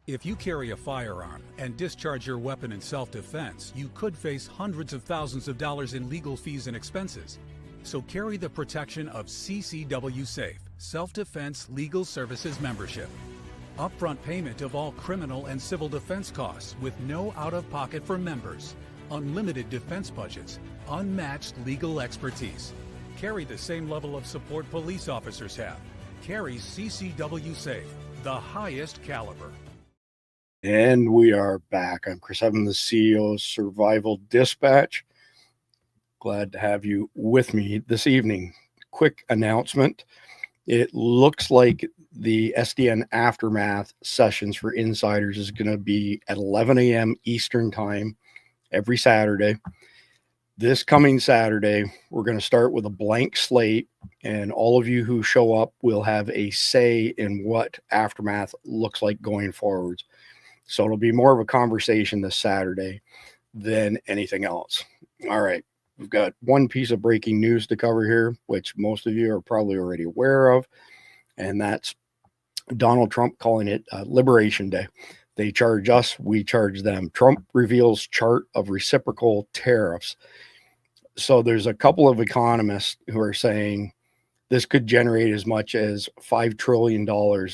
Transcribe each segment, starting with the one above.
If you carry a firearm and discharge your weapon in self-defense, you could face hundreds of thousands of dollars in legal fees and expenses. So carry the protection of CCW Safe, Self-Defense Legal Services membership. Upfront payment of all criminal and civil defense costs with no out-of-pocket for members. Unlimited defense budgets, unmatched legal expertise. Carry the same level of support police officers have. Carry CCW Safe, the highest caliber. And we are back. I'm Chris Evans, the CEO of Survival Dispatch. Glad to have you with me this evening. Quick announcement. It looks like the SDN Aftermath sessions for insiders is going to be at 11 a.m. Eastern Time every Saturday. This coming Saturday, we're going to start with a blank slate, and all of you who show up will have a say in what Aftermath looks like going forwards. So it'll be more of a conversation this Saturday than anything else. All right. We've got one piece of breaking news to cover here, which most of you are probably already aware of, and that's Donald Trump calling it Liberation Day. They charge us, we charge them. Trump reveals chart of reciprocal tariffs. So there's a couple of economists who are saying this could generate as much as $5 trillion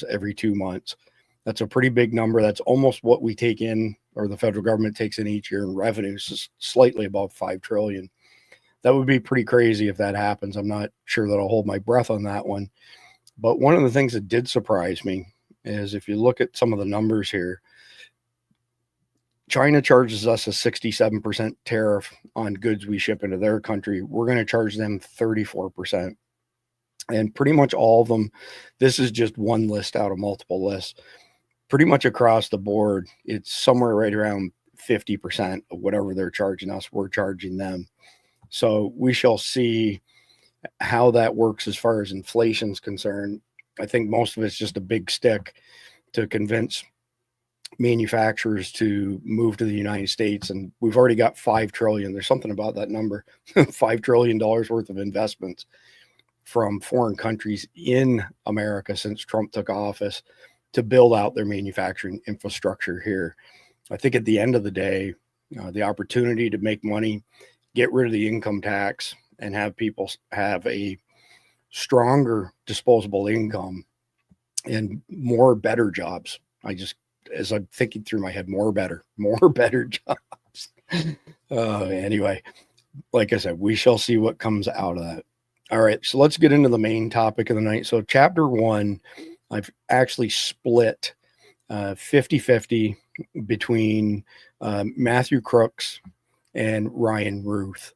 every 2 months. That's a pretty big number. That's almost what we take in, or the federal government takes in each year in revenues, so slightly above $5 trillion. That would be pretty crazy if that happens. I'm not sure that I'll hold my breath on that one. But one of the things that did surprise me is if you look at some of the numbers here, China charges us a 67% tariff on goods we ship into their country. We're going to charge them 34%. And pretty much all of them, this is just one list out of multiple lists. Pretty much across the board, it's somewhere right around 50% of whatever they're charging us, we're charging them. So we shall see how that works as far as inflation is concerned. I think most of it's just a big stick to convince manufacturers to move to the United States. And we've already got $5 trillion. There's something about that number, $5 trillion worth of investments from foreign countries in America since Trump took office to build out their manufacturing infrastructure here. I think at the end of the day, the opportunity to make money, get rid of the income tax, and have people have a stronger disposable income and more better jobs. As I'm thinking through my head, more better jobs. Anyway, like I said, we shall see what comes out of that. All right, so let's get into the main topic of the night. So chapter 1, I've actually split 50-50 between Matthew Crooks and Ryan Routh.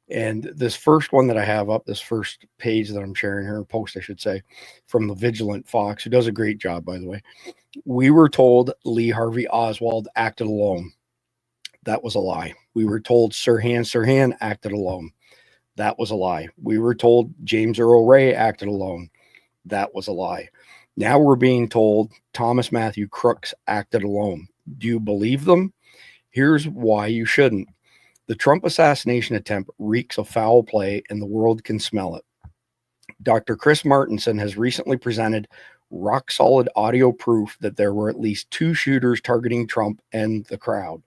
And this first one that I have up, this first page that I'm sharing here, post I should say, from the Vigilant Fox, who does a great job, by the way. We were told Lee Harvey Oswald acted alone. That was a lie. We were told Sirhan acted alone. That was a lie. We were told James Earl Ray acted alone. That was a lie. Now we're being told Thomas Matthew Crooks acted alone. Do you believe them? Here's why you shouldn't. The Trump assassination attempt reeks of foul play, and the world can smell it. Dr. Chris Martenson has recently presented rock-solid audio proof that there were at least 2 shooters targeting Trump and the crowd.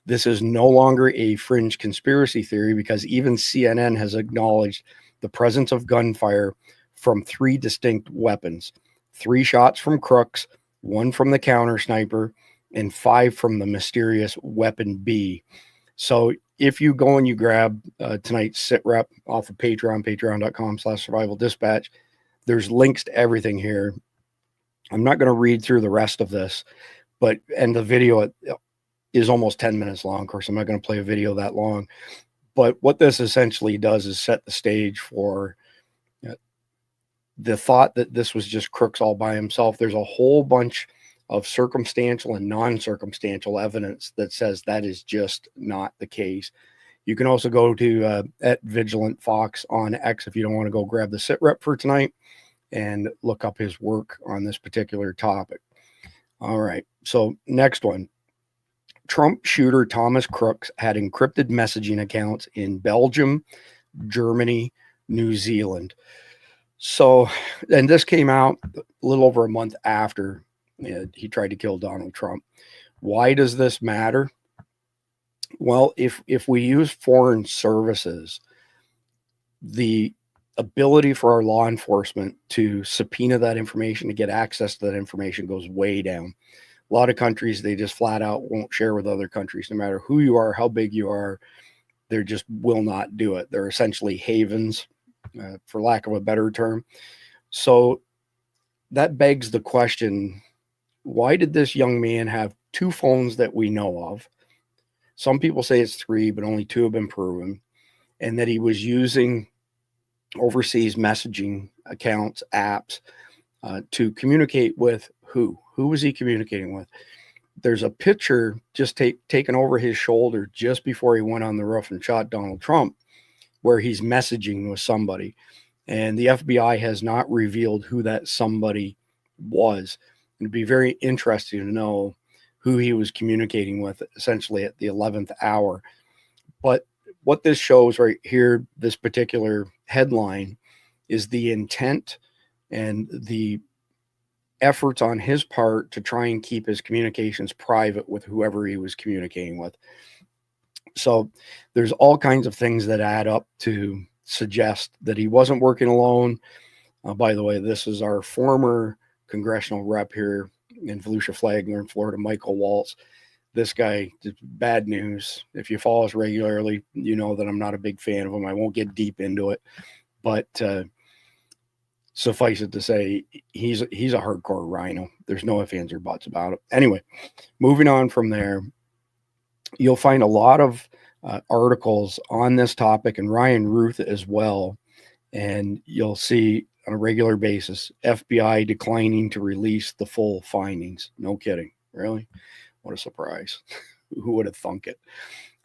This is no longer a fringe conspiracy theory because even CNN has acknowledged the presence of gunfire from 3 distinct weapons. 3 shots from Crooks, 1 from the counter sniper, and 5 from the mysterious weapon B. So if you go and you grab tonight's sit rep off of Patreon, patreon.com/survival dispatch, there's links to everything here. I'm not going to read through the rest of this, and the video is almost 10 minutes long. Of course, I'm not going to play a video that long, but what this essentially does is set the stage for the thought that this was just Crooks all by himself. There's a whole bunch of circumstantial and non-circumstantial evidence that says that is just not the case. You can also go to at Vigilant Fox on X if you don't want to go grab the sit rep for tonight and look up his work on this particular topic. All right, so next one. Trump shooter Thomas Crooks had encrypted messaging accounts in Belgium, Germany, New Zealand. So, and this came out a little over a month after He tried to kill Donald Trump. Why does this matter? Well, if we use foreign services, the ability for our law enforcement to subpoena that information, to get access to that information, goes way down. A lot of countries, they just flat out won't share with other countries, no matter who you are, how big you are. They just will not do it. They're essentially havens, for lack of a better term. So that begs the question, why did this young man have 2 phones that we know of? Some people say it's 3, but only 2 have been proven. And that he was using overseas messaging accounts, apps, to communicate with who? Who was he communicating with? There's a picture just taken over his shoulder just before he went on the roof and shot Donald Trump, where he's messaging with somebody. And the FBI has not revealed who that somebody was. It'd be very interesting to know who he was communicating with, essentially at the 11th hour. But what this shows right here, this particular headline, is the intent and the efforts on his part to try and keep his communications private with whoever he was communicating with. So there's all kinds of things that add up to suggest that he wasn't working alone. By the way, this is our former congressional rep here in Volusia Flagler in Florida, Michael Waltz. This guy, bad news. If you follow us regularly, you know that I'm not a big fan of him. I won't get deep into it, but suffice it to say, he's a hardcore rhino. There's no ifs, ands, or buts about it. Anyway, moving on from there, you'll find a lot of articles on this topic, and Ryan Routh as well. And you'll see on a regular basis, FBI declining to release the full findings. No kidding. Really? What a surprise. Who would have thunk it?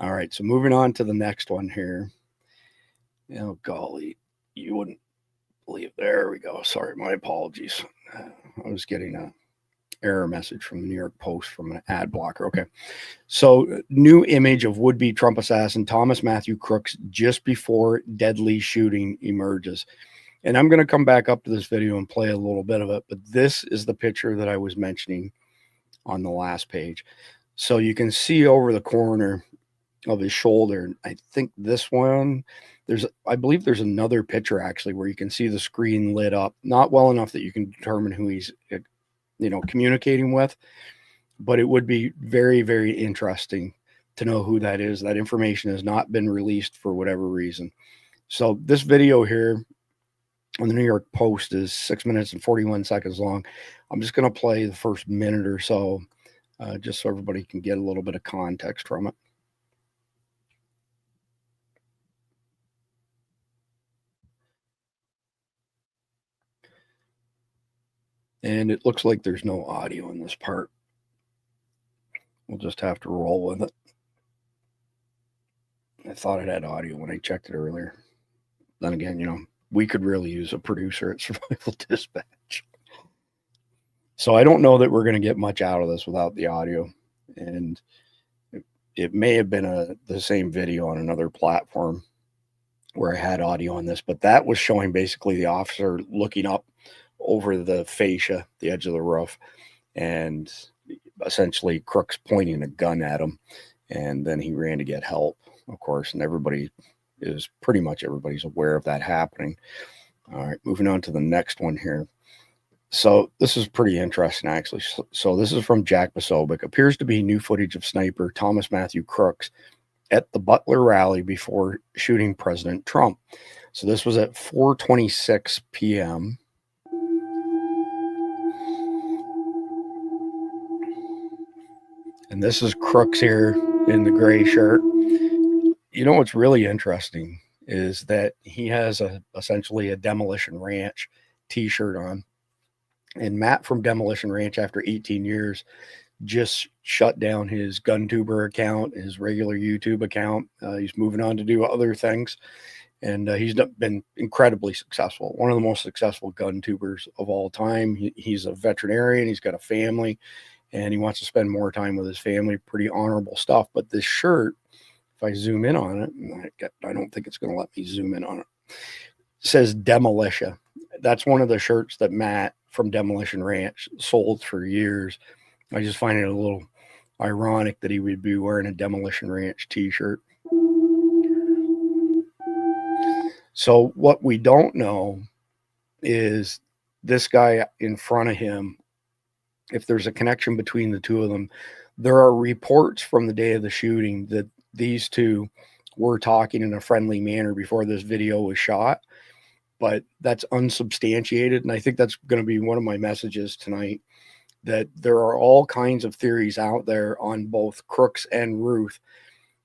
All right. So moving on to the next one here. Oh, golly. You wouldn't believe. There we go. Sorry. My apologies. I was getting a error message from the New York Post from an ad blocker. Okay. So new image of would-be Trump assassin Thomas Matthew Crooks just before deadly shooting emerges. And I'm going to come back up to this video and play a little bit of it, but this is the picture that I was mentioning on the last page. So you can see over the corner of his shoulder, I think this one, I believe there's another picture actually where you can see the screen lit up, not well enough that you can determine who he's, communicating with, but it would be very, very interesting to know who that is. That information has not been released for whatever reason. So this video here on the New York Post is 6 minutes and 41 seconds long. I'm just going to play the first minute or so, just so everybody can get a little bit of context from it. And it looks like there's no audio in this part. We'll just have to roll with it. I thought it had audio when I checked it earlier. Then again, we could really use a producer at Survival Dispatch. So I don't know that we're going to get much out of this without the audio. And it may have been the same video on another platform where I had audio on this, but that was showing basically the officer looking up over the fascia, the edge of the roof, and essentially Crooks pointing a gun at him. And then he ran to get help, of course, and pretty much everybody's aware of that happening. All right, moving on to the next one here. So this is pretty interesting, actually. So this is from Jack Posobiec. Appears to be new footage of sniper Thomas Matthew Crooks at the Butler rally before shooting President Trump. So this was at 4:26 p.m. And this is Crooks here in the gray shirt. What's really interesting is that he has essentially a Demolition Ranch t-shirt on. And Matt from Demolition Ranch, after 18 years, just shut down his GunTuber account, his regular YouTube account. He's moving on to do other things. And he's been incredibly successful. One of the most successful GunTubers of all time. He's a veterinarian. He's got a family. And he wants to spend more time with his family. Pretty honorable stuff. But this shirt, if I zoom in on it, I don't think it's going to let me zoom in on it. It says Demolition. that's one of the shirts that Matt from Demolition Ranch sold for years. I just find it a little ironic that he would be wearing a Demolition Ranch t-shirt. So what we don't know is this guy in front of him, if there's a connection between the two of them. There are reports from the day of the shooting that these two were talking in a friendly manner before this video was shot, but that's unsubstantiated. And I think that's going to be one of my messages tonight, that there are all kinds of theories out there on both Crooks and Routh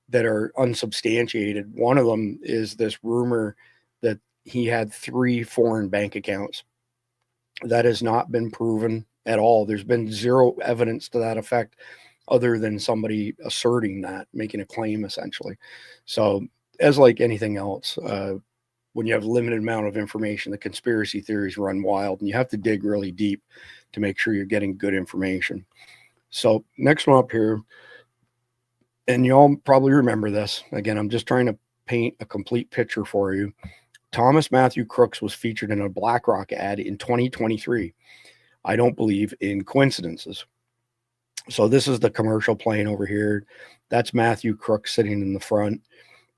that are unsubstantiated. One of them is this rumor that he had 3 foreign bank accounts. That has not been proven at all. There's been zero evidence to that effect other than somebody asserting that, making a claim essentially. So as like anything else, when you have a limited amount of information, the conspiracy theories run wild, and you have to dig really deep to make sure you're getting good information. So next one up here, and you all probably remember this. Again, I'm just trying to paint a complete picture for you. Thomas Matthew Crooks was featured in a BlackRock ad in 2023. I don't believe in coincidences. So this is the commercial playing over here. That's Matthew Crooks sitting in the front.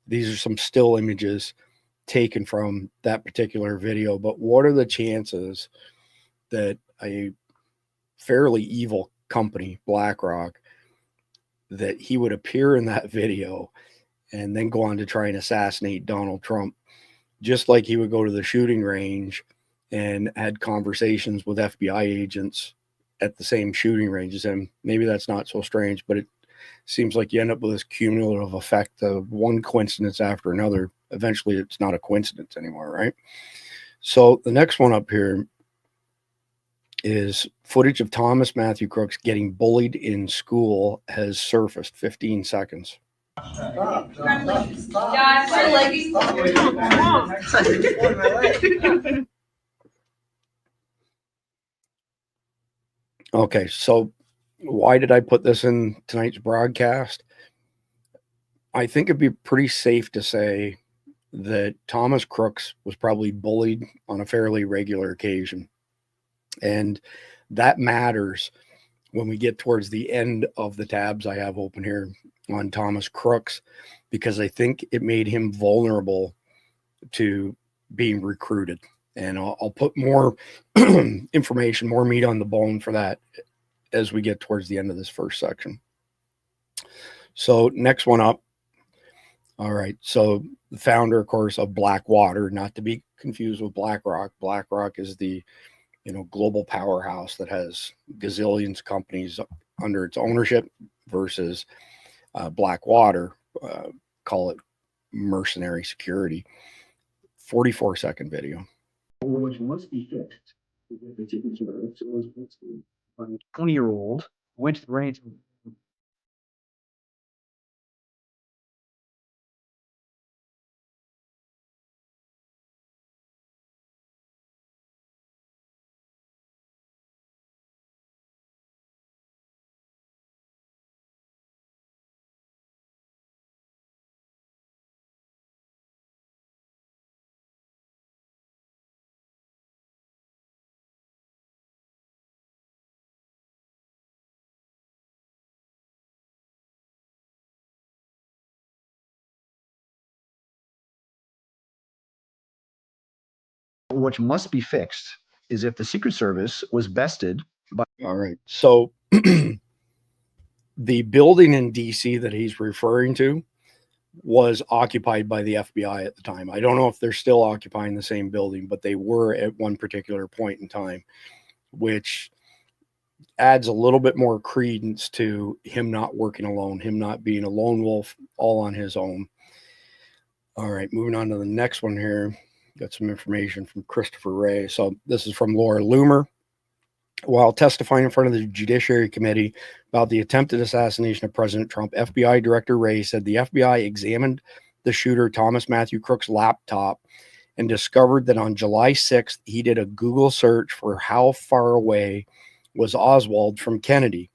These are some still images taken from that particular video. But what are the chances that a fairly evil company, BlackRock, that he would appear in that video and then go on to try and assassinate Donald Trump, just like he would go to the shooting range and had conversations with FBI agents at the same shooting range as him? Maybe that's not so strange, but it seems like you end up with this cumulative effect of one coincidence after another. Eventually, it's not a coincidence anymore, right? So the next one up here is footage of Thomas Matthew Crooks getting bullied in school has surfaced. 15 seconds. Okay, so why did I put this in tonight's broadcast? I think it'd be pretty safe to say that Thomas Crooks was probably bullied on a fairly regular occasion. And that matters when we get towards the end of the tabs I have open here on Thomas Crooks, because I think it made him vulnerable to being recruited. And I'll put more information, more meat on the bone for that as we get towards the end of this first section. So next one up. All right. So the founder, of course, of Blackwater, not to be confused with BlackRock. BlackRock is the, global powerhouse that has gazillions of companies under its ownership versus Blackwater, call it mercenary security. 44-second video. Which must be fixed. 20-year-old went to the range. What must be fixed is if the Secret Service was bested by. All right. So the building in DC that he's referring to was occupied by the FBI at the time. I don't know if they're still occupying the same building, but they were at one particular point in time, which adds a little bit more credence to him not working alone, him not being a lone wolf all on his own. All right, moving on to the next one here. Got some information from Christopher Wray. So this is from Laura Loomer. While testifying in front of the Judiciary Committee about the attempted assassination of President Trump, FBI Director Wray said the FBI examined the shooter Thomas Matthew Crooks' laptop and discovered that on July 6th, he did a Google search for how far away was Oswald from Kennedy.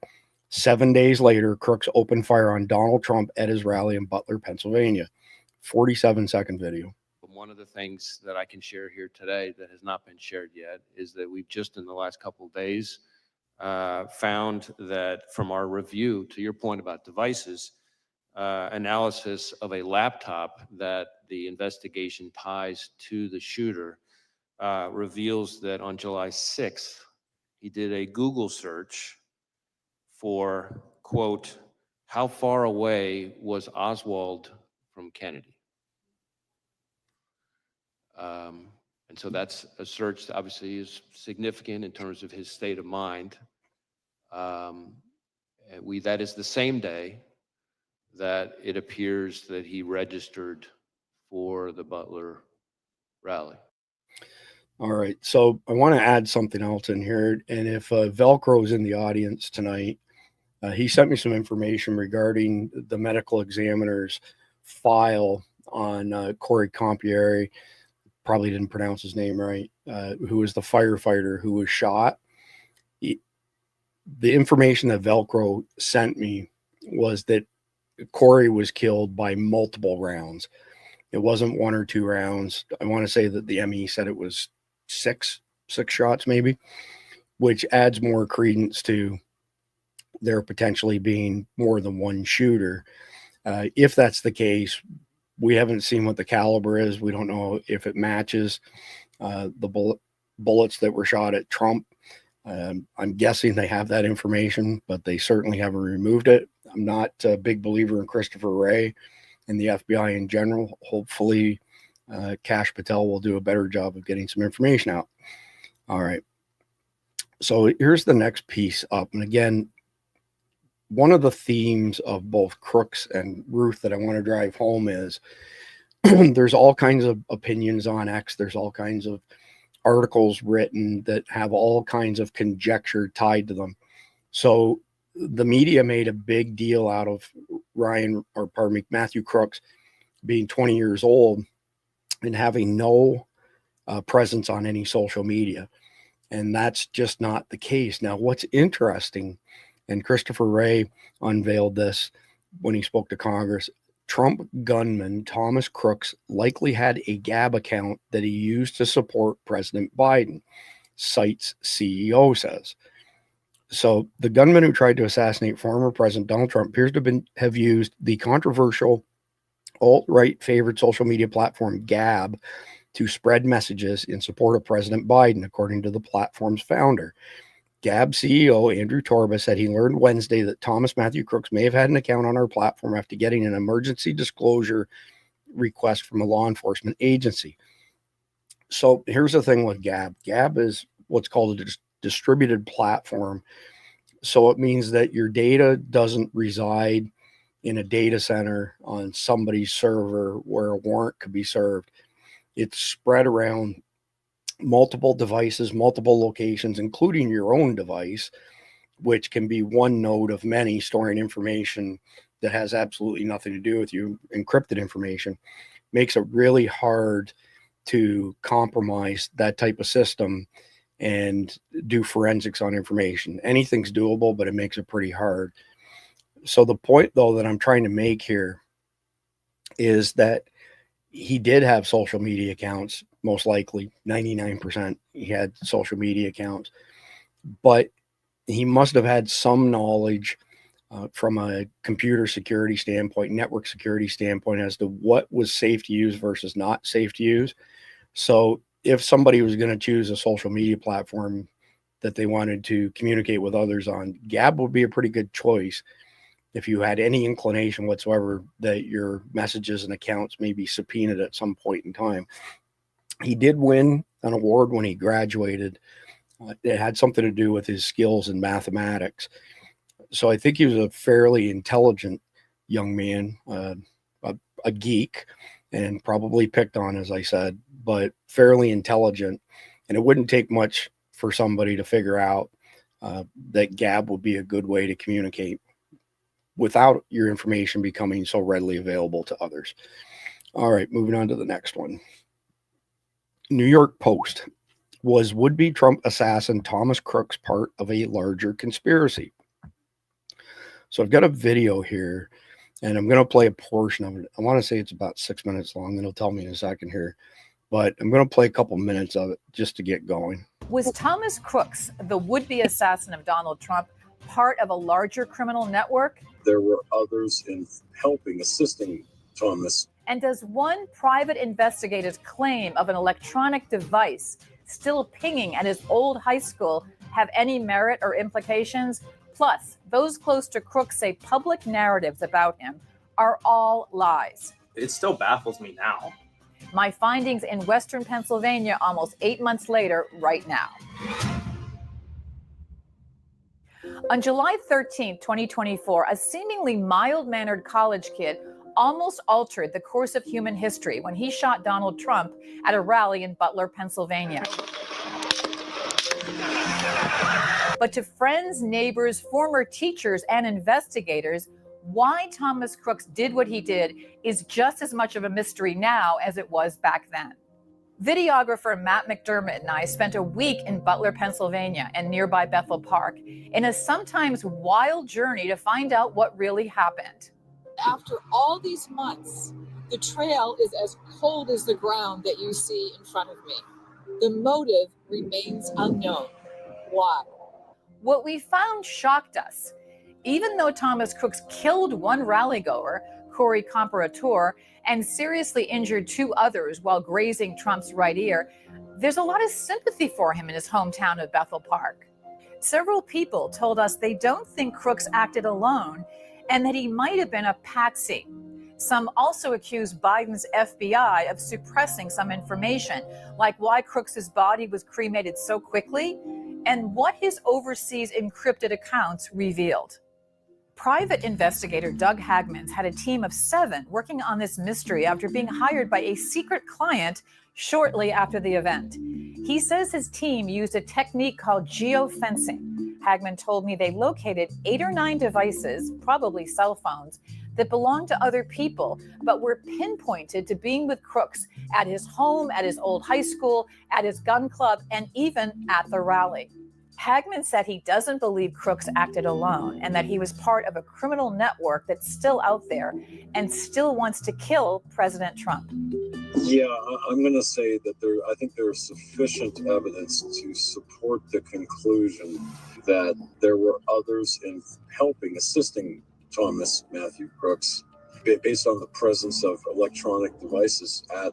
7 days later, Crooks opened fire on Donald Trump at his rally in Butler, Pennsylvania. 47-second video. one of the things that I can share here today that has not been shared yet is that we've just in the last couple of days found that from our review, to your point about devices, analysis of a laptop that the investigation ties to the shooter reveals that on July 6th, he did a Google search for, quote, how far away was Oswald from Kennedy? And so that's a search that obviously is significant in terms of his state of mind. That is the same day that it appears that he registered for the Butler rally. All right. So I want to add something else in here. And if Velcro is in the audience tonight, he sent me some information regarding the medical examiner's file on Corey Compieri. Probably didn't pronounce his name right, who was the firefighter who was shot. The information that Velcro sent me was that Corey was killed by multiple rounds. It wasn't 1 or 2 rounds. I want to say that the ME said it was six shots maybe, which adds more credence to there potentially being more than one shooter. If that's the case, we haven't seen what the caliber is. We don't know if it matches the bullets that were shot at Trump. I'm guessing they have that information, but they certainly haven't removed it. I'm not a big believer in Christopher Wray and the FBI in general. Hopefully, Kash Patel will do a better job of getting some information out. All right. So here's the next piece up. And again, one of the themes of both Crooks and Routh that I want to drive home is there's all kinds of opinions on X. There's all kinds of articles written that have all kinds of conjecture tied to them. So the media made a big deal out of Matthew Crooks being 20 years old and having no presence on any social media. And that's just not the case. Now, what's interesting, and Christopher Wray unveiled this when he spoke to Congress, Trump gunman Thomas Crooks likely had a Gab account that he used to support President Biden, Site's CEO says. So the gunman who tried to assassinate former President Donald Trump appears to have used the controversial alt-right favored social media platform Gab to spread messages in support of President Biden, according to the platform's founder. Gab CEO Andrew Torba said he learned Wednesday that Thomas Matthew Crooks may have had an account on our platform after getting an emergency disclosure request from a law enforcement agency. So here's the thing with Gab. Gab is what's called a distributed platform. So it means that your data doesn't reside in a data center on somebody's server where a warrant could be served. It's spread around multiple devices, multiple locations, including your own device, which can be one node of many storing information that has absolutely nothing to do with you, encrypted information. Makes it really hard to compromise that type of system and do forensics on information. Anything's doable, but it makes it pretty hard. So the point, though, that I'm trying to make here is that he did have social media accounts, most likely 99% he had social media accounts, but he must have had some knowledge from a computer security standpoint, network security standpoint, as to what was safe to use versus not safe to use. So if somebody was going to choose a social media platform that they wanted to communicate with others on, Gab would be a pretty good choice if you had any inclination whatsoever that your messages and accounts may be subpoenaed at some point in time. He did win an award when he graduated. It had something to do with his skills in mathematics. So I think he was a fairly intelligent young man, a geek, and probably picked on, as I said, but fairly intelligent. And it wouldn't take much for somebody to figure out that Gab would be a good way to communicate without your information becoming so readily available to others. All right, moving on to the next one. New York Post. Was would-be Trump assassin Thomas Crooks part of a larger conspiracy? So I've got a video here And I'm going to play a portion of it. I want to say it's about 6 minutes long, and it'll tell me in a second here. But I'm going to play a couple minutes of it just to get going. Was Thomas Crooks, the would-be assassin of Donald Trump, part of a larger criminal network? There were others in assisting Thomas. And does one private investigator's claim of an electronic device still pinging at his old high school have any merit or implications? Plus, those close to Crooks say public narratives about him are all lies. It still baffles me now. My findings in Western Pennsylvania almost 8 months later, right now. On July 13, 2024, a seemingly mild-mannered college kid almost altered the course of human history when he shot Donald Trump at a rally in Butler, Pennsylvania. But to friends, neighbors, former teachers, and investigators, why Thomas Crooks did what he did is just as much of a mystery now as it was back then. Videographer Matt McDermott and I spent a week in Butler, Pennsylvania and nearby Bethel Park in a sometimes wild journey to find out what really happened. After all these months, the trail is as cold as the ground that you see in front of me. The motive remains unknown. Why? What we found shocked us. Even though Thomas Crooks killed one rally-goer, Corey Comparator, and seriously injured two others while grazing Trump's right ear, there's a lot of sympathy for him in his hometown of Bethel Park. Several people told us they don't think Crooks acted alone and that he might have been a patsy. Some also accused Biden's FBI of suppressing some information, like why Crooks's body was cremated so quickly and what his overseas encrypted accounts revealed. Private investigator Doug Hagmans had a team of 7 working on this mystery after being hired by a secret client shortly after the event. He says his team used a technique called geofencing. Hagman told me they located 8 or 9 devices, probably cell phones, that belonged to other people, but were pinpointed to being with Crooks at his home, at his old high school, at his gun club, and even at the rally. Hagman said he doesn't believe Crooks acted alone and that he was part of a criminal network that's still out there and still wants to kill President Trump. Yeah, I'm going to say that I think there's sufficient evidence to support the conclusion that there were others in assisting Thomas Matthew Crooks based on the presence of electronic devices at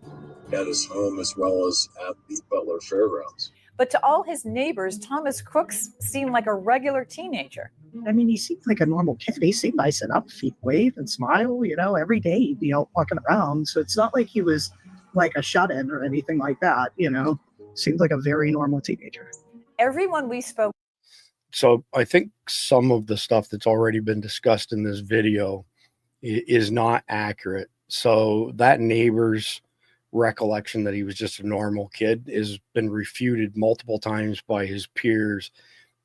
his home as well as at the Butler Fairgrounds. But to all his neighbors, Thomas Crooks seemed like a regular teenager. I mean, he seemed like a normal kid. He seemed nice enough. He'd wave and smile, every day he'd be out walking around. So it's not like he was like a shut-in or anything like that, Seemed like a very normal teenager. Everyone we spoke. So I think some of the stuff that's already been discussed in this video is not accurate. So that neighbor's recollection that he was just a normal kid has been refuted multiple times by his peers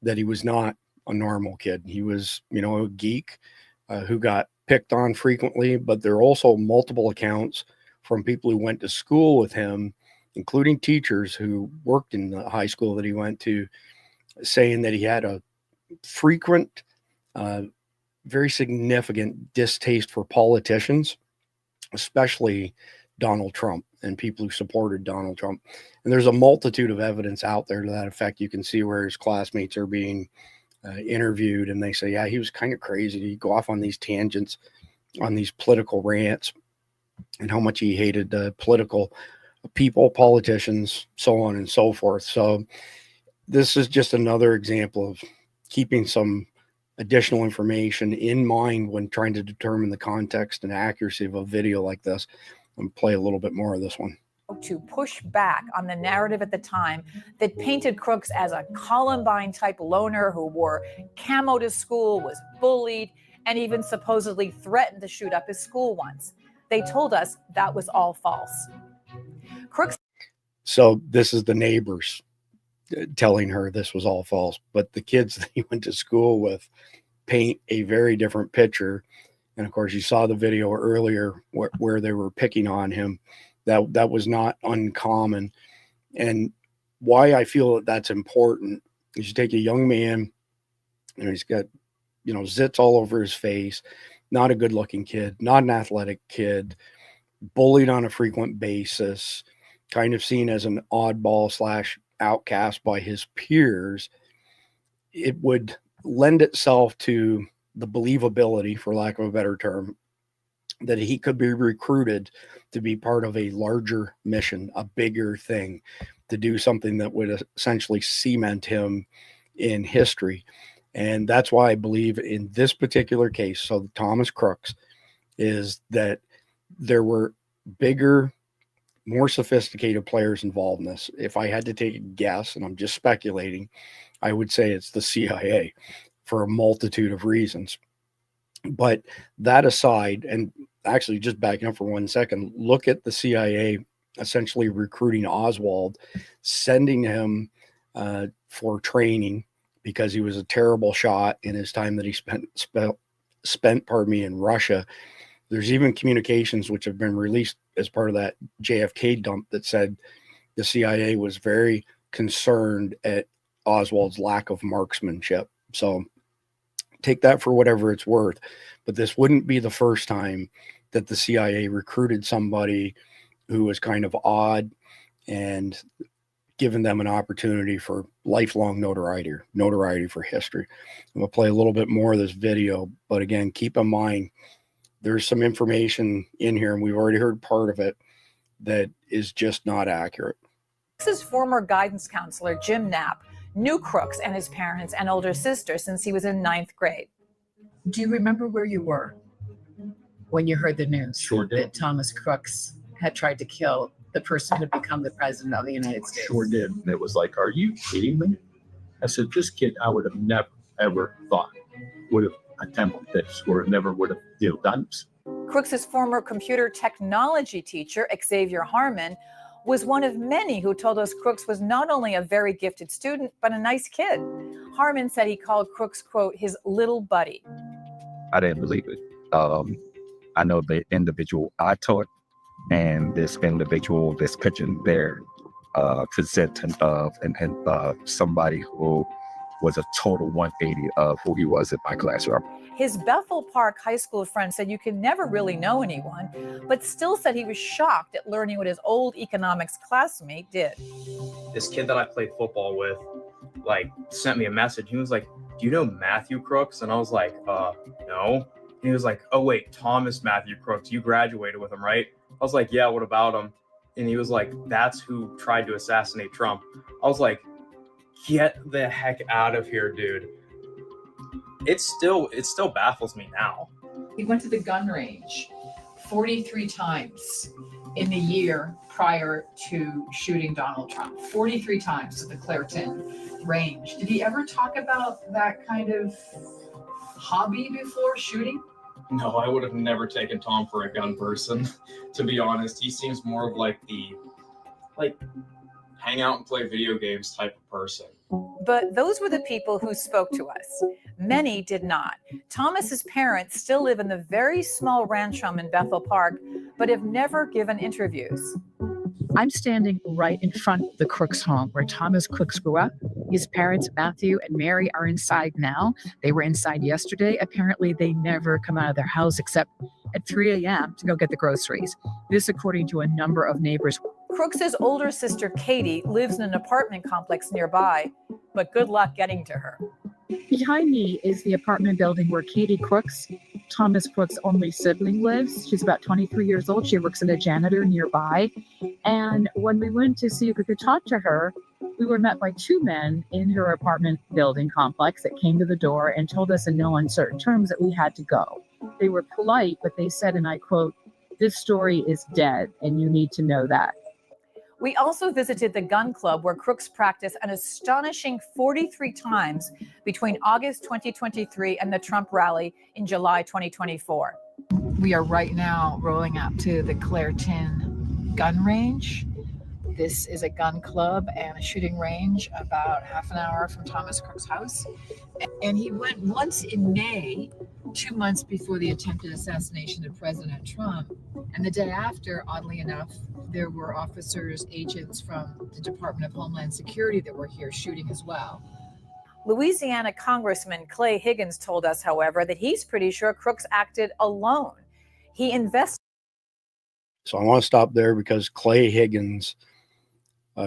that he was not a normal kid. He was, a geek who got picked on frequently, but there are also multiple accounts from people who went to school with him, including teachers who worked in the high school that he went to, saying that he had a frequent, very significant distaste for politicians, especially Donald Trump and people who supported Donald Trump. And there's a multitude of evidence out there to that effect. You can see where his classmates are being interviewed and they say, yeah, he was kind of crazy. He'd go off on these tangents, on these political rants, and how much he hated political people, politicians, so on and so forth. So this is just another example of keeping some additional information in mind when trying to determine the context and accuracy of a video like this. And play a little bit more of this one. To push back on the narrative at the time that painted Crooks as a Columbine-type loner who wore camo to school, was bullied, and even supposedly threatened to shoot up his school once. They told us that was all false. Crooks. So this is the neighbors telling her this was all false, but the kids that he went to school with paint a very different picture. And of course, you saw the video earlier where they were picking on him. That was not uncommon. And why I feel that that's important is you take a young man, he's got, zits all over his face. not a good looking kid, not an athletic kid, bullied on a frequent basis, kind of seen as an oddball / outcast by his peers, it would lend itself to the believability, for lack of a better term, that he could be recruited to be part of a larger mission, a bigger thing, to do something that would essentially cement him in history. And that's why I believe in this particular case, so the Thomas Crooks, is that there were bigger, more sophisticated players involved in this. If I had to take a guess, and I'm just speculating, I would say it's the CIA for a multitude of reasons. But that aside, and actually just backing up for 1 second, look at the CIA essentially recruiting Oswald, sending him for training because he was a terrible shot in his time that he spent in Russia. There's even communications which have been released as part of that JFK dump that said the CIA was very concerned at Oswald's lack of marksmanship. So take that for whatever it's worth. But this wouldn't be the first time that the CIA recruited somebody who was kind of odd and given them an opportunity for lifelong notoriety for history. I'm going to play a little bit more of this video, but again, keep in mind, there's some information in here, and we've already heard part of it, that is just not accurate. Crooks' former guidance counselor, Jim Knapp, knew Crooks and his parents and older sister since he was in 9th grade. Do you remember where you were when you heard the news that Thomas Crooks had tried to kill the person who had become the president of the United States? Sure did. And it was like, are you kidding me? I said, this kid, I would have never, ever thought would have attempted this, or never would have done this. Crooks' former computer technology teacher, Xavier Harmon, was one of many who told us Crooks was not only a very gifted student, but a nice kid. Harmon said he called Crooks, quote, his little buddy. I didn't believe it. I know the individual I taught, and this individual, this picture there, presenting of somebody who was a total 180 of who he was in my classroom. His Bethel Park high school friend said you can never really know anyone, but still said he was shocked at learning what his old economics classmate did. This kid that I played football with, sent me a message. He was like, do you know Matthew Crooks? And I was like, no. And he was like, oh wait, Thomas Matthew Crooks, you graduated with him, right? I was like, yeah, what about him? And he was like, that's who tried to assassinate Trump. I was like, get the heck out of here, dude. It still baffles me now. He went to the gun range 43 times in the year prior to shooting Donald Trump. 43 times to the Clairton range. Did he ever talk about that kind of hobby before shooting? No, I would have never taken Tom for a gun person, to be honest. He seems more of the hang out and play video games type of person. But those were the people who spoke to us. Many did not. Thomas's parents still live in the very small ranch home in Bethel Park, but have never given interviews. I'm standing right in front of the Crooks home where Thomas Crooks grew up. His parents, Matthew and Mary, are inside now. They were inside yesterday. Apparently, they never come out of their house except at 3 a.m. to go get the groceries. This, according to a number of neighbors. Crooks's older sister, Katie, lives in an apartment complex nearby, but good luck getting to her. Behind me is the apartment building where Katie Crooks, Thomas Crooks' only sibling, lives. She's about 23 years old. She works as a janitor nearby. And when we went to see if we could talk to her, we were met by two men in her apartment building complex that came to the door and told us in no uncertain terms that we had to go. They were polite, but they said, and I quote, "This story is dead, and you need to know that." We also visited the gun club where Crooks practiced an astonishing 43 times between August 2023 and the Trump rally in July 2024. We are right now rolling up to the Clairton gun range. This is a gun club and a shooting range about half an hour from Thomas Crooks' house. And he went once in May, 2 months before the attempted assassination of President Trump. And the day after, oddly enough, there were officers, agents from the Department of Homeland Security that were here shooting as well. Louisiana Congressman Clay Higgins told us, however, that he's pretty sure Crooks acted alone. He invested. So I want to stop there because Clay Higgins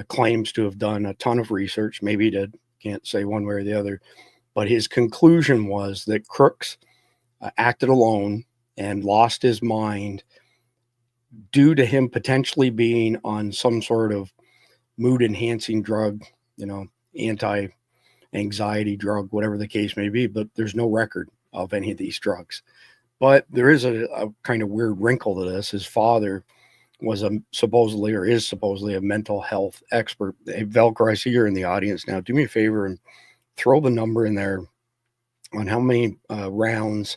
claims to have done a ton of research. Maybe he did. Can't say one way or the other. But his conclusion was that Crooks acted alone and lost his mind due to him potentially being on some sort of mood-enhancing drug, anti-anxiety drug, whatever the case may be. But there's no record of any of these drugs. But there is a kind of weird wrinkle to this. His father was supposedly a mental health expert. Hey, Velcro, I see you're in the audience now. Do me a favor and throw the number in there on how many rounds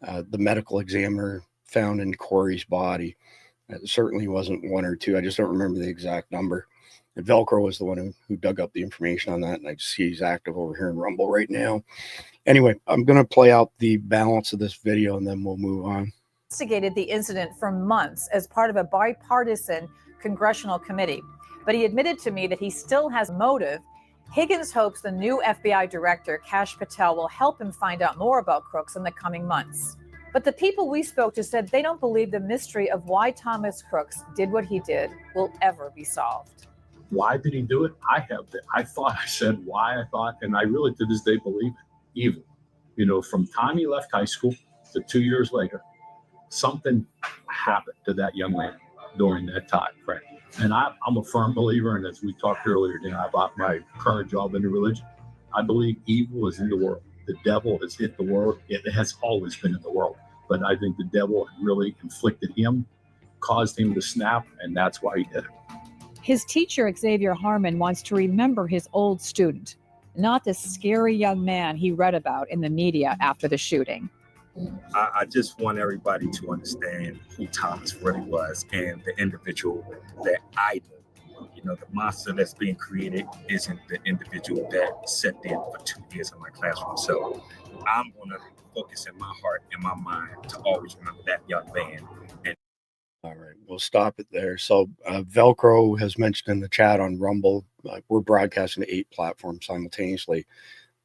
the medical examiner found in Corey's body. It certainly wasn't one or two. I just don't remember the exact number. And Velcro was the one who dug up the information on that. And I see he's active over here in Rumble right now. Anyway, I'm going to play out the balance of this video and then we'll move on. Investigated the incident for months as part of a bipartisan congressional committee, but he admitted to me that he still has motive. Higgins hopes the new FBI director, Kash Patel, will help him find out more about Crooks in the coming months. But the people we spoke to said they don't believe the mystery of why Thomas Crooks did what he did will ever be solved. Why did he do it? I said why, and I really to this day believe it. Even, from time he left high school to 2 years later, something happened to that young man during that time frame. And I'm a firm believer, and as we talked earlier about my current job in the religion, I believe evil is in the world. The devil has hit the world. It has always been in the world. But I think the devil really inflicted him, caused him to snap, and that's why he did it. His teacher, Xavier Harmon, wants to remember his old student, not the scary young man he read about in the media after the shooting. I just want everybody to understand who Thomas really was and the individual that I knew. The monster that's being created isn't the individual that sat there for 2 years in my classroom. So I'm going to focus in my heart and my mind to always remember that young man. All right, we'll stop it there. So Velcro has mentioned in the chat on Rumble, we're broadcasting to 8 platforms simultaneously,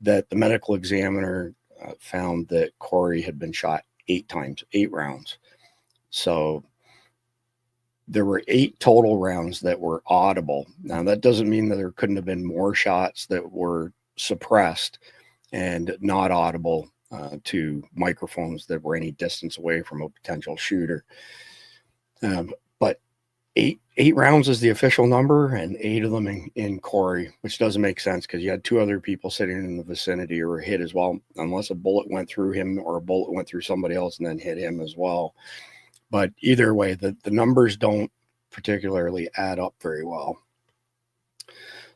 that the medical examiner found that Corey had been shot 8 times, 8 rounds. So there were 8 total rounds that were audible. Now, that doesn't mean that there couldn't have been more shots that were suppressed and not audible to microphones that were any distance away from a potential shooter. But 8 rounds is the official number, and 8 of them in Corey, which doesn't make sense because you had 2 other people sitting in the vicinity or hit as well, unless a bullet went through him or a bullet went through somebody else and then hit him as well. But either way, the numbers don't particularly add up very well.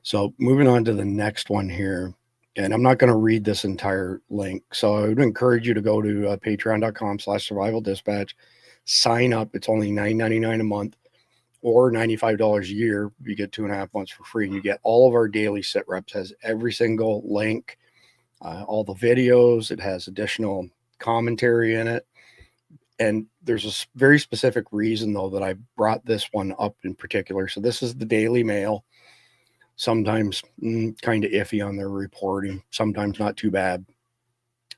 So moving on to the next one here, and I'm not going to read this entire link. So I would encourage you to go to patreon.com/survivaldispatch, sign up. It's only $9.99 a month or $95 a year. You get 2.5 months for free, and you get all of our daily sit reps. Has every single link, all the videos. It has additional commentary in it. And there's a very specific reason, though, that I brought this one up in particular. So this is the Daily Mail. Sometimes kind of iffy on their reporting, sometimes not too bad.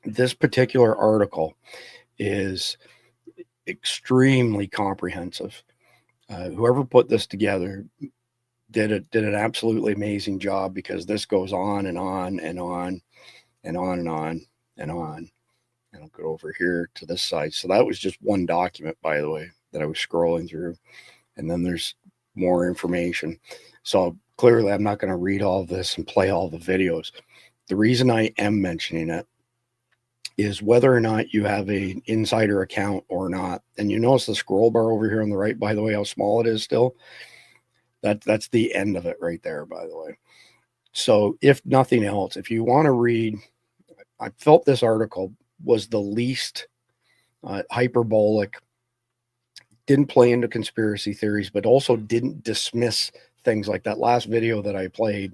This particular article is extremely comprehensive. Whoever put this together did an absolutely amazing job, because this goes on and on and on and on and on and on. And I'll go over here to this side. So that was just one document, by the way, that I was scrolling through. And then there's more information. So clearly I'm not going to read all of this and play all the videos. The reason I am mentioning it is whether or not you have an insider account or not. And you notice the scroll bar over here on the right, by the way, how small it is still. That's the end of it right there, by the way. So if nothing else, if you want to read, I felt this article was the least hyperbolic, didn't play into conspiracy theories, but also didn't dismiss things like that last video that I played.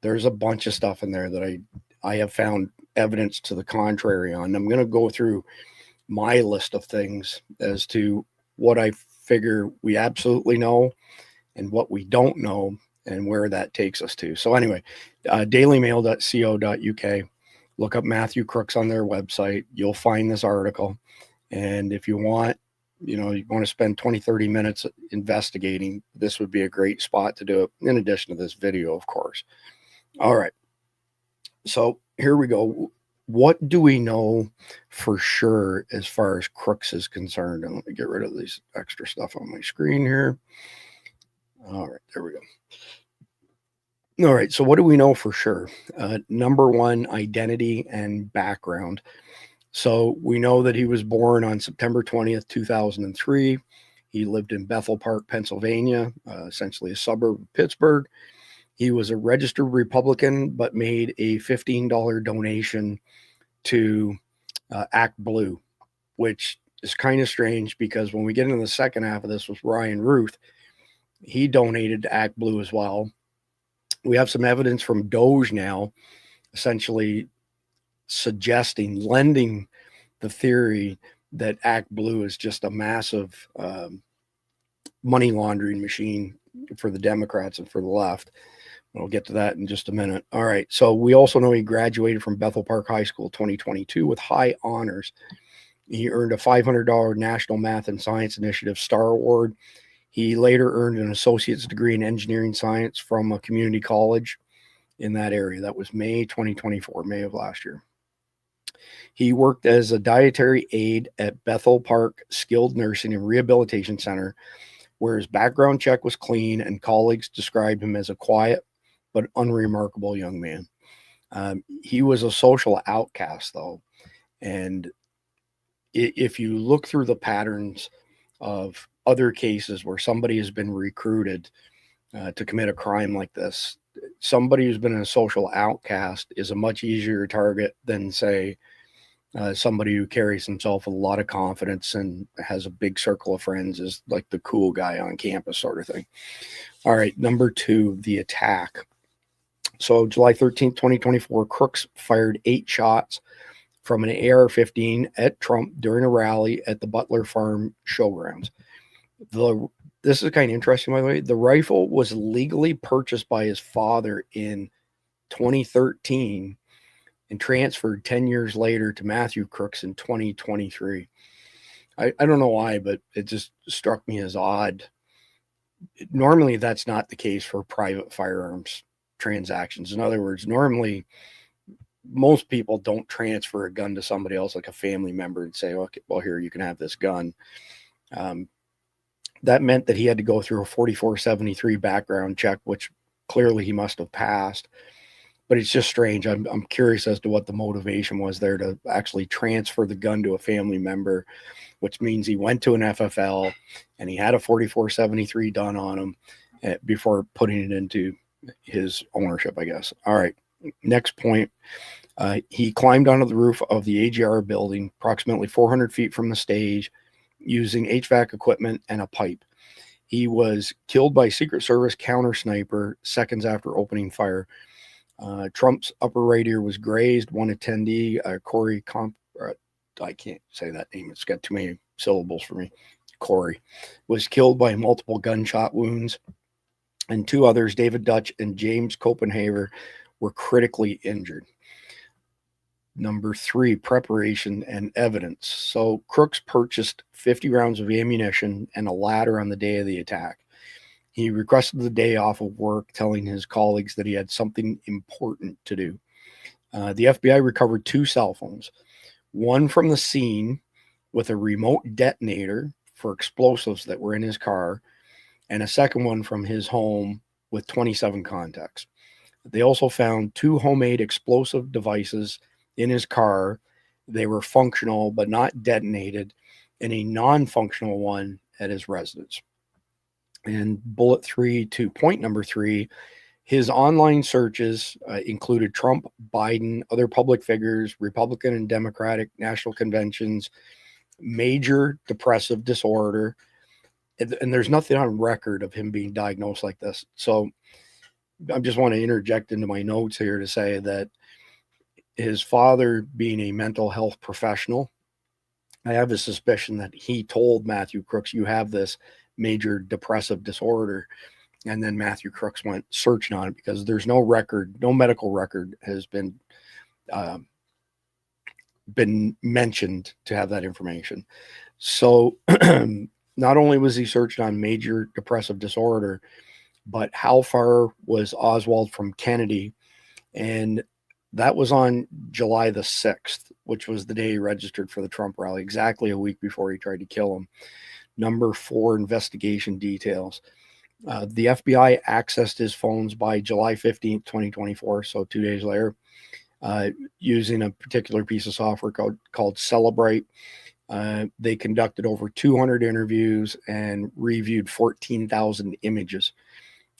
There's a bunch of stuff in there that I have found evidence to the contrary on. I'm going to go through my list of things as to what I figure we absolutely know and what we don't know, and where that takes us to. So anyway, dailymail.co.uk, look up Matthew Crooks on their website. You'll find this article. And if you want to spend 20, 30 minutes investigating, this would be a great spot to do it, in addition to this video, of course. All right. So here we go. What do we know for sure as far as Crooks is concerned? And let me get rid of these extra stuff on my screen here. All right, there we go. All right, so what do we know for sure? Number one, identity and background. So we know that he was born on September 20th, 2003. He lived in Bethel Park, Pennsylvania, essentially a suburb of Pittsburgh. He was a registered Republican, but made a $15 donation to Act Blue, which is kind of strange because when we get into the second half of this with Ryan Routh, he donated to Act Blue as well. We have some evidence from Doge now, essentially lending the theory that Act Blue is just a massive money laundering machine for the Democrats and for the left. We'll get to that in just a minute. All right. So we also know he graduated from Bethel Park High School 2022 with high honors. He earned a $500 National Math and Science Initiative Star Award. He later earned an associate's degree in engineering science from a community college in that area. That was May 2024, May of last year. He worked as a dietary aide at Bethel Park Skilled Nursing and Rehabilitation Center, where his background check was clean and colleagues described him as a quiet but unremarkable young man. He was a social outcast, though. And if you look through the patterns of other cases where somebody has been recruited to commit a crime like this, somebody who's been a social outcast is a much easier target than, say, somebody who carries himself with a lot of confidence and has a big circle of friends, is like the cool guy on campus sort of thing. All right, number two, the attack. So July 13th, 2024, Crooks fired 8 shots from an AR-15 at Trump during a rally at the Butler Farm Showgrounds. This is kind of interesting, by the way. The rifle was legally purchased by his father in 2013 and transferred 10 years later to Matthew Crooks in 2023. I don't know why, but it just struck me as odd. Normally, that's not the case for private firearms transactions. In other words, normally most people don't transfer a gun to somebody else, like a family member, and say, okay, well, here, you can have this gun. That meant that he had to go through a 4473 background check, which clearly he must have passed. But it's just strange. I'm curious as to what the motivation was there to actually transfer the gun to a family member, which means he went to an FFL and he had a 4473 done on him before putting it into his ownership, I guess. All right. Next point. He climbed onto the roof of the AGR building, approximately 400 feet from the stage, using HVAC equipment and a pipe. He was killed by Secret Service counter sniper seconds after opening fire. Trump's upper right ear was grazed. One attendee, Corey I can't say that name. It's got too many syllables for me. Corey was killed by multiple gunshot wounds. And 2 others, David Dutch and James Copenhaver, were critically injured. Number 3, preparation and evidence. So Crooks purchased 50 rounds of ammunition and a ladder on the day of the attack. He requested the day off of work, telling his colleagues that he had something important to do. The FBI recovered 2 cell phones, one from the scene with a remote detonator for explosives that were in his car, and a second one from his home with 27 contacts. They also found 2 homemade explosive devices in his car. They were functional but not detonated, and a non-functional one at his residence. And bullet 3 to point number 3, his online searches included Trump, Biden, other public figures, Republican and Democratic national conventions, major depressive disorder, and there's nothing on record of him being diagnosed like this. So I just want to interject into my notes here to say that his father, being a mental health professional, I have a suspicion that he told Matthew Crooks, you have this major depressive disorder. And then Matthew Crooks went searching on it because there's no record, no medical record has been mentioned to have that information. So not only was he searching on major depressive disorder, but how far was Oswald from Kennedy? And that was on July the 6th, which was the day he registered for the Trump rally, exactly a week before he tried to kill him. Number 4, investigation details. The FBI accessed his phones by July 15th, 2024, so 2 days later, using a particular piece of software called Celebrate. They conducted over 200 interviews and reviewed 14,000 images.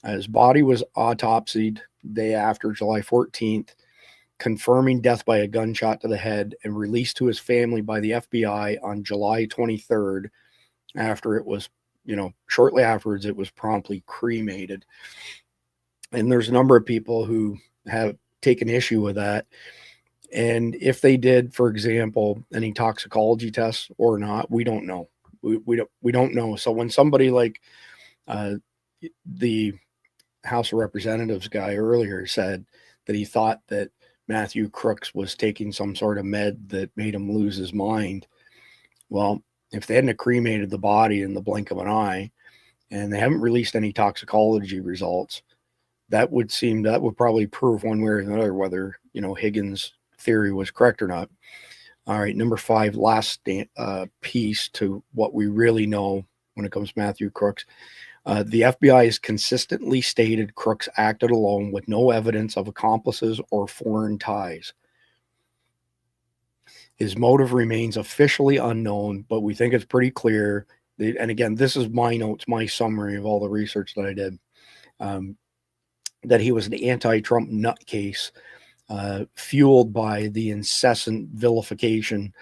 His body was autopsied day after, July 14th, confirming death by a gunshot to the head, and released to his family by the FBI on July 23rd, after it was, shortly afterwards, it was promptly cremated. And there's a number of people who have taken issue with that. And if they did, for example, any toxicology tests or not, we don't know. We don't know. So when somebody like the House of Representatives guy earlier said that he thought that Matthew Crooks was taking some sort of med that made him lose his mind, well, if they hadn't cremated the body in the blink of an eye, and they haven't released any toxicology results, that would probably prove one way or another whether, Higgins' theory was correct or not. All right, number 5, last piece to what we really know when it comes to Matthew Crooks. The FBI has consistently stated Crooks acted alone with no evidence of accomplices or foreign ties. His motive remains officially unknown, but we think it's pretty clear. And again, this is my notes, my summary of all the research that I did, that he was an anti-Trump nutcase, fueled by the incessant vilification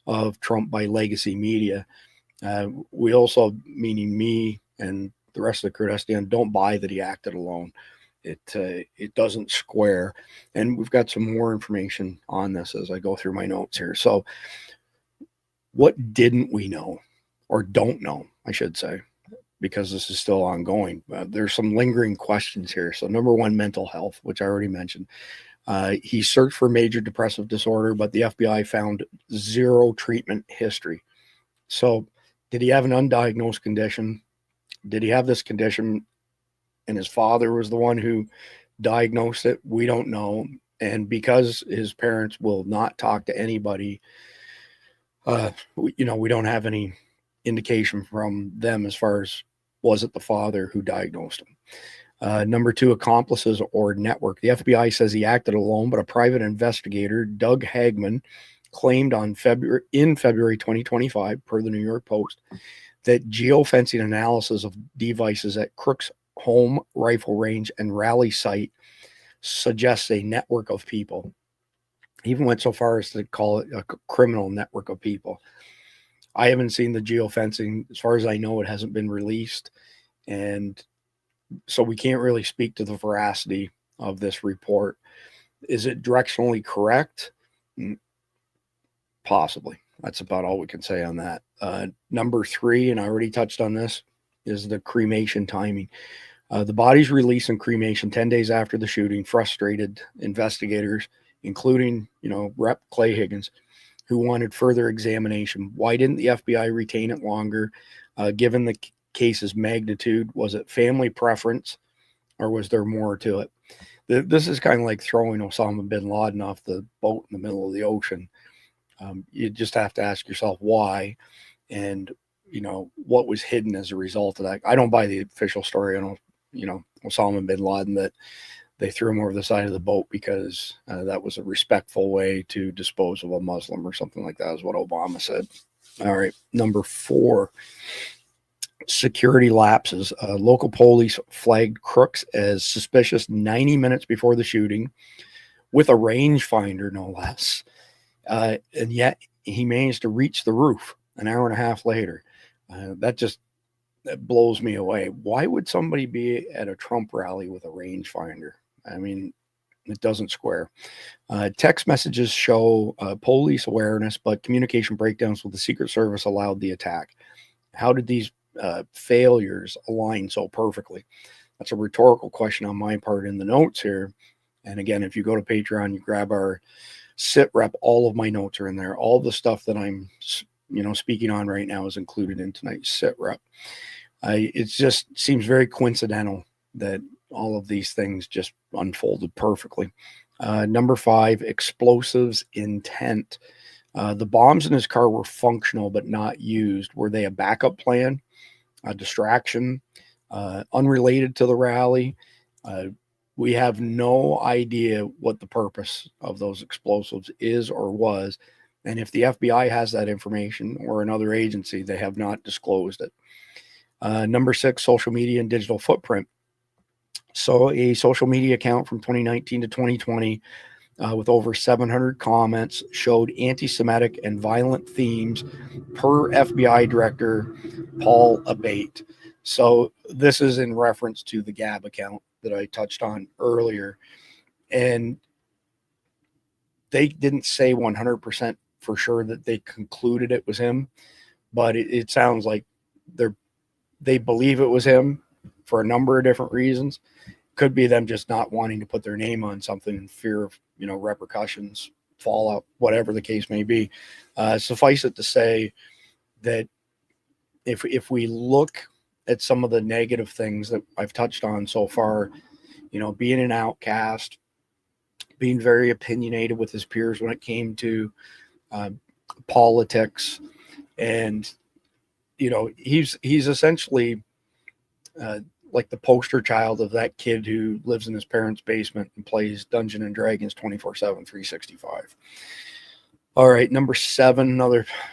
of Trump by legacy media. We also, meaning me and the rest of the crew, don't buy that he acted alone. It doesn't square. And we've got some more information on this as I go through my notes here. So what didn't we know, or don't know, I should say, because this is still ongoing? There's some lingering questions here. So number 1, mental health, which I already mentioned. He searched for major depressive disorder, but the FBI found 0 treatment history. So did he have an undiagnosed condition? Did he have this condition and his father was the one who diagnosed it? We don't know. And because his parents will not talk to anybody, we don't have any indication from them as far as, was it the father who diagnosed him? Number 2, accomplices or network. The FBI says he acted alone, but a private investigator, Doug Hagman, claimed in February 2025, per the New York Post, that geofencing analysis of devices at Crooks' home, rifle range, and rally site suggests a network of people. He even went so far as to call it a criminal network of people. I haven't seen the geofencing. As far as I know, it hasn't been released. And so we can't really speak to the veracity of this report. Is it directionally correct? Possibly. That's about all we can say on that. Number 3, and I already touched on this, is the cremation timing. The body's release and cremation 10 days after the shooting frustrated investigators, including, Rep. Clay Higgins, who wanted further examination. Why didn't the FBI retain it longer, given the case's magnitude? Was it family preference, or was there more to it? This is kind of like throwing Osama bin Laden off the boat in the middle of the ocean. You just have to ask yourself why, and what was hidden as a result of that. I don't buy the official story on Osama bin Laden, that they threw him over the side of the boat because that was a respectful way to dispose of a Muslim or something like that, is what Obama said. All right, number 4, security lapses. Local police flagged Crooks as suspicious 90 minutes before the shooting, with a rangefinder, no less. And yet he managed to reach the roof an hour and a half later. That blows me away. Why would somebody be at a Trump rally with a rangefinder? I mean, it doesn't square. Text messages show police awareness, but communication breakdowns with the Secret Service allowed the attack. How did these failures align so perfectly? That's a rhetorical question on my part in the notes here. And again, if you go to Patreon, you grab our sit rep, all of my notes are in there. All the stuff that I'm, speaking on right now is included in tonight's sit rep. It just seems very coincidental that all of these things just unfolded perfectly. Number 5, explosives intent. The bombs in his car were functional but not used. Were they a backup plan, a distraction, unrelated to the rally? We have no idea what the purpose of those explosives is or was. And if the FBI has that information or another agency, they have not disclosed it. Number 6, social media and digital footprint. So a social media account from 2019 to 2020 with over 700 comments showed anti-Semitic and violent themes per FBI Director Paul Abate. So this is in reference to the Gab account that I touched on earlier. And they didn't say 100% for sure that they concluded it was him, but it sounds like they believe it was him for a number of different reasons. Could be them just not wanting to put their name on something in fear of, repercussions, fallout, whatever the case may be. Suffice it to say that if we look at some of the negative things that I've touched on so far, being an outcast, being very opinionated with his peers when it came to politics, and he's essentially like the poster child of that kid who lives in his parents' basement and plays Dungeons and Dragons 24/7, 365. All right, number 7,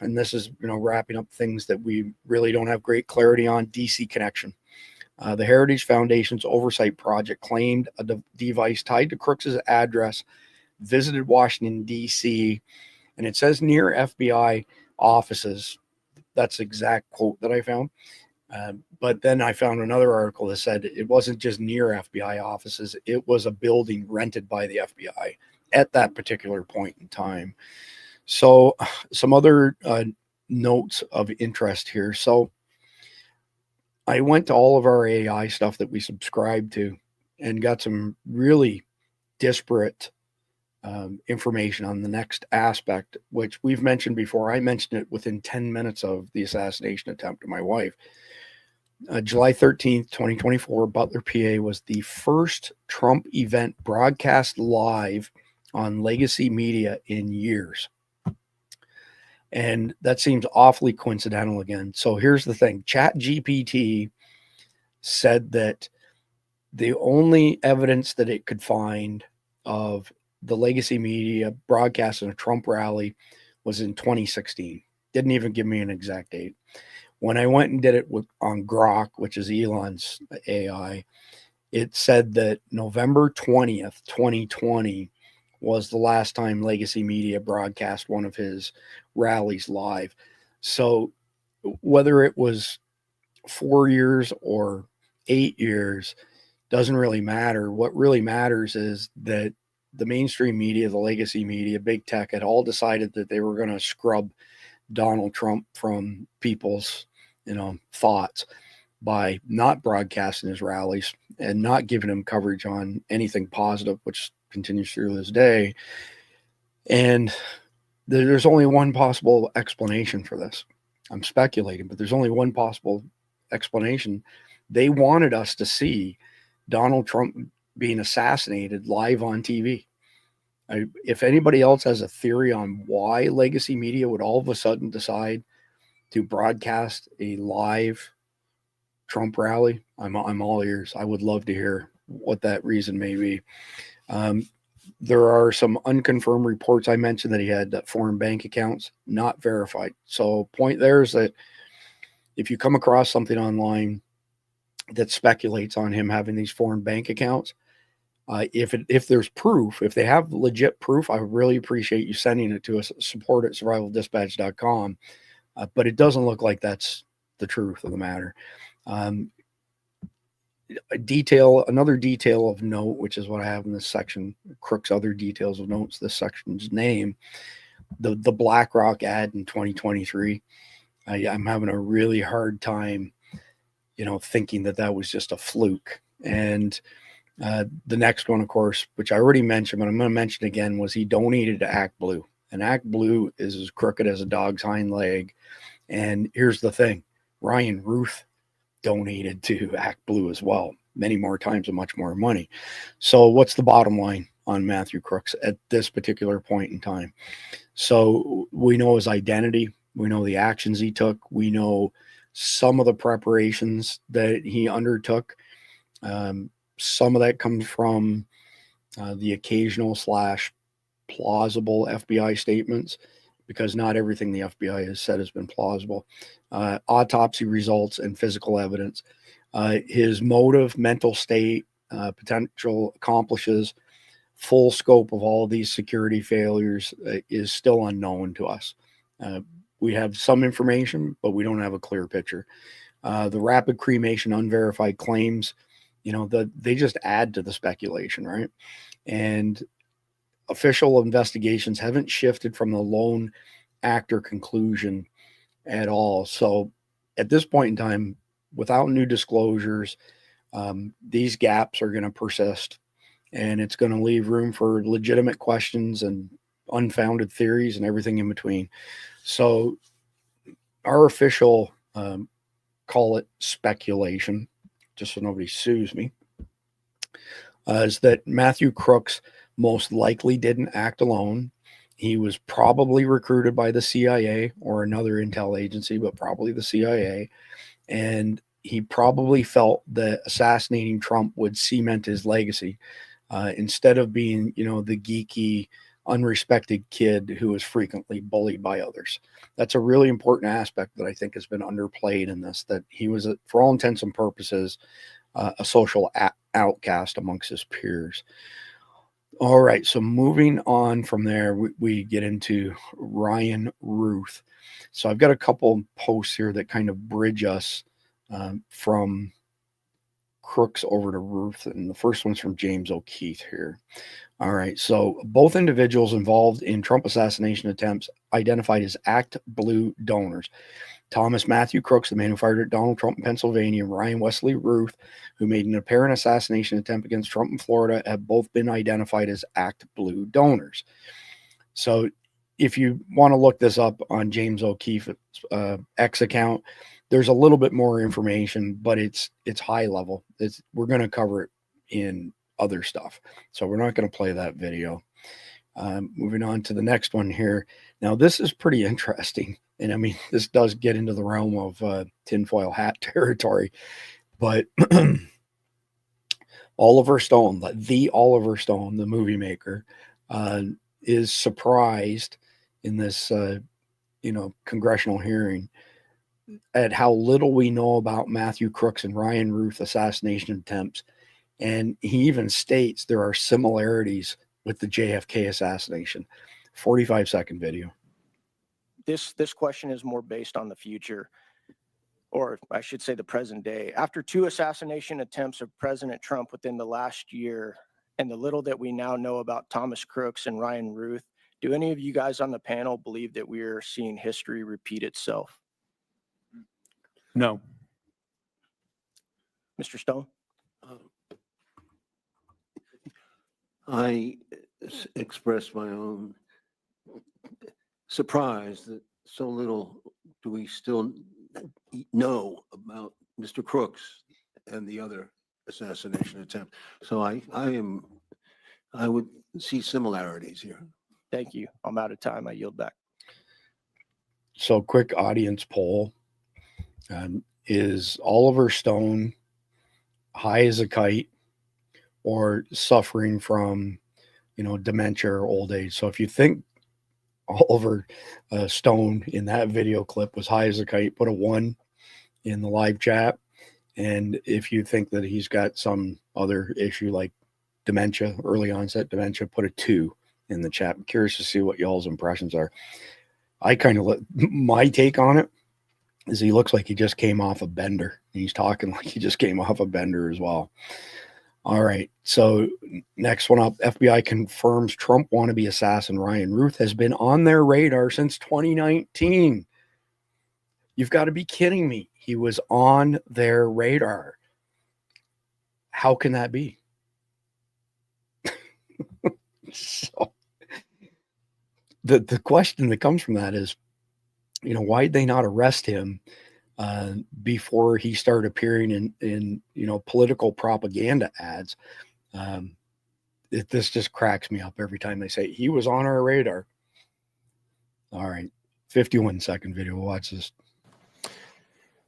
and this is wrapping up things that we really don't have great clarity on. DC connection. The Heritage Foundation's oversight project claimed a device tied to Crooks's address visited Washington, D.C., and it says near FBI offices. That's the exact quote that I found. But then I found another article that said it wasn't just near FBI offices. It was a building rented by the FBI at that particular point in time. So some other notes of interest here. So I went to all of our AI stuff that we subscribe to and got some really disparate information on the next aspect, which we've mentioned before. I mentioned it within 10 minutes of the assassination attempt of my wife. July 13th, 2024, Butler, PA was the first Trump event broadcast live on legacy media in years. And that seems awfully coincidental again. So here's the thing. ChatGPT said that the only evidence that it could find of the legacy media broadcasting a Trump rally was in 2016. Didn't even give me an exact date. When I went and did it on Grok, which is Elon's AI, it said that November 20th, 2020 was the last time legacy media broadcast one of his rallies live. So whether it was 4 years or 8 years doesn't really matter. What really matters is that the mainstream media, the legacy media, big tech had all decided that they were going to scrub Donald Trump from people's, thoughts by not broadcasting his rallies and not giving him coverage on anything positive, which continues through this day. And there's only one possible explanation for this. I'm speculating, but there's only one possible explanation. They wanted us to see Donald Trump being assassinated live on TV. If anybody else has a theory on why legacy media would all of a sudden decide to broadcast a live Trump rally, I'm all ears. I would love to hear what that reason may be. There are some unconfirmed reports. I mentioned that he had foreign bank accounts, not verified. So point there is that if you come across something online that speculates on him having these foreign bank accounts, if there's proof, if they have legit proof, I really appreciate you sending it to us at support@survivaldispatch.com. But it doesn't look like that's the truth of the matter. Another detail of note, which is what I have in this section, Crooks' other details of notes, this section's name, the BlackRock ad in 2023. I'm having a really hard time, thinking that was just a fluke. And the next one, of course, which I already mentioned, but I'm going to mention again, was he donated to Act Blue. And Act Blue is as crooked as a dog's hind leg. And here's the thing, Ryan Routh donated to Act Blue as well, many more times and much more money. So what's the bottom line on Matthew Crooks at this particular point in time? So we know his identity. We know the actions he took. We know some of the preparations that he undertook. Some of that comes from the occasional / plausible FBI statements, because not everything the FBI has said has been plausible. Autopsy results and physical evidence. His motive, mental state, potential accomplices, full scope of all of these security failures is still unknown to us. We have some information, but we don't have a clear picture. The rapid cremation, unverified claims, they just add to the speculation, right? And official investigations haven't shifted from the lone actor conclusion at all. So at this point in time, without new disclosures, these gaps are going to persist, and it's going to leave room for legitimate questions and unfounded theories and everything in between. So our official, call it speculation, just so nobody sues me, is that Matthew Crooks most likely didn't act alone. He was probably recruited by the CIA or another intel agency, but probably the CIA. And he probably felt that assassinating Trump would cement his legacy, instead of being, the geeky, unrespected kid who was frequently bullied by others. That's a really important aspect that I think has been underplayed in this, that he was, for all intents and purposes, a social outcast amongst his peers. All right, so moving on from there, we get into Ryan Routh. So I've got a couple posts here that kind of bridge us from Crooks over to Routh, and the first one's from James O'Keefe here. All right, so both individuals involved in Trump assassination attempts identified as Act Blue donors. Thomas Matthew Crooks, the man who fired at Donald Trump in Pennsylvania, and Ryan Wesley Routh, who made an apparent assassination attempt against Trump in Florida, have both been identified as Act Blue donors. So if you want to look this up on James O'Keefe's X account, there's a little bit more information, but it's high level. We're going to cover it in other stuff, so we're not going to play that video. Moving on to the next one here. Now, this is pretty interesting. And I mean, this does get into the realm of tinfoil hat territory. But Oliver Stone, the Oliver Stone, the movie maker, is surprised in this, congressional hearing at how little we know about Matthew Crooks and Ryan Routh assassination attempts. And he even states there are similarities with the JFK assassination. 45-second video. This question is more based on the future, or I should say the present day. After 2 assassination attempts of President Trump within the last year, and the little that we now know about Thomas Crooks and Ryan Routh, do any of you guys on the panel believe that we're seeing history repeat itself? No. Mr. Stone? I express my own surprise that so little do we still know about Mr. Crooks and the other assassination attempt. So I would see similarities here. Thank you. I'm out of time. I yield back. So quick audience poll. Is Oliver Stone high as a kite or suffering from, dementia or old age? So if you think Oliver Stone in that video clip was high as a kite, put a 1 in the live chat. And if you think that he's got some other issue like dementia, early onset dementia, put a 2 in the chat. I'm curious to see what y'all's impressions are. My take on it is he looks like he just came off a bender. He's talking like he just came off a bender as well. All right, so next one up, FBI confirms Trump wannabe assassin Ryan Routh has been on their radar since 2019. You've got to be kidding me. He was on their radar. How can that be? So the question that comes from that is, why did they not arrest him before he started appearing in political propaganda ads? This just cracks me up every time they say he was on our radar. All right, 51-second video. Watch this.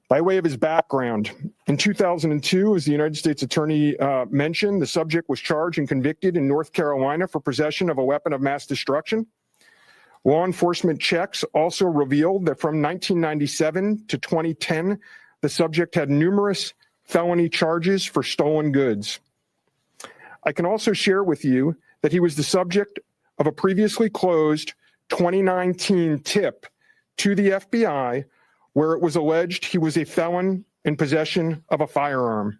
By way of his background, in 2002, as the United States Attorney mentioned, the subject was charged and convicted in North Carolina for possession of a weapon of mass destruction. Law enforcement checks also revealed that from 1997 to 2010, the subject had numerous felony charges for stolen goods. I can also share with you that he was the subject of a previously closed 2019 tip to the FBI where it was alleged he was a felon in possession of a firearm.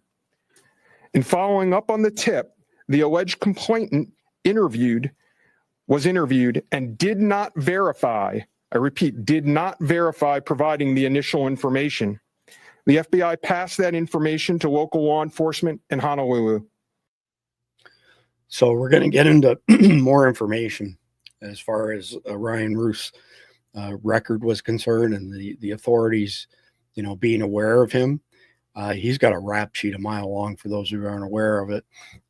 In following up on the tip, the alleged complainant was interviewed and did not verify, I repeat, did not verify providing the initial information. The FBI passed that information to local law enforcement in Honolulu. So we're going to get into more information as far as Ryan Routh's record was concerned, and the authorities, being aware of him. He's got a rap sheet a mile long for those who aren't aware of it.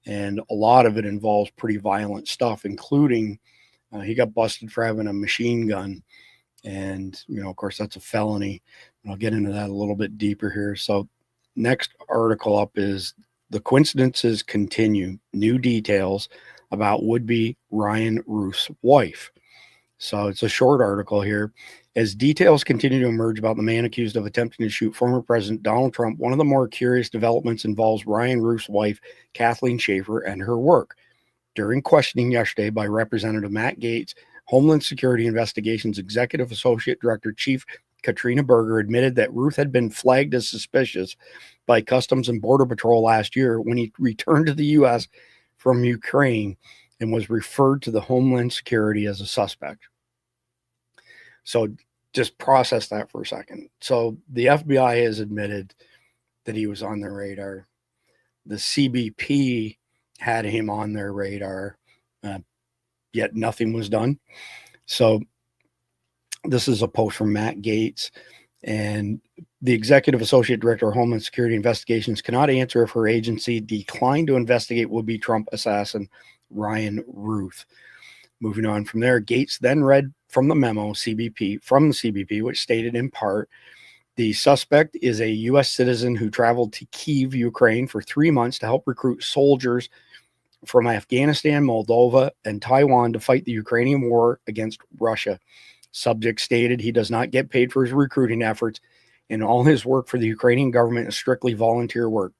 And a lot of it involves pretty violent stuff, including he got busted for having a machine gun. And, of course, that's a felony. And I'll get into that a little bit deeper here. So next article up is the coincidences continue. New details about would-be Ryan Routh's wife. So it's a short article here. As details continue to emerge about the man accused of attempting to shoot former President Donald Trump, one of the more curious developments involves Ryan Routh's wife, Kathleen Schaefer, and her work. During questioning yesterday by Representative Matt Gaetz, Homeland Security Investigations Executive Associate Director Chief Katrina Berger admitted that Routh had been flagged as suspicious by Customs and Border Patrol last year when he returned to the U.S. from Ukraine and was referred to the Homeland Security as a suspect. So just process that for a second. So the FBI has admitted that he was on their radar. The CBP had him on their radar, yet nothing was done. So this is a post from Matt Gaetz, and the Executive Associate Director of Homeland Security Investigations cannot answer if her agency declined to investigate would-be Trump assassin Ryan Routh. Moving on from there, Gaetz then read from the memo from the CBP, which stated in part, the suspect is a U.S. citizen who traveled to Kyiv, Ukraine for 3 months to help recruit soldiers from Afghanistan, Moldova, and Taiwan to fight the Ukrainian war against Russia. Subject stated he does not get paid for his recruiting efforts, and all his work for the Ukrainian government is strictly volunteer work.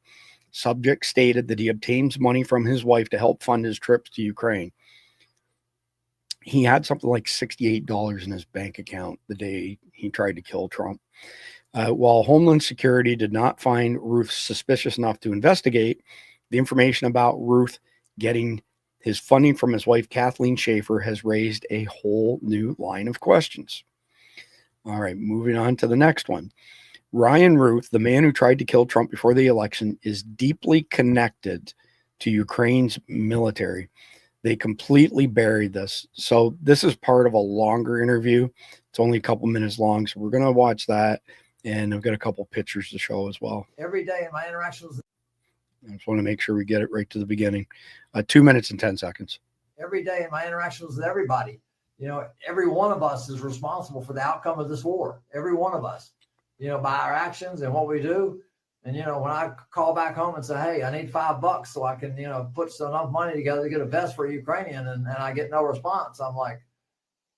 Subject stated that he obtains money from his wife to help fund his trips to Ukraine. He had something like $68 in his bank account the day he tried to kill Trump. While Homeland Security did not find Routh suspicious enough to investigate, the information about Routh getting his funding from his wife, Kathleen Schaefer, has raised a whole new line of questions. All right, moving on to the next one. Ryan Routh, the man who tried to kill Trump before the election, is deeply connected to Ukraine's military. They completely buried this. So this is part of a longer interview. It's only a couple minutes long, so we're going to watch that. And I've got a couple pictures to show as well. Every day in my interactions. I just want to make sure we get it right to the beginning. 2 minutes and 10 seconds. Every day in my interactions with everybody, every one of us is responsible for the outcome of this war. Every one of us, by our actions and what we do. And, when I call back home and say, hey, I need $5 so I can, put enough money together to get a vest for a Ukrainian, and I get no response, I'm like,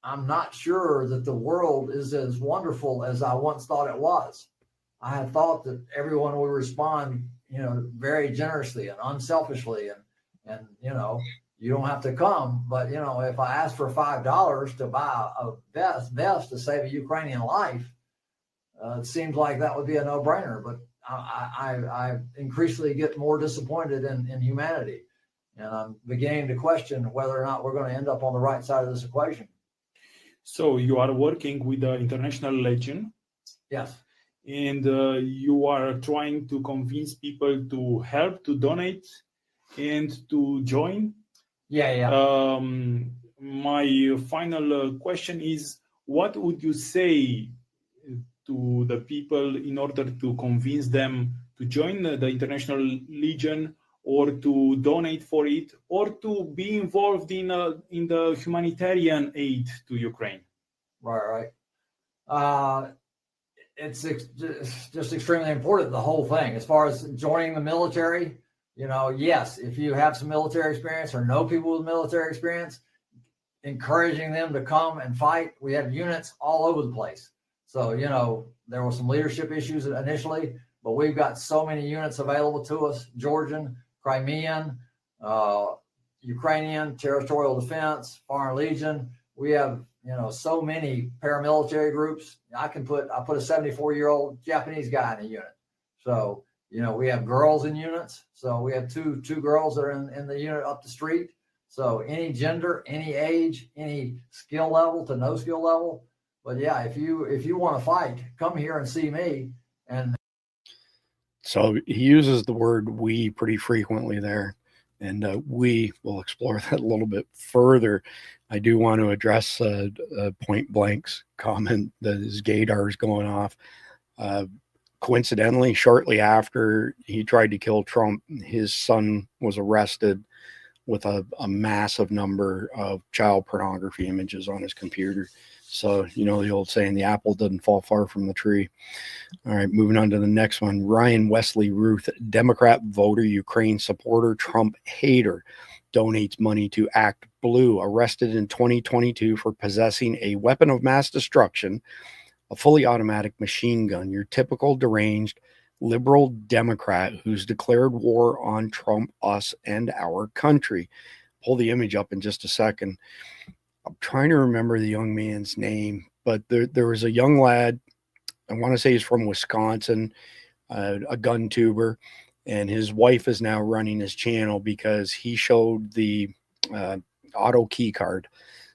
I'm not sure that the world is as wonderful as I once thought it was. I had thought that everyone would respond, very generously and unselfishly, and you don't have to come. But, if I ask for $5 to buy a vest to save a Ukrainian life, it seems like that would be a no-brainer. But I increasingly get more disappointed in humanity, and I'm beginning to question whether or not we're going to end up on the right side of this equation. So you are working with the International Legion. Yes. and you are trying to convince people to help, to donate, and to join. Yeah. My final question is, what would you say to the people in order to convince them to join the International Legion, or to donate for it, or to be involved in the humanitarian aid to Ukraine? Right. It's just extremely important, the whole thing. As far as joining the military, yes, if you have some military experience or know people with military experience, encouraging them to come and fight. We have units all over the place. So, there were some leadership issues initially, but we've got so many units available to us: Georgian, Crimean, Ukrainian, territorial defense, Foreign Legion. We have, so many paramilitary groups. I put a 74-year-old Japanese guy in a unit. So, we have girls in units. So we have two girls that are in the unit up the street. So any gender, any age, any skill level to no skill level. But yeah, if you want to fight, come here and see me. And so he uses the word "we" pretty frequently there, and we will explore that a little bit further. I do want to address Point Blank's comment that his gaydar is going off. Coincidentally, shortly after he tried to kill Trump, his son was arrested with a massive number of child pornography images on his computer. So, the old saying, the apple doesn't fall far from the tree. All right, moving on to the next one. Ryan Wesley Routh, Democrat voter, Ukraine supporter, Trump hater, donates money to Act Blue, arrested in 2022 for possessing a weapon of mass destruction, a fully automatic machine gun. Your typical deranged liberal Democrat who's declared war on Trump, us, and our country. Pull the image up in just a second. I'm trying to remember the young man's name, but there was a young lad, I want to say he's from Wisconsin, a gun tuber, and his wife is now running his channel because he showed the auto key card.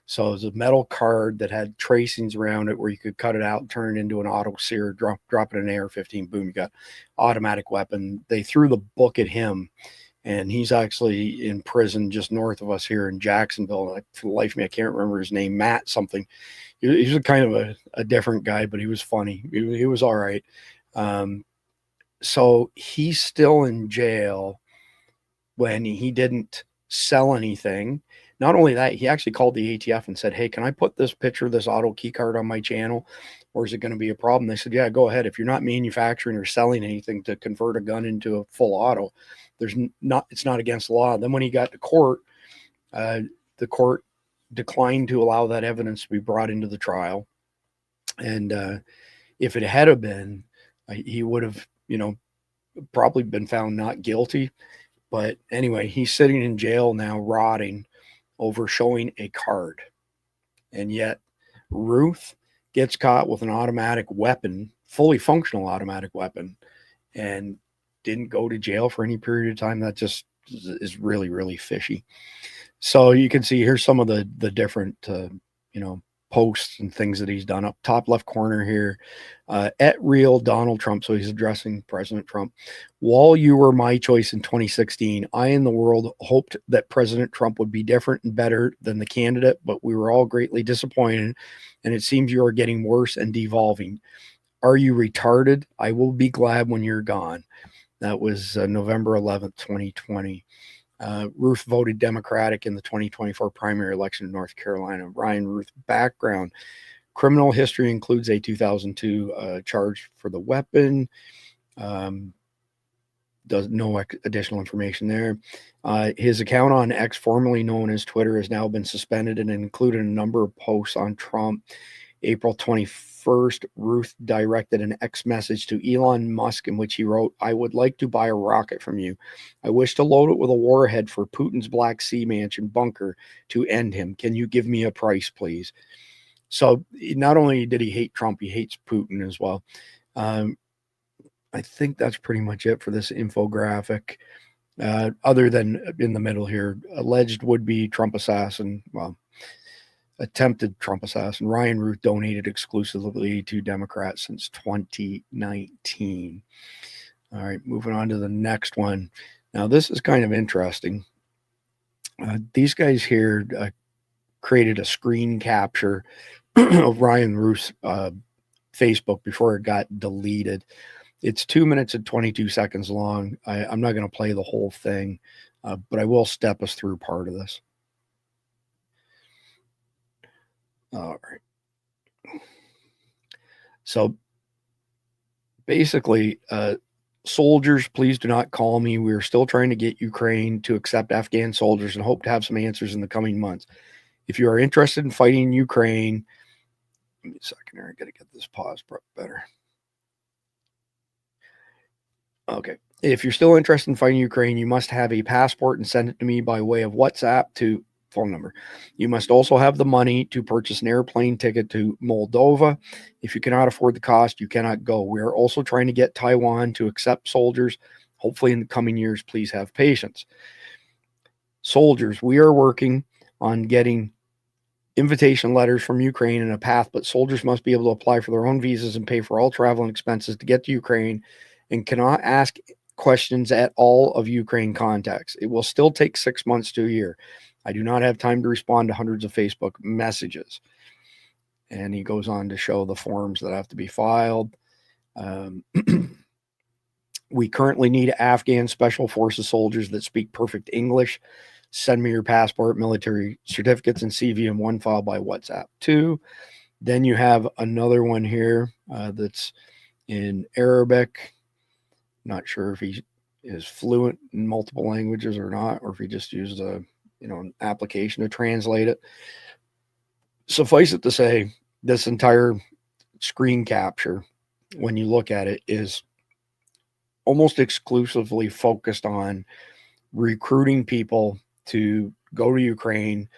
So it was a metal card that had tracings around it where you could cut it out, turn it into an auto sear, drop it in an AR-15, boom, you got automatic weapon. They threw the book at him, and he's actually in prison just north of us here in Jacksonville. For the life of me, I can't remember his name, Matt something. He's a kind of a different guy, but he was funny. He was all right. So he's still in jail when he didn't sell anything. Not only that, he actually called the ATF and said, hey, can I put this picture of this auto key card on my channel, or is it going to be a problem? They said, yeah, go ahead. If you're not manufacturing or selling anything to convert a gun into a full auto, it's not against the law. Then when he got to court, the court declined to allow that evidence to be brought into the trial. And if it had have been, he would have, probably been found not guilty. But anyway, he's sitting in jail now, rotting over showing a card. And yet Routh gets caught with an automatic weapon, fully functional automatic weapon, and didn't go to jail for any period of time. That just is really, really fishy. So you can see here's some of the different, posts and things that he's done. Up top left corner here, at real Donald Trump. So he's addressing President Trump. While you were my choice in 2016, I and the world hoped that President Trump would be different and better than the candidate, but we were all greatly disappointed, and it seems you are getting worse and devolving. Are you retarded? I will be glad when you're gone. That was November 11th, 2020. Routh voted Democratic in the 2024 primary election in North Carolina. Ryan Routh background. Criminal history includes a 2002 charge for the weapon. Does no additional information there. His account on X, formerly known as Twitter, has now been suspended and included a number of posts on Trump. April 21st, Routh directed an X message to Elon Musk in which he wrote, I would like to buy a rocket from you. I wish to load it with a warhead for Putin's Black Sea Mansion bunker to end him. Can you give me a price, please? So not only did he hate Trump, he hates Putin as well. I think that's pretty much it for this infographic. Other than in the middle here, alleged would-be Trump assassin. Well, attempted Trump assassin. Ryan Routh donated exclusively to Democrats since 2019. All right, moving on to the next one. Now, this is kind of interesting. These guys here created a screen capture of Ryan Routh's Facebook before it got deleted. It's 2 minutes and 22 seconds long. I'm not going to play the whole thing, but I will step us through part of this. All right. So basically, soldiers, please do not call me. We are still trying to get Ukraine to accept Afghan soldiers and hope to have some answers in the coming months. If you are interested in fighting in Ukraine, give me a second here. I got to get this pause better. Okay. If you're still interested in fighting Ukraine, you must have a passport and send it to me by way of WhatsApp to phone number. You must also have the money to purchase an airplane ticket to Moldova. If you cannot afford the cost, you cannot go. We are also trying to get Taiwan to accept soldiers. Hopefully in the coming years, please have patience. Soldiers, we are working on getting invitation letters from Ukraine and a path, but soldiers must be able to apply for their own visas and pay for all travel and expenses to get to Ukraine and cannot ask questions at all of Ukraine contacts. It will still take 6 months to a year. I do not have time to respond to hundreds of Facebook messages. And he goes on to show the forms that have to be filed. We currently need Afghan Special Forces soldiers that speak perfect English. Send me your passport, military certificates, and CV in one file by WhatsApp too. Then you have another one here that's in Arabic. Not sure if he is fluent in multiple languages or not, or if he just used an application to translate it. Suffice it to say, this entire screen capture, when you look at it, is almost exclusively focused on recruiting people to go to Ukraine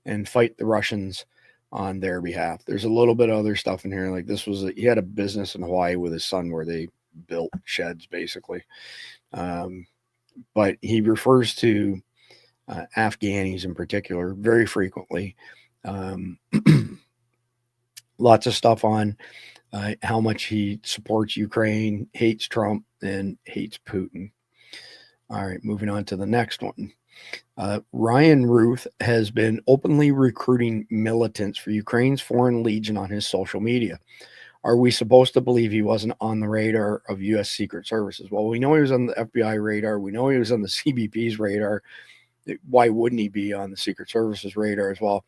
and fight the Russians on their behalf. There's a little bit of other stuff in here. Like he had a business in Hawaii with his son where they built sheds basically. But he refers to Afghanis in particular very frequently. Lots of stuff on how much he supports Ukraine, hates Trump, and hates Putin. All right, moving on to the next one. Ryan Routh has been openly recruiting militants for Ukraine's Foreign Legion on his social media. Are we supposed to believe he wasn't on the radar of U.S. Secret Services? Well, we know he was on the FBI radar. We know he was on the CBP's radar. Why wouldn't he be on the Secret Services radar as well?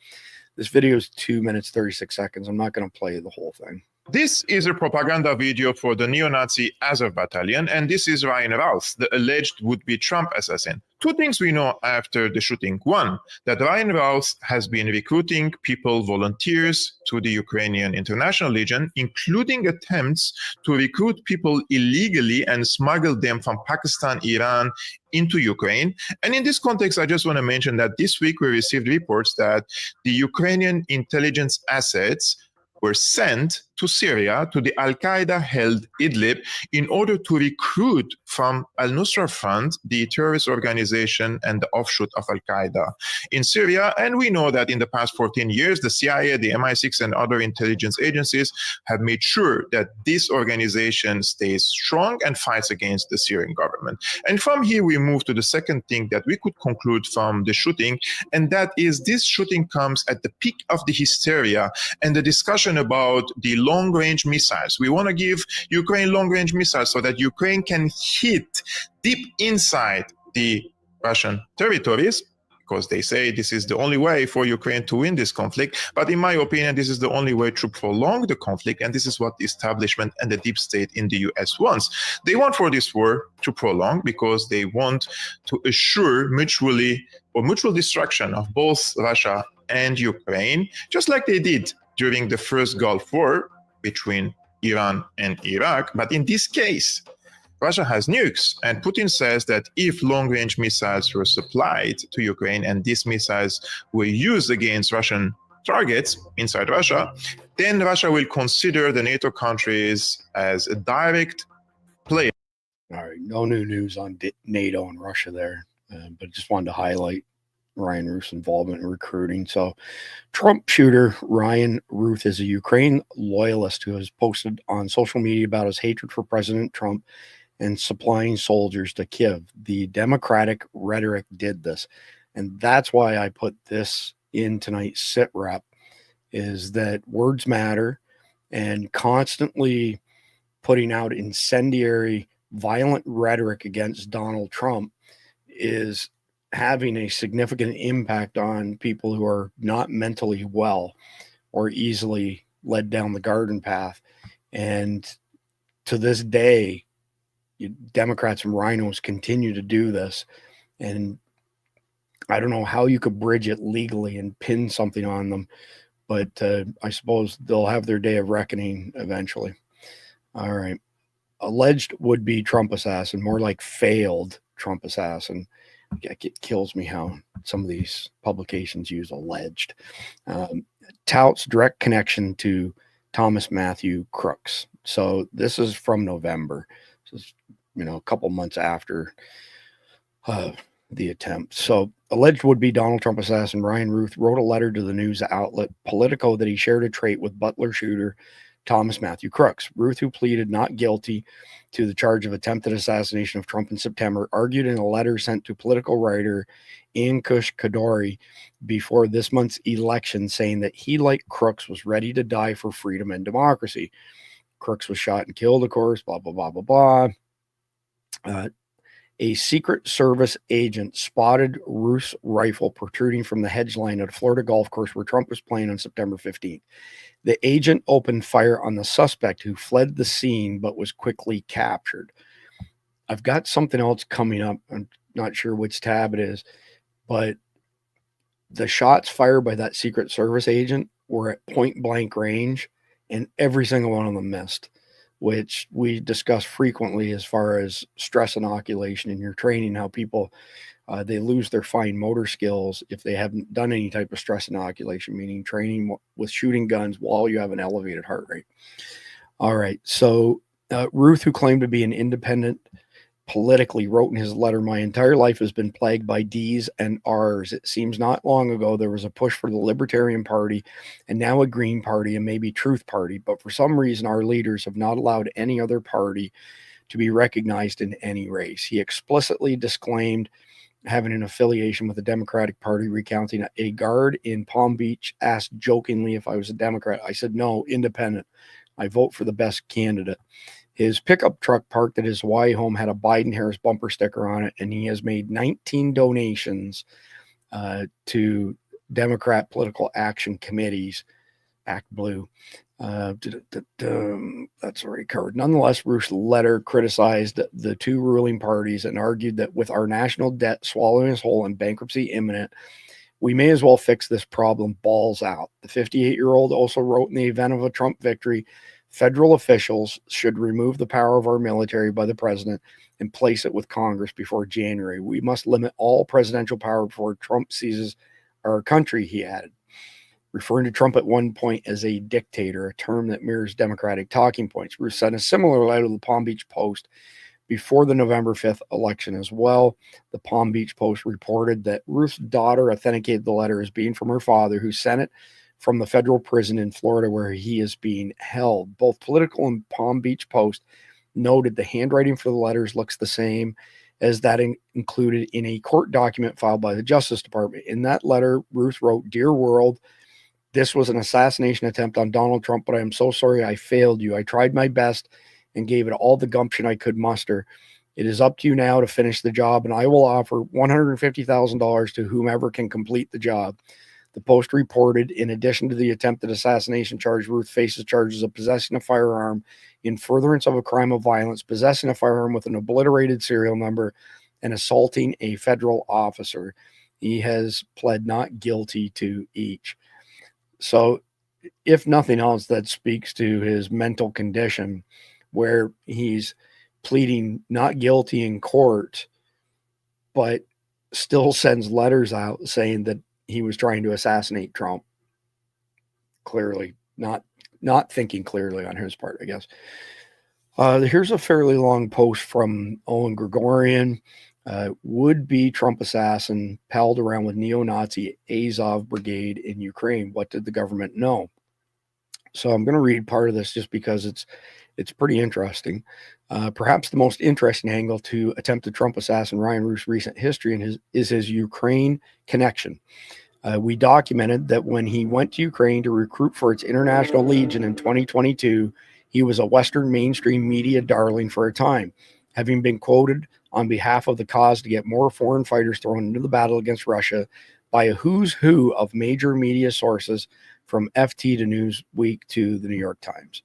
This video is 2 minutes, 36 seconds. I'm not going to play the whole thing. This is a propaganda video for the neo-Nazi Azov battalion, and this is Ryan Routh, the alleged would-be Trump assassin. Two things we know after the shooting. One, that Ryan Routh has been recruiting people, volunteers, to the Ukrainian International Legion, including attempts to recruit people illegally and smuggle them from Pakistan, Iran, into Ukraine. And in this context, I just want to mention that this week we received reports that the Ukrainian intelligence assets were sent to Syria, to the Al-Qaeda-held Idlib, in order to recruit from Al-Nusra Front, the terrorist organization and the offshoot of Al-Qaeda in Syria. And we know that in the past 14 years, the CIA, the MI6, and other intelligence agencies have made sure that this organization stays strong and fights against the Syrian government. And from here, we move to the second thing that we could conclude from the shooting, and that is this shooting comes at the peak of the hysteria and the discussion about the long-range missiles. We want to give Ukraine long-range missiles so that Ukraine can hit deep inside the Russian territories, because they say this is the only way for Ukraine to win this conflict. But in my opinion, this is the only way to prolong the conflict, and this is what the establishment and the deep state in the US wants. They want for this war to prolong because they want to assure mutual destruction of both Russia and Ukraine, just like they did during the first Gulf War between Iran and Iraq. But in this case, Russia has nukes, and Putin says that if long-range missiles were supplied to Ukraine and these missiles were used against Russian targets inside Russia, then Russia will consider the NATO countries as a direct player. All right, no new news on NATO and Russia there, but just wanted to highlight Ryan Routh's involvement in recruiting. So Trump shooter Ryan Routh is a Ukraine loyalist who has posted on social media about his hatred for President Trump and supplying soldiers to Kiev. The Democratic rhetoric did this. And that's why I put this in tonight's sit rep, is that words matter, and constantly putting out incendiary, violent rhetoric against Donald Trump is having a significant impact on people who are not mentally well or easily led down the garden path. And to this day, Democrats and rhinos continue to do this. And I don't know how you could bridge it legally and pin something on them, but I suppose they'll have their day of reckoning eventually. All right. Alleged would-be Trump assassin, more like failed Trump assassin. It kills me how some of these publications use alleged. Touts direct connection to Thomas Matthew Crooks. So this is from November. This is, a couple months after the attempt. So alleged would-be Donald Trump assassin Ryan Routh wrote a letter to the news outlet Politico that he shared a trait with Butler shooter Thomas Matthew Crooks. Routh, who pleaded not guilty to the charge of attempted assassination of Trump in September, argued in a letter sent to political writer Ankush Kadori before this month's election, saying that he, like Crooks, was ready to die for freedom and democracy. Crooks was shot and killed, of course, blah, blah, blah, blah, blah. A Secret Service agent spotted Routh's rifle protruding from the hedge line at a Florida golf course where Trump was playing on September 15th. The agent opened fire on the suspect, who fled the scene but was quickly captured. I've got something else coming up. I'm not sure which tab it is, but the shots fired by that Secret Service agent were at point blank range, and every single one of them missed, which we discuss frequently as far as stress inoculation in your training, how people, they lose their fine motor skills if they haven't done any type of stress inoculation, meaning training with shooting guns while you have an elevated heart rate. All right. So Routh, who claimed to be an independent politically, wrote in his letter, "My entire life has been plagued by D's and R's. It seems not long ago there was a push for the Libertarian Party and now a Green Party and maybe Truth Party. But for some reason, our leaders have not allowed any other party to be recognized in any race." He explicitly disclaimed having an affiliation with the Democratic Party, recounting a guard in Palm Beach asked jokingly if I was a Democrat. I said, "No, independent. I vote for the best candidate." His pickup truck parked at his Hawaii home had a Biden-Harris bumper sticker on it, and he has made 19 donations to Democrat political action committees, Act Blue. That's already covered. Nonetheless, Routh's letter criticized the two ruling parties and argued that with our national debt swallowing us whole and bankruptcy imminent, we may as well fix this problem balls out. The 58-year-old also wrote, in the event of a Trump victory, federal officials should remove the power of our military by the president and place it with Congress before January. We must limit all presidential power before Trump seizes our country, he added, referring to Trump at one point as a dictator, a term that mirrors Democratic talking points. Routh sent a similar letter to the Palm Beach Post before the November 5th election as well. The Palm Beach Post reported that Routh's daughter authenticated the letter as being from her father, who sent it from the federal prison in Florida where he is being held. Both Political and Palm Beach Post noted the handwriting for the letters looks the same as that included in a court document filed by the Justice Department. In that letter, Routh wrote, "Dear world, this was an assassination attempt on Donald Trump, but I am so sorry I failed you. I tried my best and gave it all the gumption I could muster. It is up to you now to finish the job, and I will offer $150,000 to whomever can complete the job." The Post reported, in addition to the attempted assassination charge, Routh faces charges of possessing a firearm in furtherance of a crime of violence, possessing a firearm with an obliterated serial number, and assaulting a federal officer. He has pled not guilty to each. So, if nothing else, that speaks to his mental condition, where he's pleading not guilty in court, but still sends letters out saying that he was trying to assassinate Trump. Clearly not thinking clearly on his part, I guess. Here's a fairly long post from Owen Gregorian. would-be Trump assassin palled around with neo-Nazi Azov Brigade in Ukraine. What did the government know? So I'm going to read part of this just because it's pretty interesting. Perhaps the most interesting angle to attempted Trump assassin Ryan Routh's recent history is his Ukraine connection. We documented that when he went to Ukraine to recruit for its International Legion in 2022, he was a Western mainstream media darling for a time, having been quoted on behalf of the cause to get more foreign fighters thrown into the battle against Russia by a who's who of major media sources, from FT to Newsweek to the New York Times.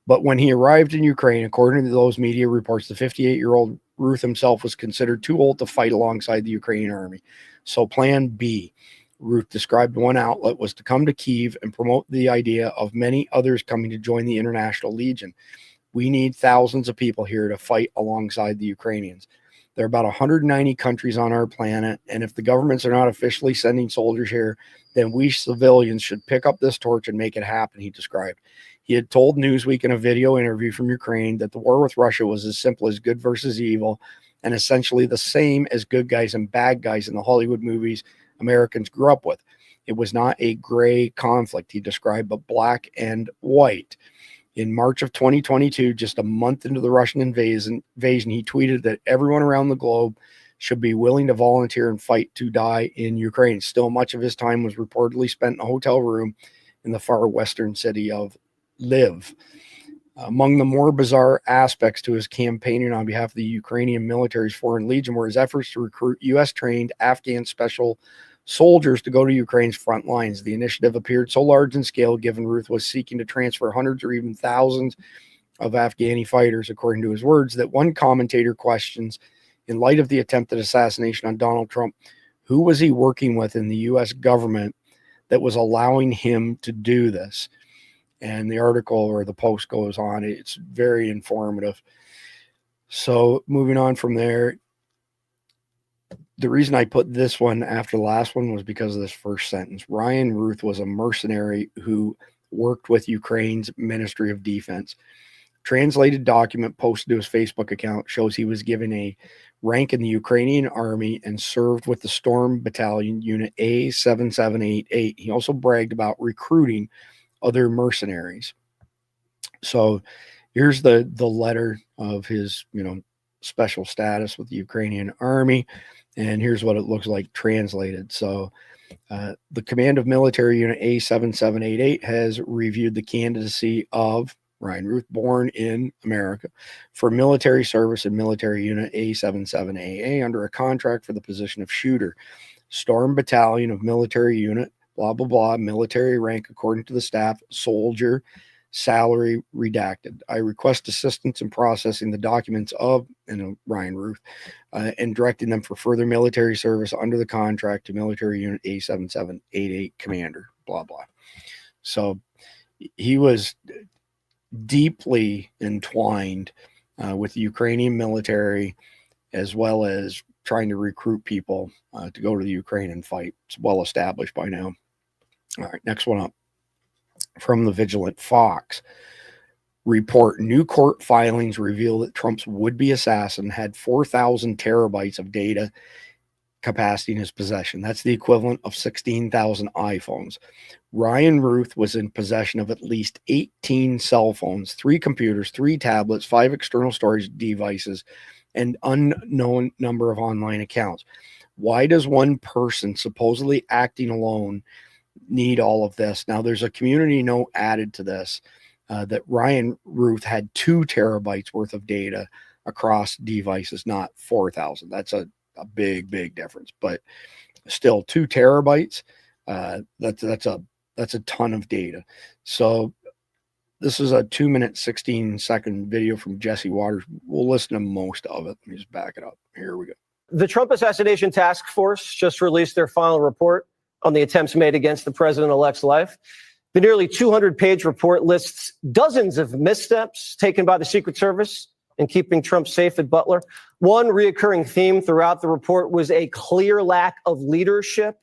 But when he arrived in Ukraine, according to those media reports, the 58-year-old Routh himself was considered too old to fight alongside the Ukrainian army. So plan B, Routh described one outlet, was to come to Kyiv and promote the idea of many others coming to join the International Legion. We need thousands of people here to fight alongside the Ukrainians. There are about 190 countries on our planet, and if the governments are not officially sending soldiers here, then we civilians should pick up this torch and make it happen, he described. He had told Newsweek in a video interview from Ukraine that the war with Russia was as simple as good versus evil, and essentially the same as good guys and bad guys in the Hollywood movies Americans grew up with. It was not a gray conflict, he described, but black and white. In March of 2022, just a month into the Russian invasion, he tweeted that everyone around the globe should be willing to volunteer and fight to die in Ukraine. Still, much of his time was reportedly spent in a hotel room in the far western city of Lviv. Among the more bizarre aspects to his campaigning on behalf of the Ukrainian military's Foreign Legion were his efforts to recruit U.S.-trained Afghan special soldiers to go to Ukraine's front lines. The initiative appeared so large in scale, given Routh was seeking to transfer hundreds or even thousands of Afghani fighters, according to his words, that one commentator questions, in light of the attempted assassination on Donald Trump, who was he working with in the U.S. government that was allowing him to do this? And the article or the post goes on. It's very informative. So moving on from there, the reason I put this one after the last one was because of this first sentence. Ryan Routh was a mercenary who worked with Ukraine's Ministry of Defense. Translated document posted to his Facebook account shows he was given a rank in the Ukrainian army and served with the Storm Battalion Unit A7788. He also bragged about recruiting other mercenaries. So here's the letter of his, special status with the Ukrainian army. And here's what it looks like translated. So the command of military unit A7788 has reviewed the candidacy of Ryan Routh, born in America, for military service in military unit A77AA under a contract for the position of shooter. Storm Battalion of military unit, blah, blah, blah, military rank according to the staff, soldier, salary redacted. I request assistance in processing the documents of Ryan Routh and directing them for further military service under the contract to military unit A7788 commander, blah, blah. So he was deeply entwined with the Ukrainian military, as well as trying to recruit people to go to the Ukraine and fight. It's well established by now. All right, next one up. From the Vigilant Fox report, new court filings reveal that Trump's would-be assassin had 4,000 terabytes of data capacity in his possession. That's the equivalent of 16,000 iPhones. Ryan Routh was in possession of at least 18 cell phones, 3 computers, 3 tablets, 5 external storage devices, and unknown number of online accounts. Why does one person supposedly acting alone need all of this? Now, there's a community note added to this that Ryan Routh had 2 terabytes worth of data across devices, not 4,000. That's a big difference, but still 2 terabytes. That's a ton of data. So this is a 2-minute, 16-second video from Jesse Waters. We'll listen to most of it. Let me just back it up. Here we go. The Trump Assassination Task Force just released their final report on the attempts made against the president-elect's life. The nearly 200-page report lists dozens of missteps taken by the Secret Service in keeping Trump safe at Butler. One reoccurring theme throughout the report was a clear lack of leadership.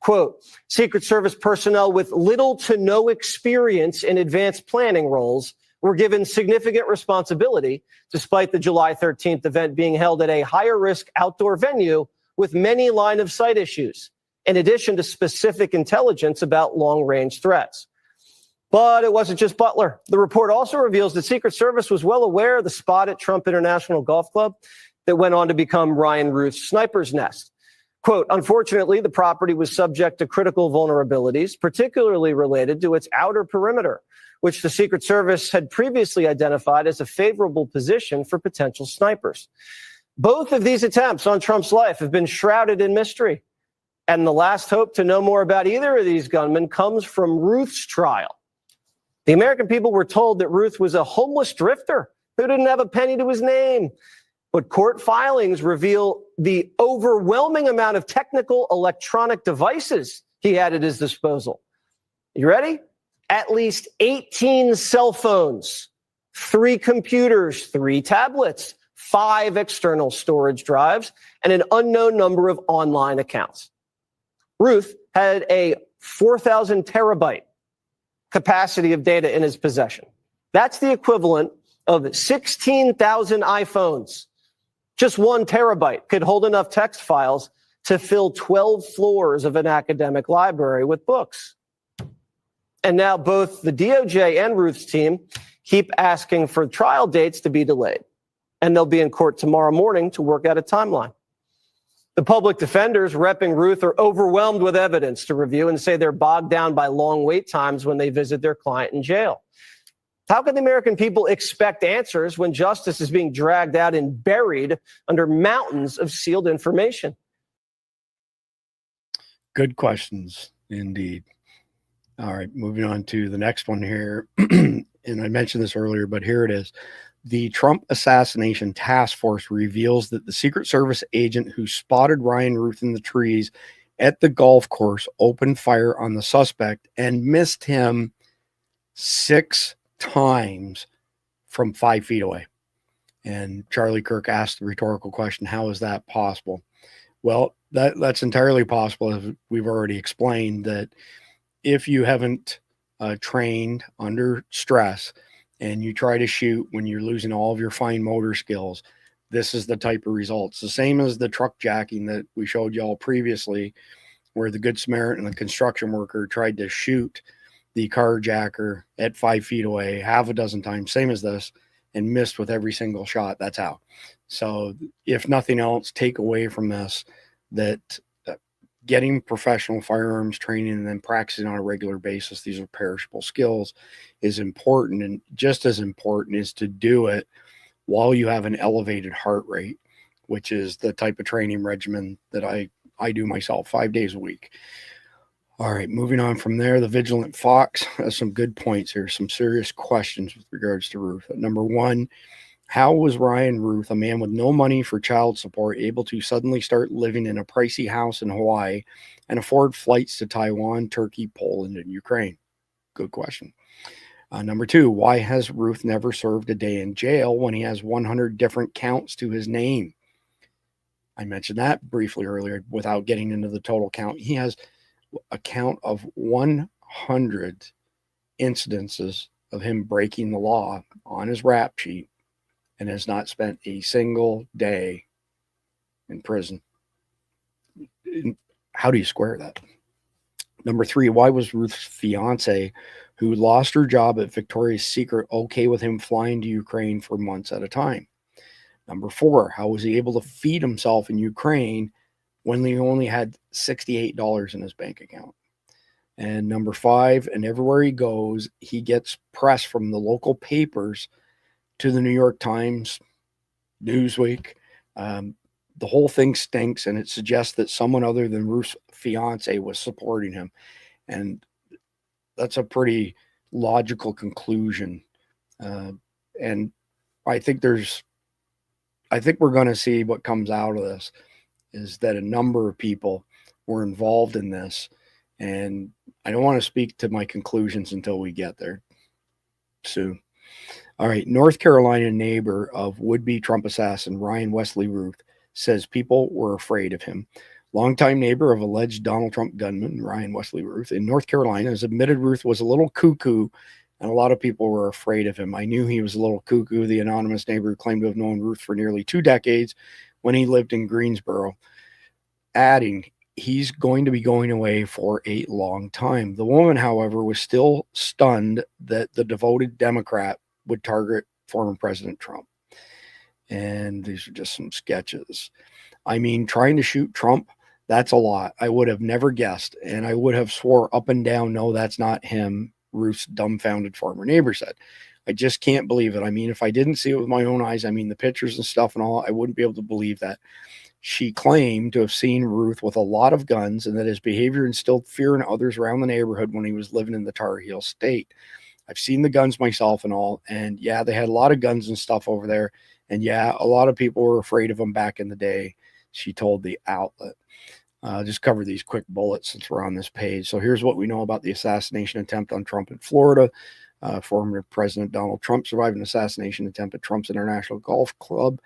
Quote, Secret Service personnel with little to no experience in advanced planning roles were given significant responsibility, despite the July 13th event being held at a higher risk outdoor venue with many line of sight issues, in addition to specific intelligence about long range threats. But it wasn't just Butler. The report also reveals the Secret Service was well aware of the spot at Trump International Golf Club that went on to become Ryan Routh's sniper's nest. Quote, unfortunately, the property was subject to critical vulnerabilities, particularly related to its outer perimeter, which the Secret Service had previously identified as a favorable position for potential snipers. Both of these attempts on Trump's life have been shrouded in mystery. And the last hope to know more about either of these gunmen comes from Routh's trial. The American people were told that Routh was a homeless drifter who didn't have a penny to his name. But court filings reveal the overwhelming amount of technical electronic devices he had at his disposal. You ready? At least 18 cell phones, 3 computers, 3 tablets, 5 external storage drives, and an unknown number of online accounts. Routh had a 4,000 terabyte capacity of data in his possession. That's the equivalent of 16,000 iPhones. Just 1 terabyte could hold enough text files to fill 12 floors of an academic library with books. And now both the DOJ and Routh's team keep asking for trial dates to be delayed. And they'll be in court tomorrow morning to work out a timeline. The public defenders repping Routh are overwhelmed with evidence to review and say they're bogged down by long wait times when they visit their client in jail. How can the American people expect answers when justice is being dragged out and buried under mountains of sealed information? Good questions, indeed. All right, moving on to the next one here. And I mentioned this earlier, but here it is. The Trump Assassination Task Force reveals that the Secret Service agent who spotted Ryan Routh in the trees at the golf course opened fire on the suspect and missed him 6 times from 5 feet away. And Charlie Kirk asked the rhetorical question, how is that possible? Well, that's entirely possible, as we've already explained, that if you haven't trained under stress and you try to shoot when you're losing all of your fine motor skills, this is the type of results. The same as the truck jacking that we showed y'all previously, where the Good Samaritan and the construction worker tried to shoot the carjacker at 5 feet away half a dozen times, same as this, and missed with every single shot. That's how. So if nothing else, take away from this that getting professional firearms training and then practicing on a regular basis, these are perishable skills, is important. And just as important is to do it while you have an elevated heart rate, which is the type of training regimen that I do myself 5 days a week. All right, moving on from there, the Vigilant Fox has some good points here, some serious questions with regards to Routh. Number 1, how was Ryan Routh, a man with no money for child support, able to suddenly start living in a pricey house in Hawaii and afford flights to Taiwan, Turkey, Poland, and Ukraine? Good question. Number 2, why has Routh never served a day in jail when he has 100 different counts to his name? I mentioned that briefly earlier without getting into the total count. He has a count of 100 incidences of him breaking the law on his rap sheet and has not spent a single day in prison. How do you square that? Number 3, why was Ruth's fiance, who lost her job at Victoria's Secret, okay with him flying to Ukraine for months at a time? Number 4, how was he able to feed himself in Ukraine when he only had $68 in his bank account? And number 5, and everywhere he goes, he gets press from the local papers to the New York Times, Newsweek. The whole thing stinks, and it suggests that someone other than Ruth's fiance was supporting him. And that's a pretty logical conclusion. And I think we're going to see what comes out of this is that a number of people were involved in this. And I don't want to speak to my conclusions until we get there soon. All right. North Carolina neighbor of would-be Trump assassin Ryan Wesley Routh says people were afraid of him. Longtime neighbor of alleged Donald Trump gunman Ryan Wesley Routh in North Carolina has admitted Routh was a little cuckoo and a lot of people were afraid of him. I knew he was a little cuckoo, the anonymous neighbor who claimed to have known Routh for nearly 2 decades when he lived in Greensboro, adding, he's going to be going away for a long time. The woman, however, was still stunned that the devoted Democrat would target former President Trump. And these are just some sketches. I mean, trying to shoot Trump, that's a lot. I would have never guessed, and I would have swore up and down, no, that's not him, Routh's dumbfounded former neighbor said. I just can't believe it. I mean, if I didn't see it with my own eyes, I mean, the pictures and stuff and all, I wouldn't be able to believe that. She claimed to have seen Routh with a lot of guns and that his behavior instilled fear in others around the neighborhood when he was living in the Tar Heel state. I've seen the guns myself and all, and yeah, they had a lot of guns and stuff over there. And yeah, a lot of people were afraid of him back in the day, she told the outlet. Just cover these quick bullets since we're on this page. So here's what we know about the assassination attempt on Trump in Florida. Former President Donald Trump survived an assassination attempt at Trump's International Golf Club,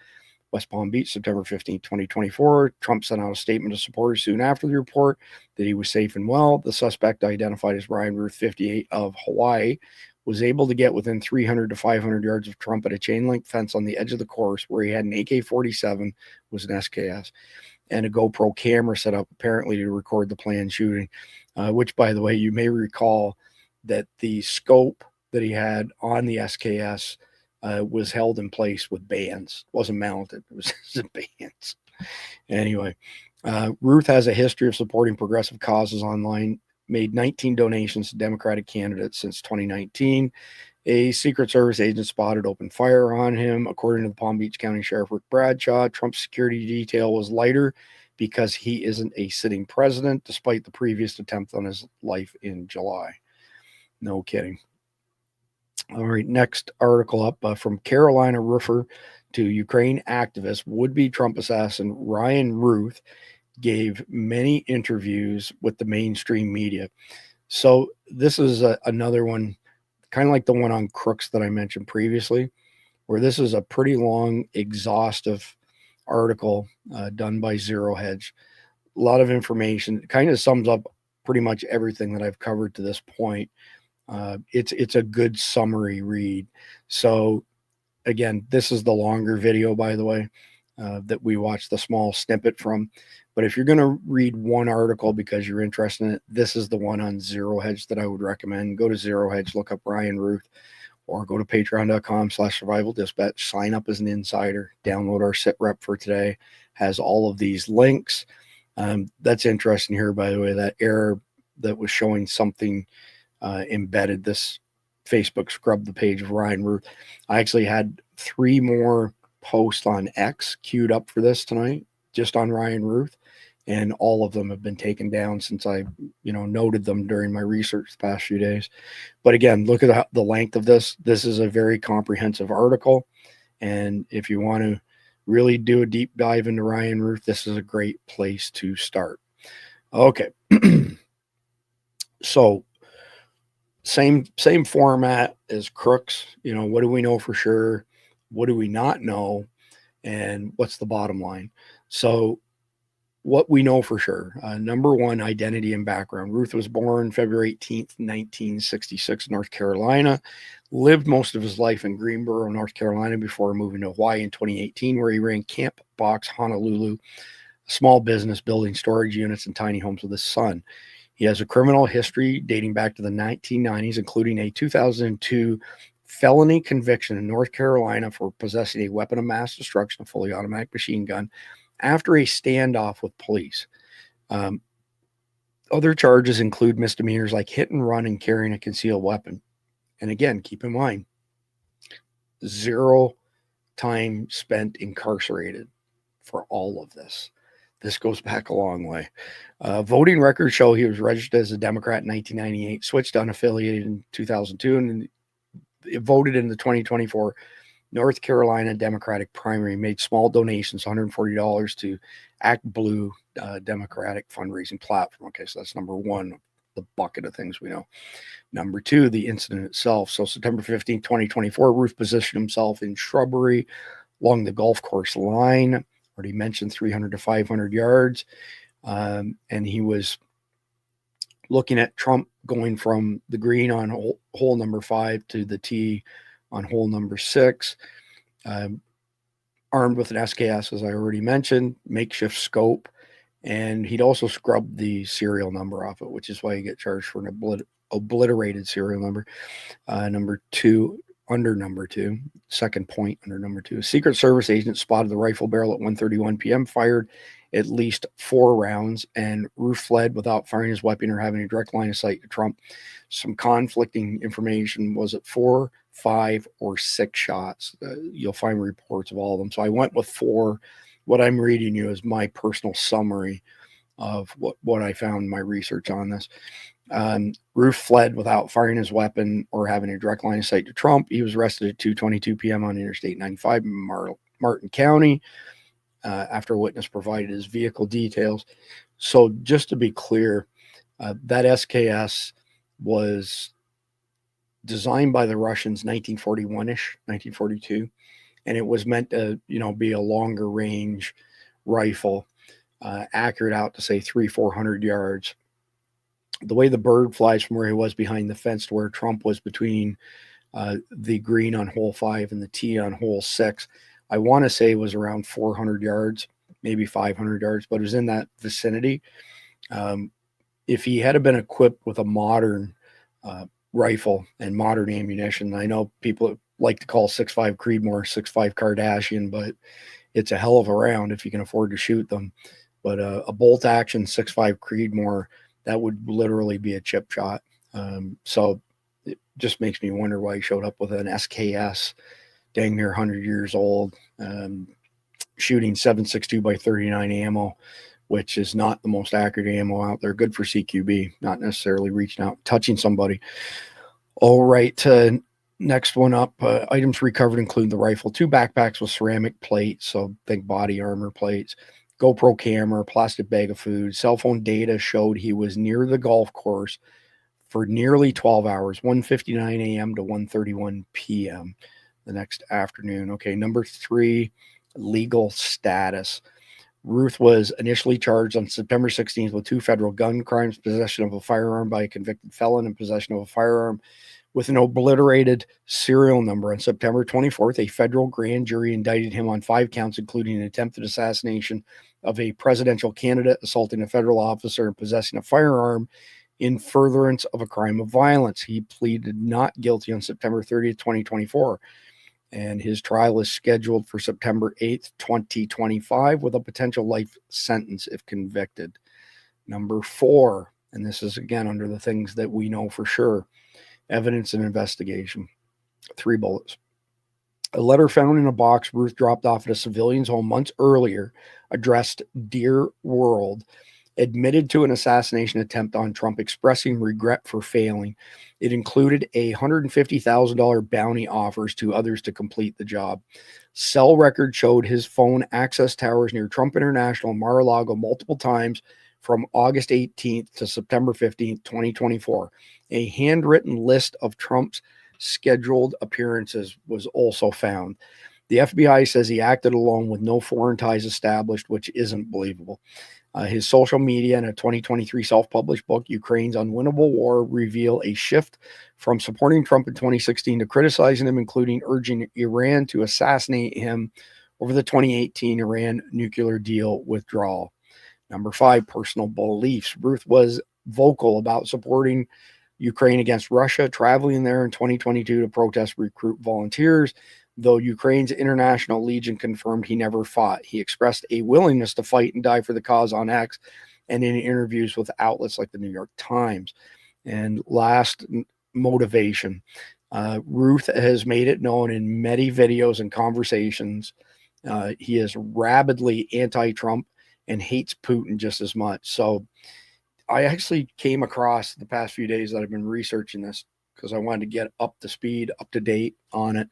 West Palm Beach, September 15, 2024. Trump sent out a statement to supporters soon after the report that he was safe and well. The suspect, identified as Ryan Routh, 58, of Hawaii, was able to get within 300 to 500 yards of Trump at a chain-link fence on the edge of the course where he had an AK-47, was an SKS, and a GoPro camera set up apparently to record the planned shooting, which, by the way, you may recall that the scope that he had on the SKS was held in place with bands. It wasn't mounted. It was bands. Anyway, Routh has a history of supporting progressive causes online, made 19 donations to Democratic candidates since 2019. A Secret Service agent spotted open fire on him. According to the Palm Beach County Sheriff Rick Bradshaw, Trump's security detail was lighter because he isn't a sitting president, despite the previous attempt on his life in July. No kidding. All right, next article up from Carolina roofer to Ukraine activist, would-be Trump assassin Ryan Routh gave many interviews with the mainstream media. So this is another one, kind of like the one on Crooks that I mentioned previously, where this is a pretty long, exhaustive article done by Zero Hedge. A lot of information. It kind of sums up pretty much everything that I've covered to this point. It's a good summary read. So again, this is the longer video, by the way, that we watched the small snippet from. But if you're going to read one article because you're interested in it, this is the one on Zero Hedge that I would recommend. Go to Zero Hedge, look up Ryan Routh, or go to patreon.com/survival dispatch, sign up as an insider, download our sit rep for today, has all of these links. That's interesting here, by the way, that error that was showing something embedded. This Facebook scrubbed the page of Ryan Routh. I actually had 3 more posts on X queued up for this tonight, just on Ryan Routh, and all of them have been taken down since I, noted them during my research the past few days. But again, look at the length of this. This is a very comprehensive article, and if you want to really do a deep dive into Ryan Routh, this is a great place to start. Okay. So same format as Crooks. What do we know for sure? What do we not know? And what's the bottom line? So what we know for sure, number one, identity and background. Routh was born February 18th, 1966, North Carolina, lived most of his life in Greensboro, North Carolina, before moving to Hawaii in 2018, where he ran Camp Box Honolulu, a small business building storage units and tiny homes with his son. He has a criminal history dating back to the 1990s, including a 2002 felony conviction in North Carolina for possessing a weapon of mass destruction, a fully automatic machine gun, after a standoff with police. Other charges include misdemeanors like hit and run and carrying a concealed weapon. And again, keep in mind, 0 time spent incarcerated for all of this. This goes back a long way. Voting records show he was registered as a Democrat in 1998, switched unaffiliated in 2002, and voted in the 2024 North Carolina Democratic primary, made small donations, $140 to Act Blue Democratic fundraising platform. Okay, so that's number one, the bucket of things we know. Number two, the incident itself. So September 15, 2024, Routh positioned himself in shrubbery along the golf course line. Already mentioned 300 to 500 yards. And he was looking at Trump going from the green on hole number 5 to the T on hole number 6, armed with an SKS, as I already mentioned, makeshift scope, and he'd also scrubbed the serial number off it, which is why you get charged for an obliterated serial number. Number 2, under number 2, second point under number 2. A Secret Service agent spotted the rifle barrel at 1:31 p.m., fired at least 4 rounds, and Routh fled without firing his weapon or having a direct line of sight to Trump. Some conflicting information. Was it 4, 5, or 6 shots? You'll find reports of all of them. So I went with 4. What I'm reading you is my personal summary of what I found in my research on this. Routh fled without firing his weapon or having a direct line of sight to Trump. He was arrested at 2:22 p.m. on Interstate 95 in Martin County after a witness provided his vehicle details. So just to be clear, that SKS was designed by the Russians 1941-ish, 1942, and it was meant to, be a longer range rifle, accurate out to say 300-400 yards. The way the bird flies from where he was behind the fence to where Trump was between the green on hole 5 and the T on hole 6, I want to say it was around 400 yards, maybe 500 yards, but it was in that vicinity. If he had been equipped with a modern rifle and modern ammunition, I know people like to call 6.5 Creedmoor 6.5 Kardashian, but it's a hell of a round if you can afford to shoot them. But a bolt action 6.5 Creedmoor, that would literally be a chip shot. So it just makes me wonder why he showed up with an SKS, dang near 100 years old, shooting 7.62 by 39 ammo, which is not the most accurate ammo out there. Good for CQB, not necessarily reaching out, touching somebody. All right, next one up. Items recovered include the rifle, 2 backpacks with ceramic plates, so think body armor plates, GoPro camera, plastic bag of food. Cell phone data showed he was near the golf course for nearly 12 hours, 1:59 a.m. to 1:31 p.m. the next afternoon. Okay, number 3, legal status. Routh was initially charged on September 16th with 2 federal gun crimes, possession of a firearm by a convicted felon and possession of a firearm with an obliterated serial number. On September 24th, a federal grand jury indicted him on 5 counts, including an attempted assassination of a presidential candidate, assaulting a federal officer, and possessing a firearm in furtherance of a crime of violence. He pleaded not guilty on September 30th, 2024. And his trial is scheduled for September 8th, 2025, with a potential life sentence if convicted. Number 4, and this is again under the things that we know for sure, evidence and investigation. 3 bullets. A letter found in a box Routh dropped off at a civilian's home months earlier, addressed Dear World, admitted to an assassination attempt on Trump, expressing regret for failing. It included a $150,000 bounty offers to others to complete the job. Cell record showed his phone access towers near Trump International in Mar-a-Lago multiple times from August 18th to September 15th, 2024. A handwritten list of Trump's scheduled appearances was also found. The FBI says he acted alone with no foreign ties established, which isn't believable. His social media and a 2023 self-published book, Ukraine's Unwinnable War, reveal a shift from supporting Trump in 2016 to criticizing him, including urging Iran to assassinate him over the 2018 Iran nuclear deal withdrawal. Number 5, personal beliefs. Routh was vocal about supporting Ukraine against Russia, traveling there in 2022 to protest, recruit volunteers. Though Ukraine's International Legion confirmed he never fought, he expressed a willingness to fight and die for the cause on X and in interviews with outlets like the New York Times. And last, motivation. Routh has made it known in many videos and conversations he is rabidly anti-Trump and hates Putin just as much. So I actually came across the past few days that I've been researching this because I wanted to get up to speed, up to date on it.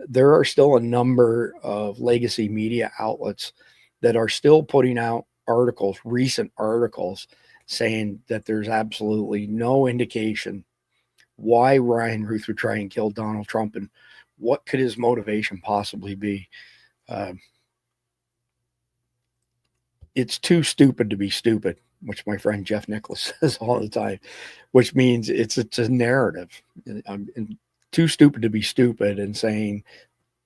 There are still a number of legacy media outlets that are still putting out articles, recent articles, saying that there's absolutely no indication why Ryan Routh would try and kill Donald Trump and what could his motivation possibly be. It's too stupid to be stupid. which my friend Jeff Nicholas says all the time, which means it's a narrative. I'm too stupid to be stupid, and saying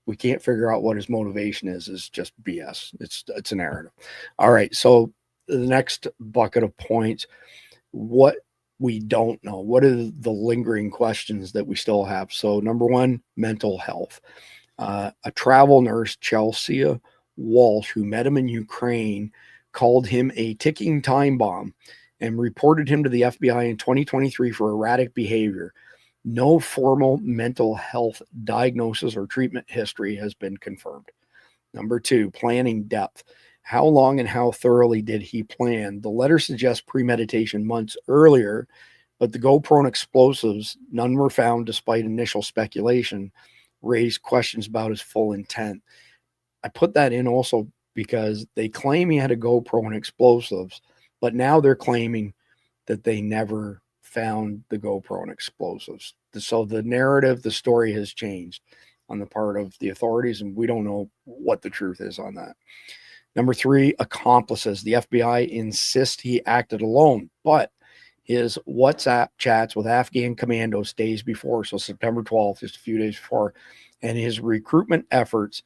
we can't figure out what his motivation is just BS. It's a narrative. All right. So the next bucket of points, what we don't know, what are the lingering questions that we still have? So number one, mental health. A travel nurse, Chelsea Walsh, who met him in Ukraine, called him a ticking time bomb and reported him to the FBI in 2023 for erratic behavior. No formal mental health diagnosis or treatment history has been confirmed. Number two, planning depth. How long and how thoroughly did he plan? The letter suggests premeditation months earlier, but the GoPro and explosives, none were found despite initial speculation, raised questions about his full intent. I put that in also because they claim he had a GoPro and explosives, but now they're claiming that they never found the GoPro and explosives. So the narrative, the story has changed on the part of the authorities, and we don't know what the truth is on that. Number three, accomplices. The FBI insists he acted alone, but his WhatsApp chats with Afghan commandos days before, so September 12th, just a few days before, and his recruitment efforts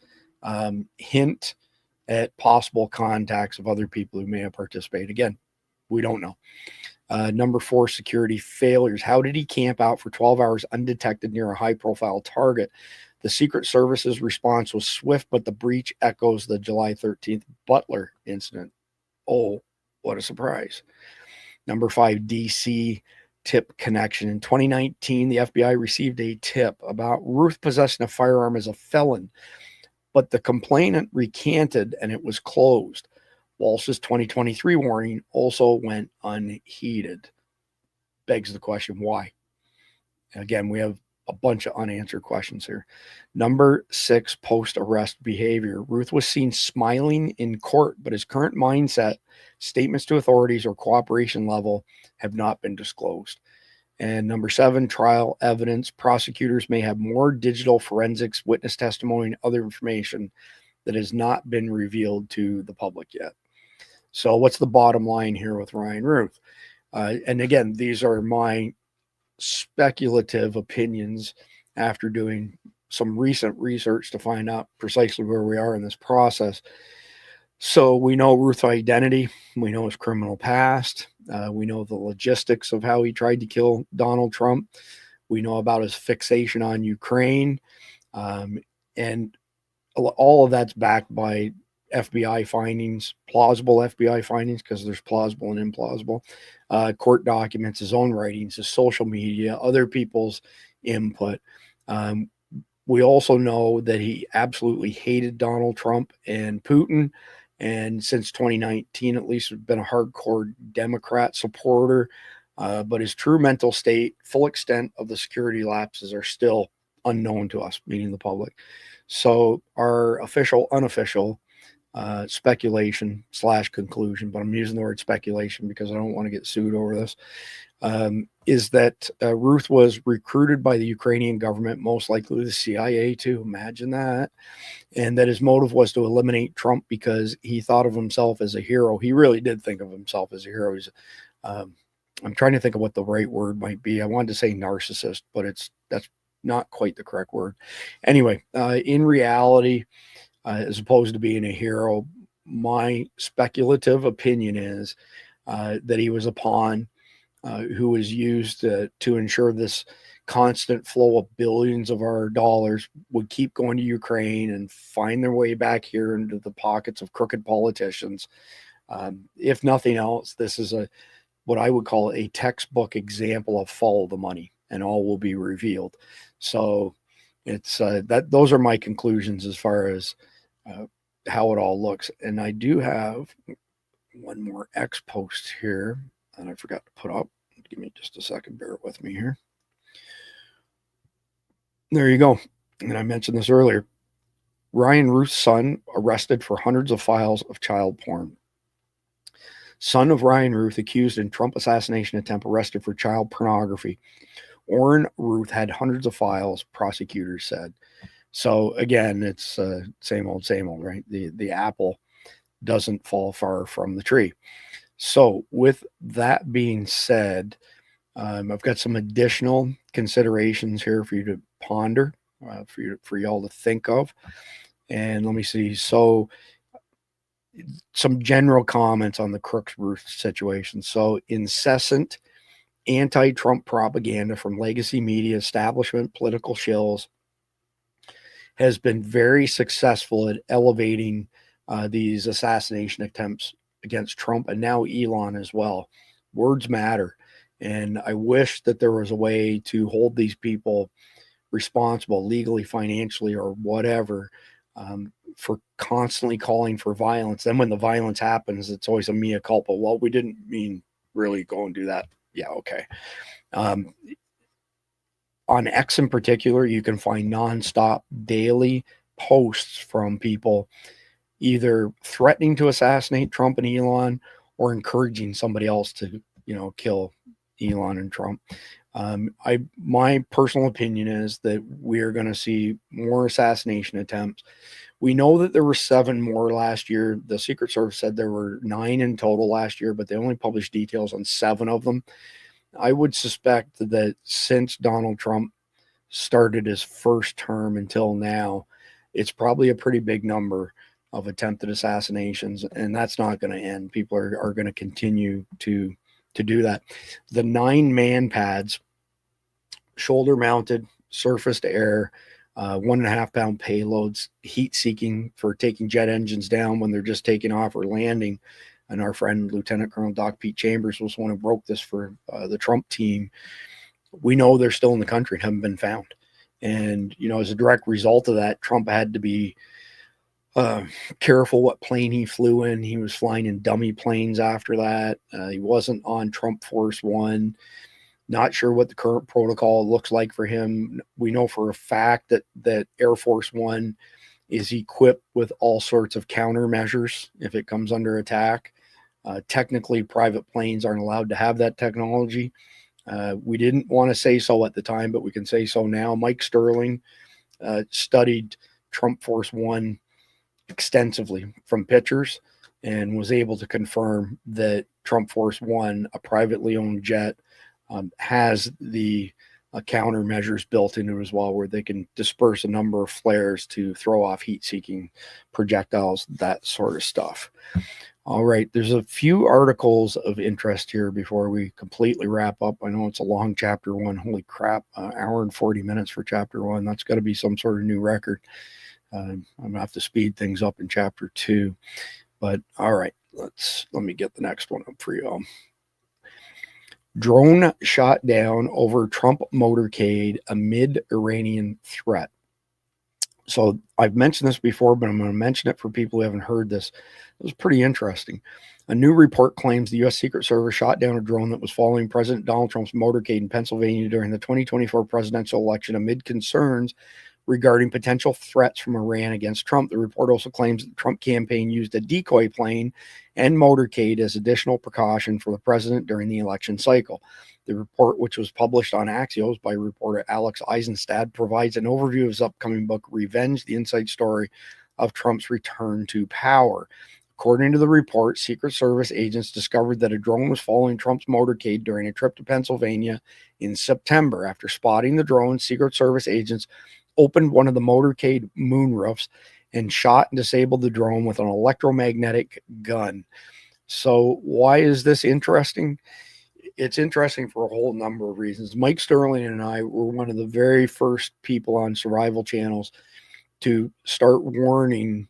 hint at possible contacts of other people who may have participated. Again, we don't know. Number four, security failures. How did he camp out for 12 hours undetected near a high-profile target? The Secret Service's response was swift, but the breach echoes the July 13th Butler incident. Oh, what a surprise. Number five, DC tip connection. In 2019, the FBI received a tip about Routh possessing a firearm as a felon, but the complainant recanted and it was closed. Walsh's 2023 warning also went unheeded. Begs the question, why? Again, we have a bunch of unanswered questions here. Number six, post-arrest behavior. Routh was seen smiling in court, but his current mindset, statements to authorities, or cooperation level have not been disclosed. And number seven, trial evidence. Prosecutors may have more digital forensics, witness testimony, and other information that has not been revealed to the public yet. So what's the bottom line here with Ryan Routh? And again, these are my speculative opinions after doing some recent research to find out precisely where we are in this process. So we know Routh's identity. We know his criminal past. We know the logistics of how he tried to kill Donald Trump. We know about his fixation on Ukraine. And all of that's backed by FBI findings, plausible FBI findings, because there's plausible and implausible, court documents, his own writings, his social media, other people's input. We also know that he absolutely hated Donald Trump and Putin, and since 2019, at least, has been a hardcore Democrat supporter. But his true mental state, full extent of the security lapses are still unknown to us, meaning the public. So our official, unofficial speculation / conclusion, but I'm using the word speculation because I don't want to get sued over this, is that Routh was recruited by the Ukrainian government, most likely the CIA too, imagine that, and that his motive was to eliminate Trump because he thought of himself as a hero. He really did think of himself as a hero. He's, I'm trying to think of what the right word might be. I wanted to say narcissist, but that's not quite the correct word. Anyway, in reality, as opposed to being a hero, my speculative opinion is that he was a pawn who was used to ensure this constant flow of billions of our dollars would keep going to Ukraine and find their way back here into the pockets of crooked politicians. If nothing else, this is what I would call a textbook example of follow the money, and all will be revealed. So it's those are my conclusions as far as how it all looks. And I do have one more X post here that I forgot to put up. Give me just a second. Bear with me here. There you go. And I mentioned this earlier. Ryan Routh's son arrested for hundreds of files of child porn. Son of Ryan Routh accused in Trump assassination attempt arrested for child pornography. Orrin Routh had hundreds of files, prosecutors said. So again, it's same old, right? The apple doesn't fall far from the tree. So with that being said, I've got some additional considerations here for you to ponder, for y'all to think of. And let me see. So some general comments on the Crooks Routh situation. So incessant anti-Trump propaganda from legacy media, establishment, political shills has been very successful at elevating these assassination attempts against Trump and now Elon as well. Words matter. And I wish that there was a way to hold these people responsible legally, financially, or whatever, for constantly calling for violence. Then when the violence happens, it's always a mea culpa. Well, we didn't mean really go and do that. Yeah, okay. On X in particular, you can find nonstop daily posts from people either threatening to assassinate Trump and Elon or encouraging somebody else to, kill Elon and Trump. My personal opinion is that we are going to see more assassination attempts. We know that there were 7 more last year. The Secret Service said there were 9 in total last year, but they only published details on 7 of them. I would suspect that since Donald Trump started his first term until now, it's probably a pretty big number of attempted assassinations, and that's not going to end. People are going to continue to do that. The 9 man pads, shoulder mounted, surface to air, 1.5 pound payloads, heat seeking for taking jet engines down when they're just taking off or landing. And our friend Lieutenant Colonel Doc Pete Chambers was one who broke this for the Trump team. We know they're still in the country and haven't been found. And, as a direct result of that, Trump had to be careful what plane he flew in. He was flying in dummy planes after that. He wasn't on Trump Force One. Not sure what the current protocol looks like for him. We know for a fact that Air Force One is equipped with all sorts of countermeasures if it comes under attack. Technically, private planes aren't allowed to have that technology. We didn't want to say so at the time, but we can say so now. Mike Sterling studied Trump Force One extensively from pictures and was able to confirm that Trump Force One, a privately owned jet, has the countermeasures built into it as well, where they can disperse a number of flares to throw off heat-seeking projectiles, that sort of stuff. All right, there's a few articles of interest here before we completely wrap up. I know it's a long chapter 1. Holy crap, hour and 40 minutes for chapter 1. That's got to be some sort of new record. I'm gonna have to speed things up in chapter 2. But all right, let me get the next one up for you. Drone shot down over Trump motorcade amid Iranian threat. So I've mentioned this before, but I'm going to mention it for people who haven't heard this. It was pretty interesting. A new report claims the U.S. Secret Service shot down a drone that was following President Donald Trump's motorcade in Pennsylvania during the 2024 presidential election amid concerns regarding potential threats from Iran against Trump. The report also claims that the Trump campaign used a decoy plane and motorcade as additional precaution for the president during the election cycle. The report, which was published on Axios by reporter Alex Eisenstadt, provides an overview of his upcoming book, Revenge, the Inside Story of Trump's Return to Power. According to the report, Secret Service agents discovered that a drone was following Trump's motorcade during a trip to Pennsylvania in September. After spotting the drone, Secret Service agents opened one of the motorcade moonroofs and shot and disabled the drone with an electromagnetic gun. So why is this interesting? It's interesting for a whole number of reasons. Mike Sterling and I were one of the very first people on survival channels to start warning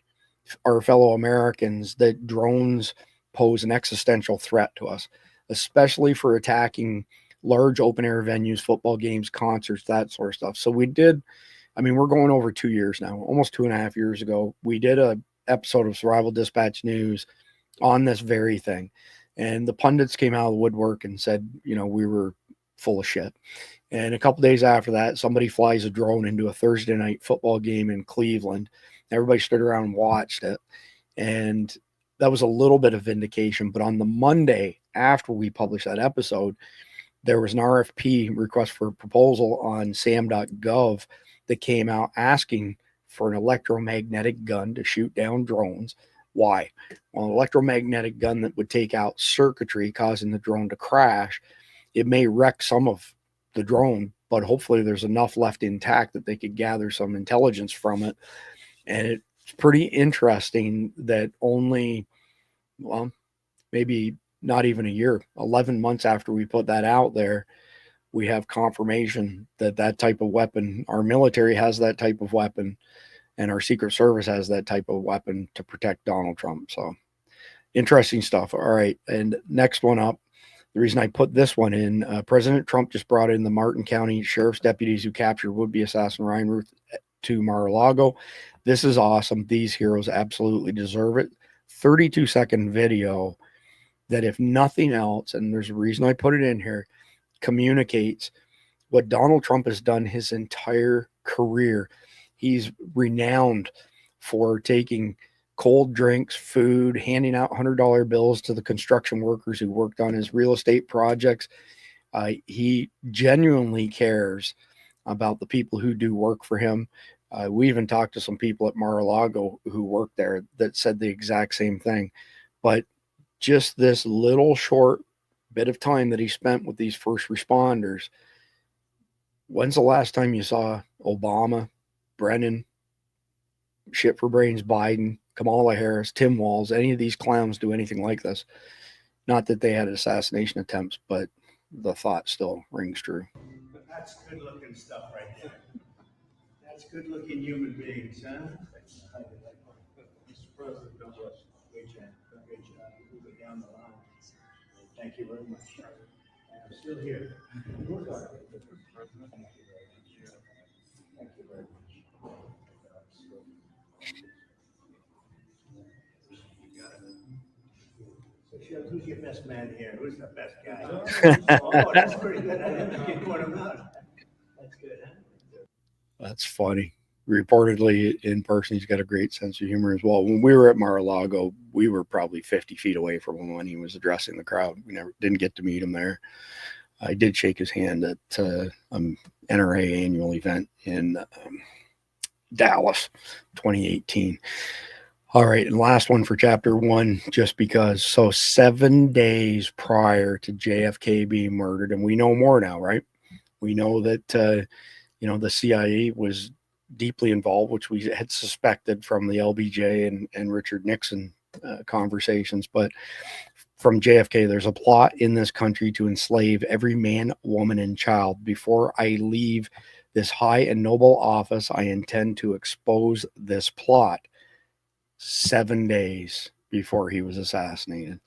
our fellow Americans that drones pose an existential threat to us, especially for attacking large open air venues, football games, concerts, that sort of stuff. So we did, we're going over 2 years now, almost 2.5 years ago. We did a episode of Survival Dispatch News on this very thing. And the pundits came out of the woodwork and said, we were full of shit. And a couple days after that, somebody flies a drone into a Thursday night football game in Cleveland. Everybody stood around and watched it. And that was a little bit of vindication. But on the Monday after we published that episode, there was an RFP, request for proposal, on sam.gov that came out asking for an electromagnetic gun to shoot down drones Why? Well, an electromagnetic gun that would take out circuitry causing the drone to crash, it may wreck some of the drone, but hopefully there's enough left intact that they could gather some intelligence from it. And it's pretty interesting that only, well, maybe not even a year, 11 months after we put that out there, we have confirmation that that type of weapon, our military has that type of weapon, and our Secret Service has that type of weapon to protect Donald Trump. So interesting stuff. All right. And next one up, the reason I put this one in, President Trump just brought in the Martin County Sheriff's deputies who captured would-be assassin Ryan Routh to Mar-a-Lago. This is awesome. These heroes absolutely deserve it. 32-second video that, if nothing else, and there's a reason I put it in here, communicates what Donald Trump has done his entire career. He's renowned for taking cold drinks, food, handing out $100 bills to the construction workers who worked on his real estate projects. He genuinely cares about the people who do work for him. We even talked to some people at Mar-a-Lago who work there that said the exact same thing. But just this little short bit of time that he spent with these first responders. When's the last time you saw Obama, Brennan, shit for brains, Biden, Kamala Harris, Tim Walz, any of these clowns do anything like this? Not that they had assassination attempts, but the thought still rings true. That's good looking stuff right there. That's good looking human beings, huh? Mr. President, God bless you. Great job. Great job. Moving down the line. Thank you very much. I'm still here. Thank you very much. Thank you very much. So, Shel, who's your best man here? Who's the best guy? Oh, that's pretty good. I didn't think you'd point him out. That's good, huh? That's funny. Reportedly in person, he's got a great sense of humor as well. When we were at Mar-a-Lago, we were probably 50 feet away from him when he was addressing the crowd. We didn't get to meet him there. I did shake his hand at NRA annual event in Dallas, 2018. All right, and last one for chapter 1, just because. So 7 days prior to JFK being murdered, and we know more now, right? We know that the CIA was deeply involved, which we had suspected from the LBJ and Richard Nixon conversations. But from JFK, there's a plot in this country to enslave every man, woman, and child. Before I leave this high and noble office, I intend to expose this plot. 7 days before he was assassinated.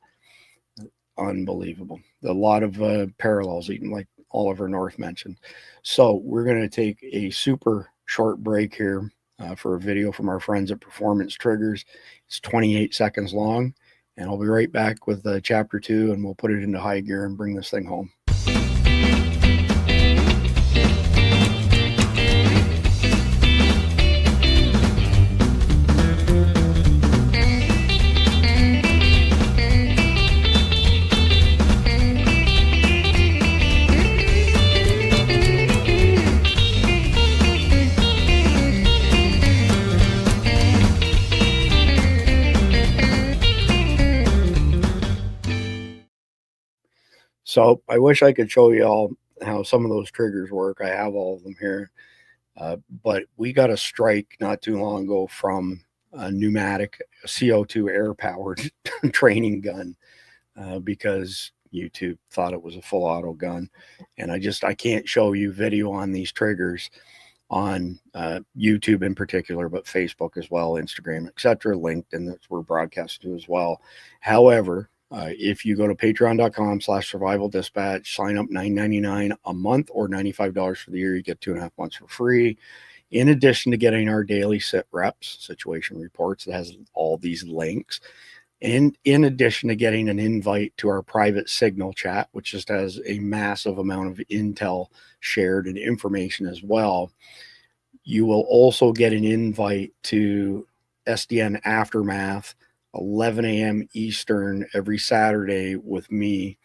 Unbelievable. A lot of parallels, even like Oliver North mentioned. So we're going to take a super short break here for a video from our friends at Performance Triggers. It's 28 seconds long, and I'll be right back with chapter 2, and we'll put it into high gear and bring this thing home. So I wish I could show you all how some of those triggers work. I have all of them here. But we got a strike not too long ago from a pneumatic CO2 air-powered training gun because YouTube thought it was a full auto gun. And I can't show you video on these triggers on YouTube in particular, but Facebook as well, Instagram, etc., LinkedIn, that we're broadcasting to as well. However, if you go to patreon.com/survival dispatch, sign up $9.99 a month or $95 for the year, you get 2.5 months for free. In addition to getting our daily sit reps, situation reports that has all these links. And in addition to getting an invite to our private Signal chat, which just has a massive amount of intel shared and information as well, you will also get an invite to SDN Aftermath, 11 a.m. Eastern every Saturday with me.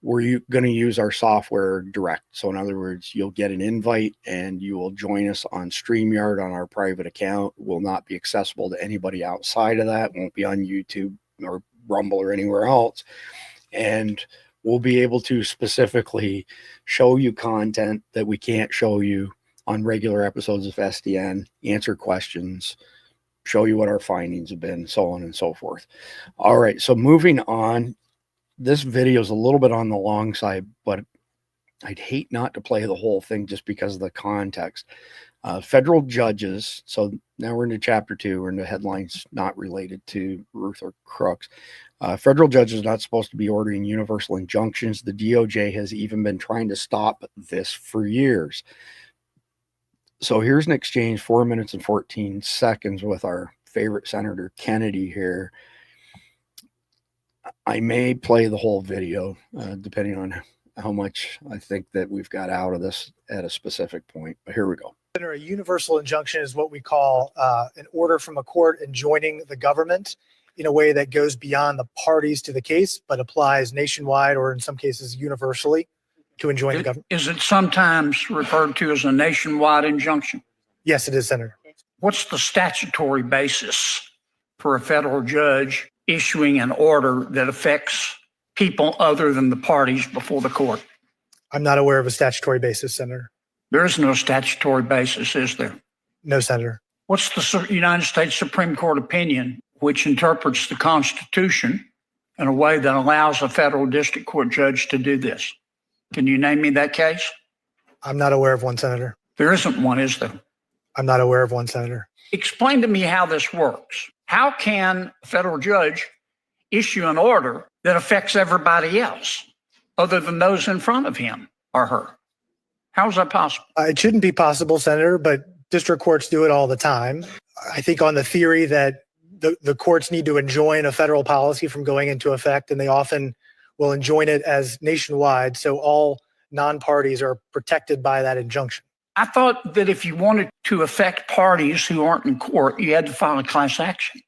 we're going to use our software direct. So in other words, you'll get an invite and you will join us on StreamYard on our private account. It will not be accessible to anybody outside of that. It won't be on YouTube or Rumble or anywhere else. And we'll be able to specifically show you content that we can't show you on regular episodes of SDN, answer questions, show you what our findings have been, so on and so forth. All right, so moving on. This video is a little bit on the long side, but I'd hate not to play the whole thing just because of the context. Federal judges, so now we're into chapter 2, we're into headlines not related to Routh or Crooks. Federal judges are not supposed to be ordering universal injunctions. The DOJ has even been trying to stop this for years. So here's an exchange, 4 minutes and 14 seconds with our favorite Senator Kennedy here. I may play the whole video, depending on how much I think that we've got out of this at a specific point. But here we go. A universal injunction is what we call an order from a court enjoining the government in a way that goes beyond the parties to the case, but applies nationwide or in some cases universally to enjoin the government. Is it sometimes referred to as a nationwide injunction? Yes, it is, Senator. What's the statutory basis for a federal judge issuing an order that affects people other than the parties before the court? I'm not aware of a statutory basis, Senator. There is no statutory basis, is there? No, Senator. What's the United States Supreme Court opinion which interprets the Constitution in a way that allows a federal district court judge to do this? Can you name me that case? I'm not aware of one, Senator. There isn't one, is there? I'm not aware of one, Senator. Explain to me how this works. How can a federal judge issue an order that affects everybody else other than those in front of him or her? How is that possible? It shouldn't be possible, Senator, but district courts do it all the time. I think on the theory that the courts need to enjoin a federal policy from going into effect, and they often will enjoin it as nationwide, so all non-parties are protected by that injunction. I thought that if you wanted to affect parties who aren't in court, you had to file a class action.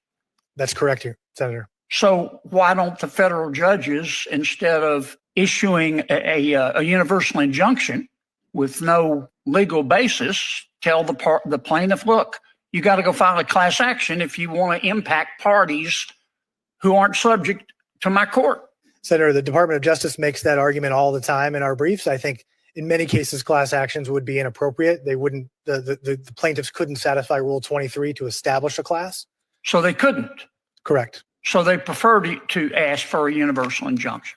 That's correct, Senator. So why don't the federal judges, instead of issuing a universal injunction with no legal basis, tell the plaintiff, look, you got to go file a class action if you want to impact parties who aren't subject to my court? Senator, the Department of Justice makes that argument all the time in our briefs. I think in many cases, class actions would be inappropriate. They wouldn't, the plaintiffs couldn't satisfy Rule 23 to establish a class. So they couldn't? Correct. So they preferred to ask for a universal injunction?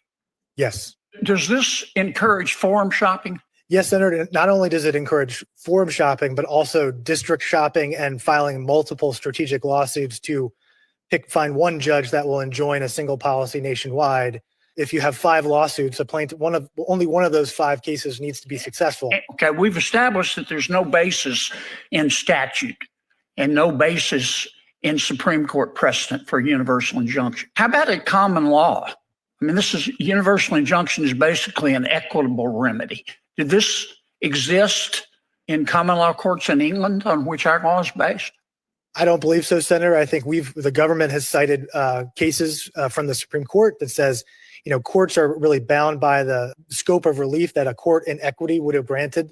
Yes. Does this encourage forum shopping? Yes, Senator. Not only does it encourage forum shopping, but also district shopping and filing multiple strategic lawsuits to find one judge that will enjoin a single policy nationwide. If you have 5 lawsuits, a plaintiff, only one of those 5 cases needs to be successful. Okay, we've established that there's no basis in statute and no basis in Supreme Court precedent for a universal injunction. How about a common law? I mean, universal injunction is basically an equitable remedy. Did this exist in common law courts in England on which our law is based? I don't believe so, Senator. I think the government has cited cases from the Supreme Court that says, courts are really bound by the scope of relief that a court in equity would have granted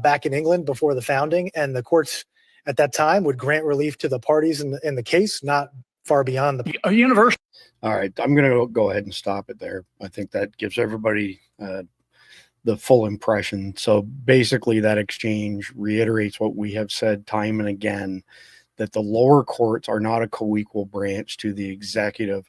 back in England before the founding. And the courts at that time would grant relief to the parties in the case, not far beyond a universal. All right, I'm going to go ahead and stop it there. I think that gives everybody the full impression. So basically that exchange reiterates what we have said time and again, that the lower courts are not a co-equal branch to the executive,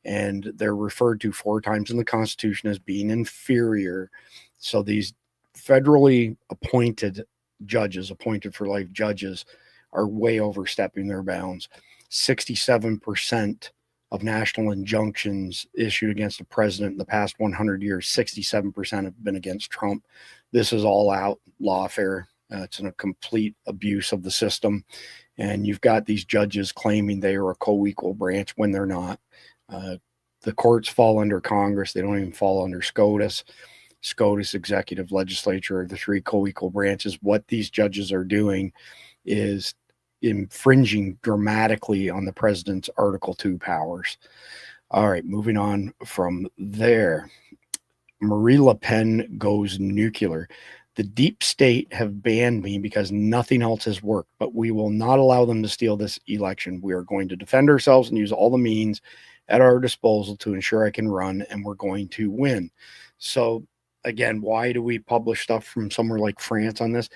and they're referred to 4 times in the Constitution as being inferior. So these federally appointed judges, appointed for life judges, are way overstepping their bounds. 67% of national injunctions issued against the president in the past 100 years, 67% have been against Trump. This is all out lawfare. It's a complete abuse of the system. And you've got these judges claiming they are a co-equal branch when they're not. The courts fall under Congress. They don't even fall under SCOTUS. SCOTUS, executive, legislature are the 3 co-equal branches. What these judges are doing is infringing dramatically on the president's Article 2 powers. All right, moving on from there. Marie Le Pen goes nuclear. The deep state have banned me because nothing else has worked, but we will not allow them to steal this election. We are going to defend ourselves and use all the means at our disposal to ensure I can run, and we're going to win. So again, why do we publish stuff from somewhere like France on this?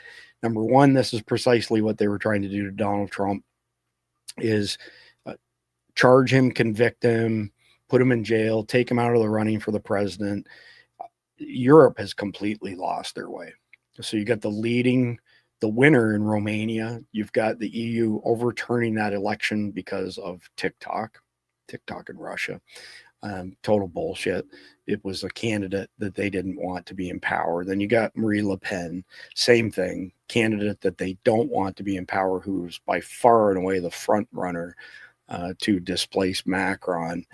Number one, this is precisely what they were trying to do to Donald Trump, is charge him, convict him, put him in jail, take him out of the running for the president. Europe has completely lost their way. So you got the winner in Romania. You've got the EU overturning that election because of TikTok in Russia. Total bullshit. It was a candidate that they didn't want to be in power. Then you got Marie Le Pen, same thing, candidate that they don't want to be in power, who's by far and away the front runner to displace Macron.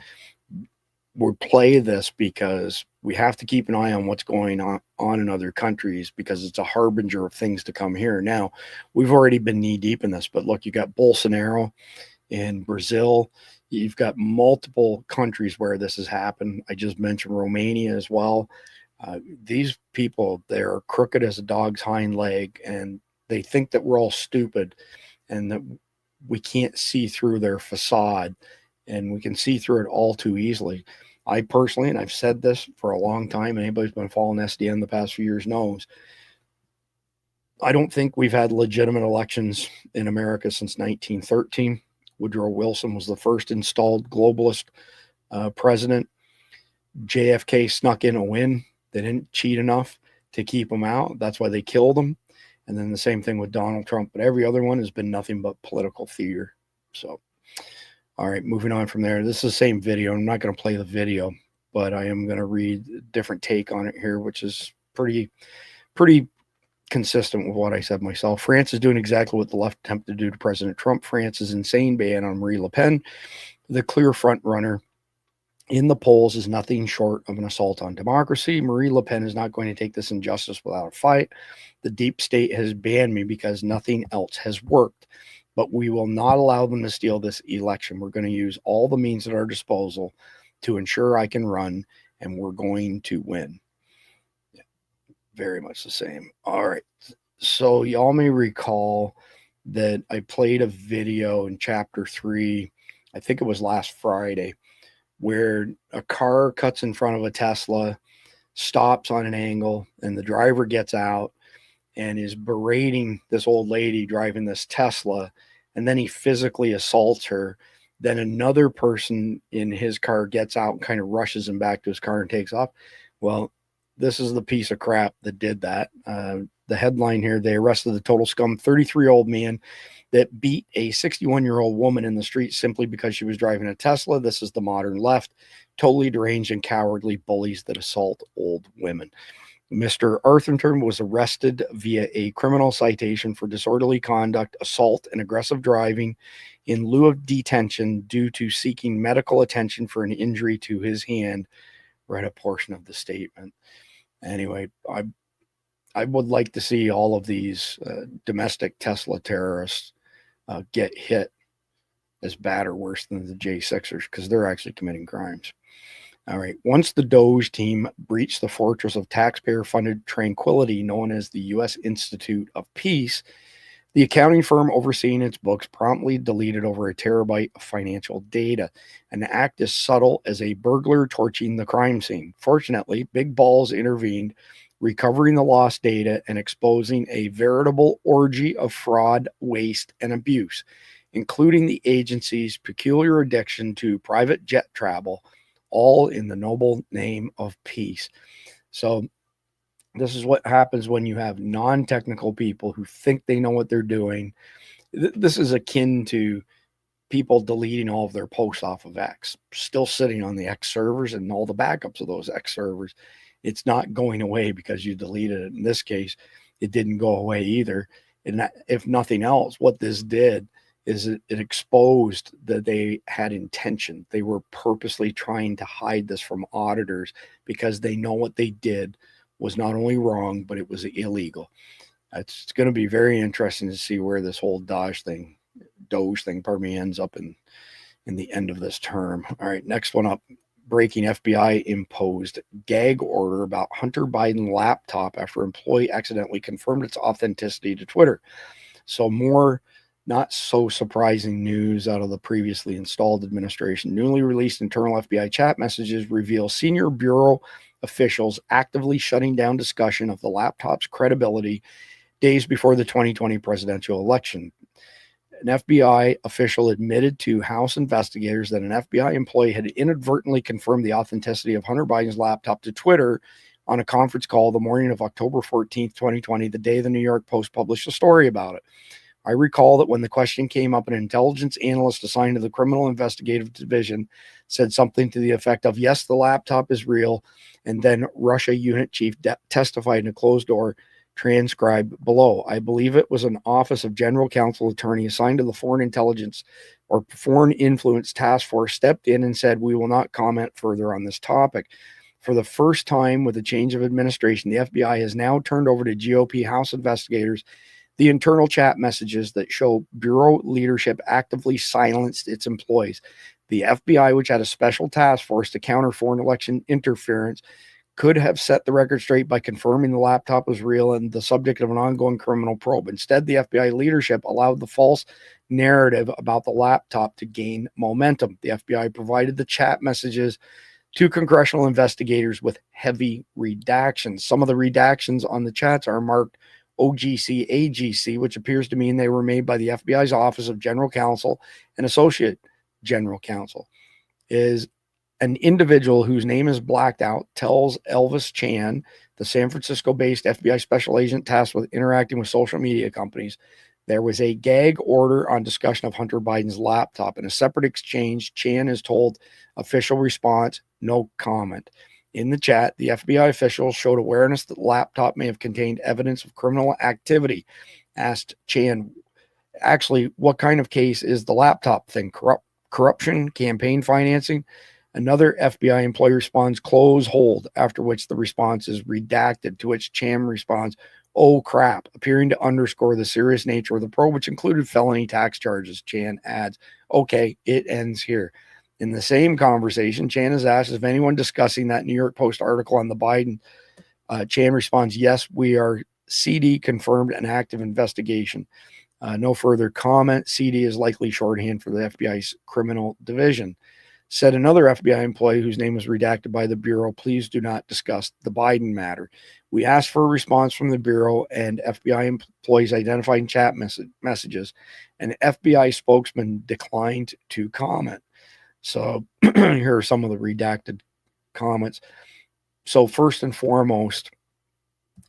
We play this because we have to keep an eye on what's going on in other countries, because it's a harbinger of things to come here. Now, we've already been knee deep in this, but look, you got Bolsonaro in Brazil. You've got multiple countries where this has happened. I just mentioned Romania as well. These people, they're crooked as a dog's hind leg, and they think that we're all stupid and that we can't see through their facade, and we can see through it all too easily. I personally, and I've said this for a long time, anybody who's been following SDN the past few years knows, I don't think we've had legitimate elections in America since 1913. Woodrow Wilson was the first installed globalist president. JFK snuck in a win. They didn't cheat enough to keep him out. That's why they killed him. And then the same thing with Donald Trump. But every other one has been nothing but political theater. So, all right, moving on from there. This is the same video. I'm not going to play the video, but I am going to read a different take on it here, which is pretty consistent with what I said myself. France is doing exactly what the left attempted to do to President Trump. France's insane ban on Marie Le Pen, the clear front runner in the polls, is nothing short of an assault on democracy. Marie Le Pen is not going to take this injustice without a fight. The deep state has banned me because nothing else has worked, but we will not allow them to steal this election. We're going to use all the means at our disposal to ensure I can run, and we're going to win. Very much the same. All right. So y'all may recall that I played a video in chapter 3, I think it was last Friday, where a car cuts in front of a Tesla, stops on an angle, and the driver gets out and is berating this old lady driving this Tesla, and then he physically assaults her. Then another person in his car gets out and kind of rushes him back to his car and takes off. Well, this is the piece of crap that did that. The headline here, they arrested the total scum 33-year-old man that beat a 61-year-old woman in the street simply because she was driving a Tesla. This is the modern left, totally deranged and cowardly bullies that assault old women. Mr. Arthurton was arrested via a criminal citation for disorderly conduct, assault, and aggressive driving in lieu of detention due to seeking medical attention for an injury to his hand. Read a portion of the statement. Anyway, I would like to see all of these domestic Tesla terrorists get hit as bad or worse than the J6ers, because they're actually committing crimes. All right. Once the Doge team breached the fortress of taxpayer-funded tranquility known as the U.S. Institute of Peace, the accounting firm overseeing its books promptly deleted over a terabyte of financial data, an act as subtle as a burglar torching the crime scene. Fortunately, Big Balls intervened, recovering the lost data and exposing a veritable orgy of fraud, waste, and abuse, including the agency's peculiar addiction to private jet travel, all in the noble name of peace. So this is what happens when you have non-technical people who think they know what they're doing. This is akin to people deleting all of their posts off of X, still sitting on the X servers and all the backups of those X servers. It's not going away because you deleted it. In this case, it didn't go away either. And if nothing else, what this did is it exposed that they had intention. They were purposely trying to hide this from auditors because they know what they did was not only wrong, but it was illegal. It's going to be very interesting to see where this whole Doge thing ends up in the end of this term. All right, next one up. breaking FBI imposed gag order about Hunter Biden laptop after employee accidentally confirmed its authenticity to Twitter. So more not so surprising news out of the previously installed administration. Newly released internal FBI chat messages reveal senior bureau officials actively shutting down discussion of the laptop's credibility days before the 2020 presidential election. An FBI official admitted to House investigators that an FBI employee had inadvertently confirmed the authenticity of Hunter Biden's laptop to Twitter on a conference call the morning of October 14th, 2020, the day the New York Post published a story about it. I recall that when the question came up, an intelligence analyst assigned to the Criminal Investigative Division said something to the effect of, yes, the laptop is real, and then Russia unit chief testified in a closed door, transcribed below. I believe it was an Office of General Counsel attorney assigned to the Foreign Intelligence or Foreign Influence Task Force stepped in and said, we will not comment further on this topic. For the first time with a change of administration, the FBI has now turned over to GOP House investigators the internal chat messages that show Bureau leadership actively silenced its employees. The FBI, which had a special task force to counter foreign election interference, could have set the record straight by confirming the laptop was real and the subject of an ongoing criminal probe. Instead, the FBI leadership allowed the false narrative about the laptop to gain momentum. The FBI provided the chat messages to congressional investigators with heavy redactions. Some of the redactions on the chats are marked OGC, AGC, which appears to mean they were made by the FBI's Office of General Counsel and Associate General Counsel. Is an individual whose name is blacked out tells Elvis Chan, the San Francisco-based FBI special agent tasked with interacting with social media companies, there was a gag order on discussion of Hunter Biden's laptop. In a separate exchange, Chan is told official response, no comment. In the chat, the FBI officials showed awareness that the laptop may have contained evidence of criminal activity. Asked Chan, actually, what kind of case is the laptop thing? Corruption, campaign financing? Another FBI employee responds, close hold, after which the response is redacted, to which Chan responds, oh crap, appearing to underscore the serious nature of the probe, which included felony tax charges. Chan adds, okay, it ends here. In the same conversation, Chan is asked if anyone discussing that New York Post article on the Biden. Chan responds, yes, we are CD confirmed an active investigation. No further comment. CD is likely shorthand for the FBI's criminal division. Said another FBI employee whose name was redacted by the Bureau, please do not discuss the Biden matter. We asked for a response from the Bureau and FBI employees identifying chat messages. An FBI spokesman declined to comment. So here are some of the redacted comments. So first and foremost,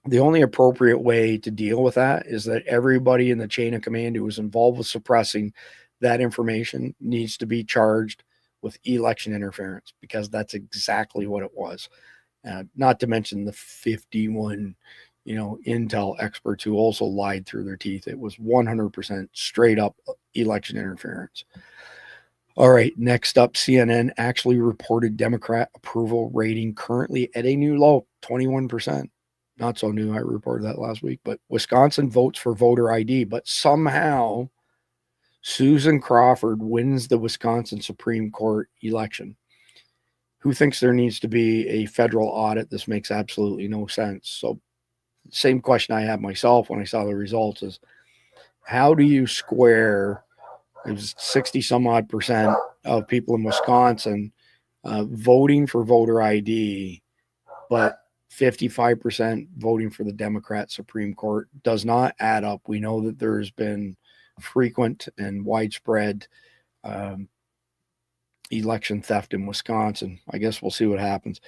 the only appropriate way to deal with that is that everybody in the chain of command who was involved with suppressing that information needs to be charged with election interference, because that's exactly what it was. Not to mention the 51, intel experts who also lied through their teeth. It was 100% straight up election interference. All right, next up, CNN actually reported Democrat approval rating currently at a new low, 21%. Not so new, I reported that last week, but Wisconsin votes for voter ID, but somehow Susan Crawford wins the Wisconsin Supreme Court election. Who thinks there needs to be a federal audit? This makes absolutely no sense. So same question I had myself when I saw the results is, how do you square, it was 60 some odd percent of people in Wisconsin voting for voter ID, but 55% voting for the Democrat Supreme Court? Does not add up. We know that there's been frequent and widespread election theft in Wisconsin. I guess we'll see what happens.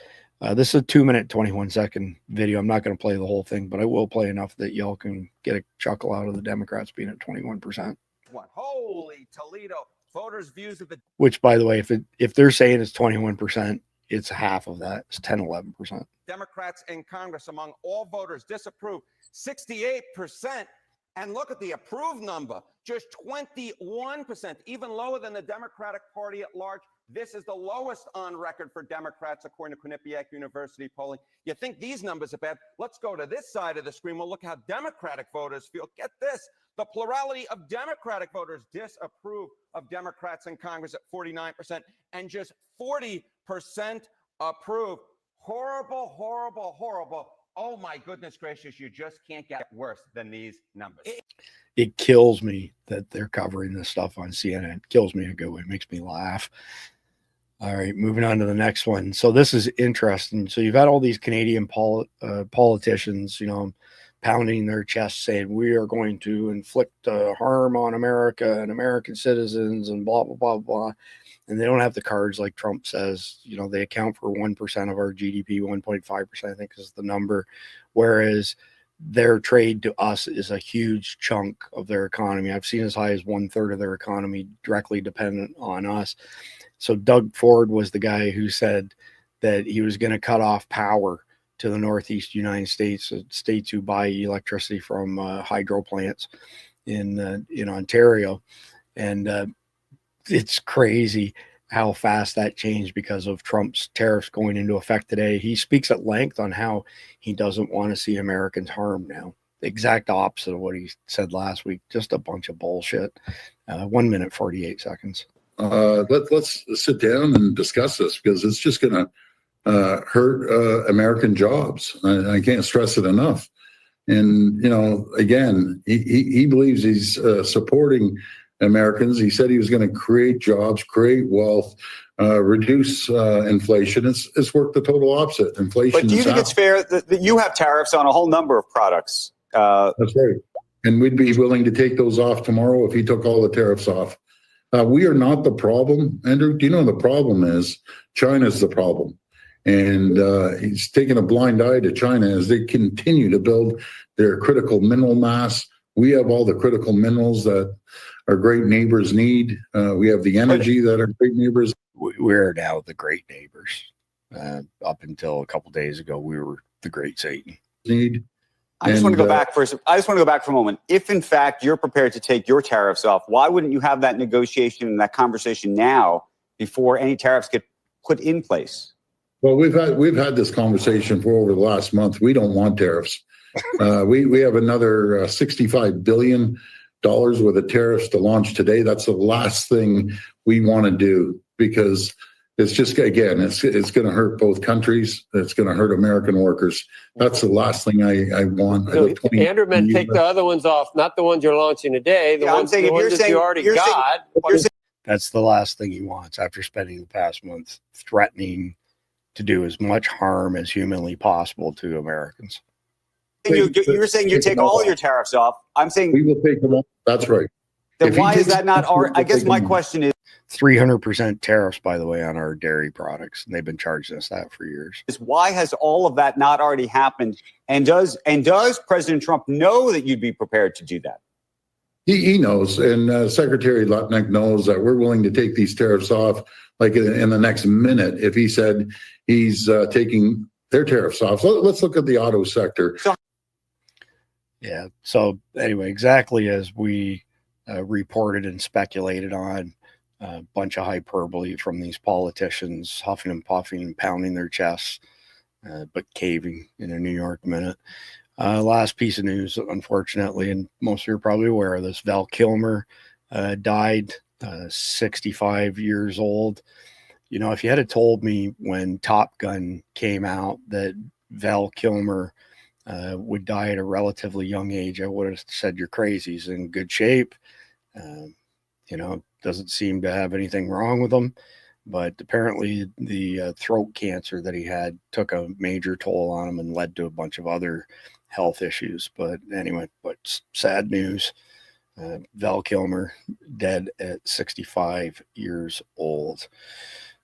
This is a 2-minute, 21-second video. I'm not going to play the whole thing, but I will play enough that y'all can get a chuckle out of the Democrats being at 21%. Holy Toledo. Voters' views of the... Which, by the way, if they're saying it's 21%, it's half of that. It's 10, 11%. Democrats in Congress among all voters disapprove 68%. And look at the approved number, just 21%, even lower than the Democratic Party at large. This is the lowest on record for Democrats, according to Quinnipiac University polling. You think these numbers are bad? Let's go to this side of the screen. We'll look how Democratic voters feel. Get this. The plurality of Democratic voters disapprove of Democrats in Congress at 49%, and just 40% approve. Horrible, horrible, horrible. Oh my goodness gracious, you just can't get worse than these numbers. It kills me that they're covering this stuff on CNN. It kills me in a good way. It makes me laugh. All right, moving on to the next one. So this is interesting. So you've had all these Canadian politicians, you know, pounding their chests saying we are going to inflict harm on America and American citizens and blah, blah, blah, blah. And they don't have the cards like Trump says. You know, they account for 1% of our GDP, 1.5%, I think is the number. Whereas their trade to us is a huge chunk of their economy. I've seen as high as 1/3 of their economy directly dependent on us. So Doug Ford was the guy who said that he was going to cut off power to the Northeast United States, states who buy electricity from hydro plants in Ontario. And it's crazy how fast that changed because of Trump's tariffs going into effect today. He speaks at length on how he doesn't want to see Americans harmed now. The exact opposite of what he said last week. Just a bunch of bullshit. 1 minute, 48 seconds. Let's sit down and discuss this because it's just going to hurt American jobs. I can't stress it enough. And, you know, again, he believes he's supporting Americans. He said he was going to create jobs, create wealth, reduce inflation. It's worked the total opposite. Inflation. But do you think it's fair that you have tariffs on a whole number of products? That's right. And we'd be willing to take those off tomorrow if he took all the tariffs off. We are not the problem, Andrew. Do you know the problem is? China's the problem. And he's taking a blind eye to China as they continue to build their critical mineral mass. We have all the critical minerals that our great neighbors need. We have the energy that our great neighbors. We're now the great neighbors. Up until a couple days ago, we were the great Satan. Need. I just want to go back for a moment. If in fact you're prepared to take your tariffs off, why wouldn't you have that negotiation and that conversation now before any tariffs get put in place? Well, we've had this conversation for over the last month. We don't want tariffs. We have another $65 billion worth of tariffs to launch today. That's the last thing we want to do because it's just, again, it's going to hurt both countries. It's going to hurt American workers. That's the last thing I want. Andrew meant take the other ones off, not the ones you're launching today. The ones that you already got. That's the last thing he wants after spending the past month threatening to do as much harm as humanly possible to Americans. You're saying you take all your tariffs off. I'm saying we will take them off. That's right. Then why is that not? I guess my question is 300% tariffs, by the way, on our dairy products, and they've been charging us that for years. Why has all of that not already happened? And does President Trump know that you'd be prepared to do that? He knows, and Secretary Lutnick knows that we're willing to take these tariffs off like in the next minute if he said he's taking their tariffs off. So let's look at the auto sector. Yeah. So anyway, exactly as we reported and speculated on, a bunch of hyperbole from these politicians, huffing and puffing and pounding their chests, but caving in a New York minute. Last piece of news, unfortunately, and most of you are probably aware of this, Val Kilmer died, 65 years old. You know, if you had told me when Top Gun came out that Val Kilmer would die at a relatively young age, I would have said you're crazy. He's in good shape. You know, doesn't seem to have anything wrong with him. But apparently the throat cancer that he had took a major toll on him and led to a bunch of other health issues. But anyway, but sad news. Val Kilmer dead at 65 years old.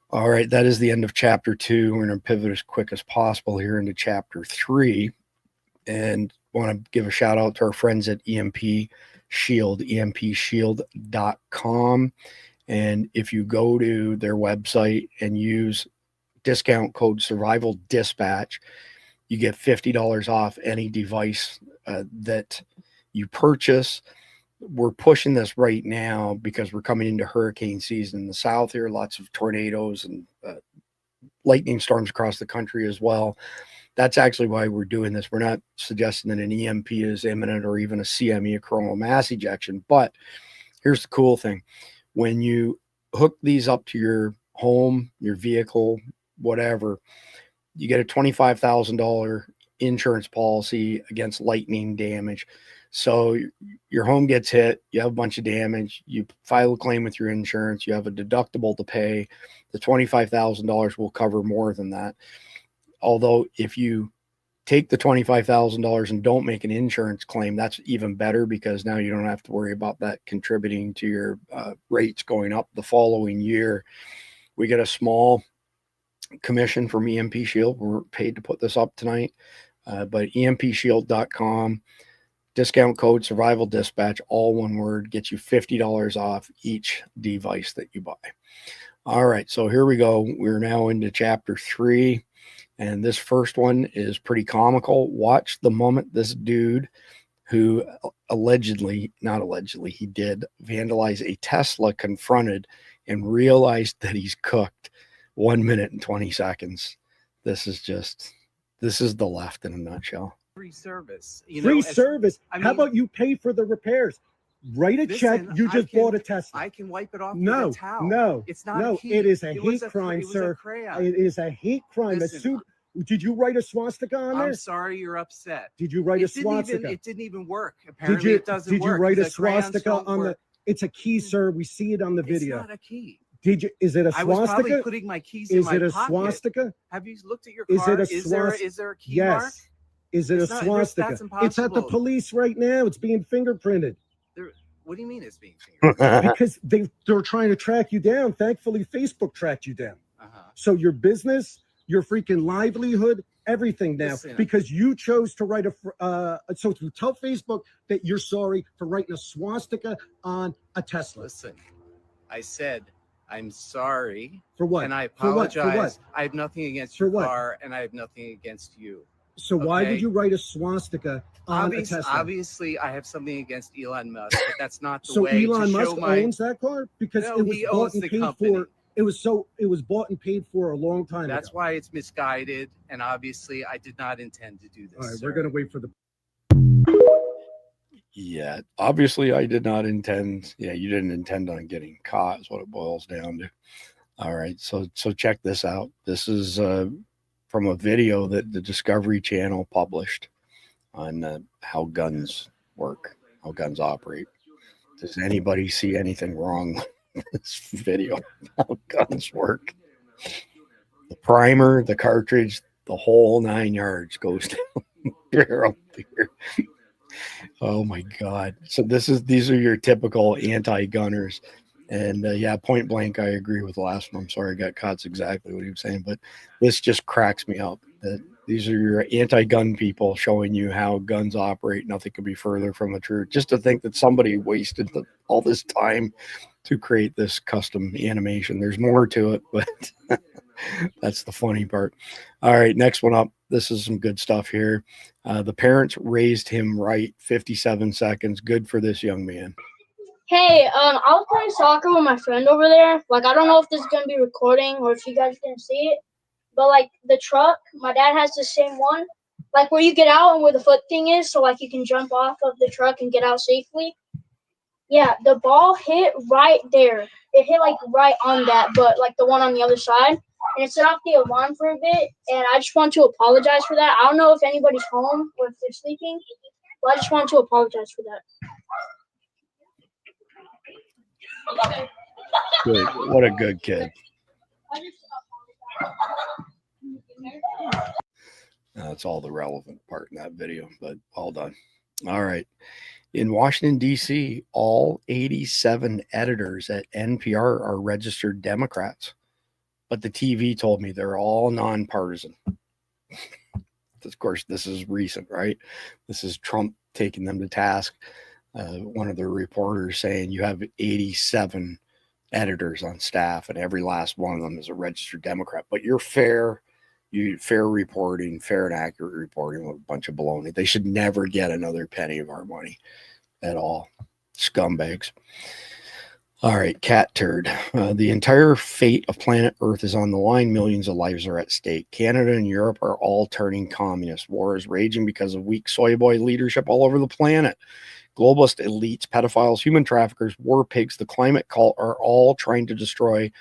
All right, that is the end of chapter 2. We're going to pivot as quick as possible here into chapter 3. And want to give a shout out to our friends at EMP Shield, empshield.com. And if you go to their website and use discount code Survival Dispatch, you get $50 off any device that you purchase. We're pushing this right now because we're coming into hurricane season in the south here, lots of tornadoes and lightning storms across the country as well. That's actually why we're doing this. We're not suggesting that an EMP is imminent or even a CME, a coronal mass ejection. But here's the cool thing. When you hook these up to your home, your vehicle, whatever, you get a $25,000 insurance policy against lightning damage. So your home gets hit, you have a bunch of damage, you file a claim with your insurance, you have a deductible to pay. The $25,000 will cover more than that. Although if you take the $25,000 and don't make an insurance claim, that's even better, because now you don't have to worry about that contributing to your rates going up the following year. We get a small commission from EMP Shield. We're paid to put this up tonight, but EMPshield.com, discount code survival dispatch, all one word, gets you $50 off each device that you buy. All right, so here we go. We're now into chapter 3, and this first one is pretty comical. Watch the moment this dude, who allegedly, not allegedly, he did vandalize a Tesla, confronted and realized that he's cooked. 1 minute and 20 seconds. This is the left in a nutshell. Free service. Free service. How about you pay for the repairs? Write a check. You just bought a Tesla. I can wipe it off No, with a towel. no, It's not no. a key. It is a It was hate a- crime, it was a sir. crayon. It is a hate crime. Listen, Did you write a swastika on there? I'm sorry you're upset. Did you write a It didn't even- swastika? It didn't even work. Apparently Did you, it doesn't did you work. write a The crayons swastika don't on work. the? It's a key, sir. We see it on the It's video. not a key. Did you? Is it a I was swastika? probably putting my keys in Is my it a pocket. swastika? Have you looked at your Is car? it a Is there a key yes. mark? Is it It's a not- swastika? that's It's at the impossible. police right now. It's being fingerprinted. What do you mean it's being Because they're trying to track you down. Thankfully, Facebook tracked you down. So your business, your freaking livelihood, everything now, Listen. because you chose to write so to tell Facebook that you're sorry for writing a swastika on a Tesla. Listen, I said I'm sorry. For what? And I For what? apologize. For what? I have nothing against For your what? car, and I have nothing against you. So why Okay? would you write a swastika on a Tesla? Obviously, I have something against Elon Musk, but that's not the So way Elon to Musk show my. owns that car because No, it was he bought owns and the paid company. for. It was bought and paid for a long time That's ago. why it's misguided, and obviously, I did not intend to do this. All right, sir. we're gonna wait for the. Yeah, obviously I did not intend. Yeah, you didn't intend on getting caught is what it boils down to. All right, so check this out. This is from a video that the Discovery Channel published on how guns work, how guns operate. Does anybody see anything wrong with this video? How guns work? The primer, the cartridge, the whole 9 yards goes down barrel here. Oh my God. So these are your typical anti-gunners. And yeah, point blank, I agree with the last one. I'm sorry I got caught. It's exactly what he was saying, but this just cracks me up that these are your anti-gun people showing you how guns operate. Nothing could be further from the truth. Just to think that somebody wasted all this time to create this custom animation. There's more to it, but that's the funny part. All right, next one up. This is some good stuff here. The parents raised him right. 57 seconds. Good for this young man. Hey, I was playing soccer with my friend over there. Like, I don't know if this is gonna be recording or if you guys can see it, but like the truck, my dad has the same one, like where you get out and where the foot thing is, so like you can jump off of the truck and get out safely. Yeah, the ball hit right there. It hit like right on that, but like the one on the other side, and it set off the alarm for a bit. And I just want to apologize for that. I don't know if anybody's home or if they're sleeping, but I just want to apologize for that. Good. What a good kid. That's all the relevant part in that video, but well done. All right. In Washington, D.C., all 87 editors at NPR are registered Democrats, but the TV told me they're all nonpartisan. Of course, this is recent, right? This is Trump taking them to task. One of their reporters saying you have 87 editors on staff and every last one of them is a registered Democrat, but you're fair. You fair reporting, fair and accurate reporting with a bunch of baloney. They should never get another penny of our money at all. Scumbags. All right, cat turd. The entire fate of planet Earth is on the line. Millions of lives are at stake. Canada and Europe are all turning communist. War is raging because of weak soy boy leadership all over the planet. Globalist elites, pedophiles, human traffickers, war pigs, the climate cult are all trying to destroy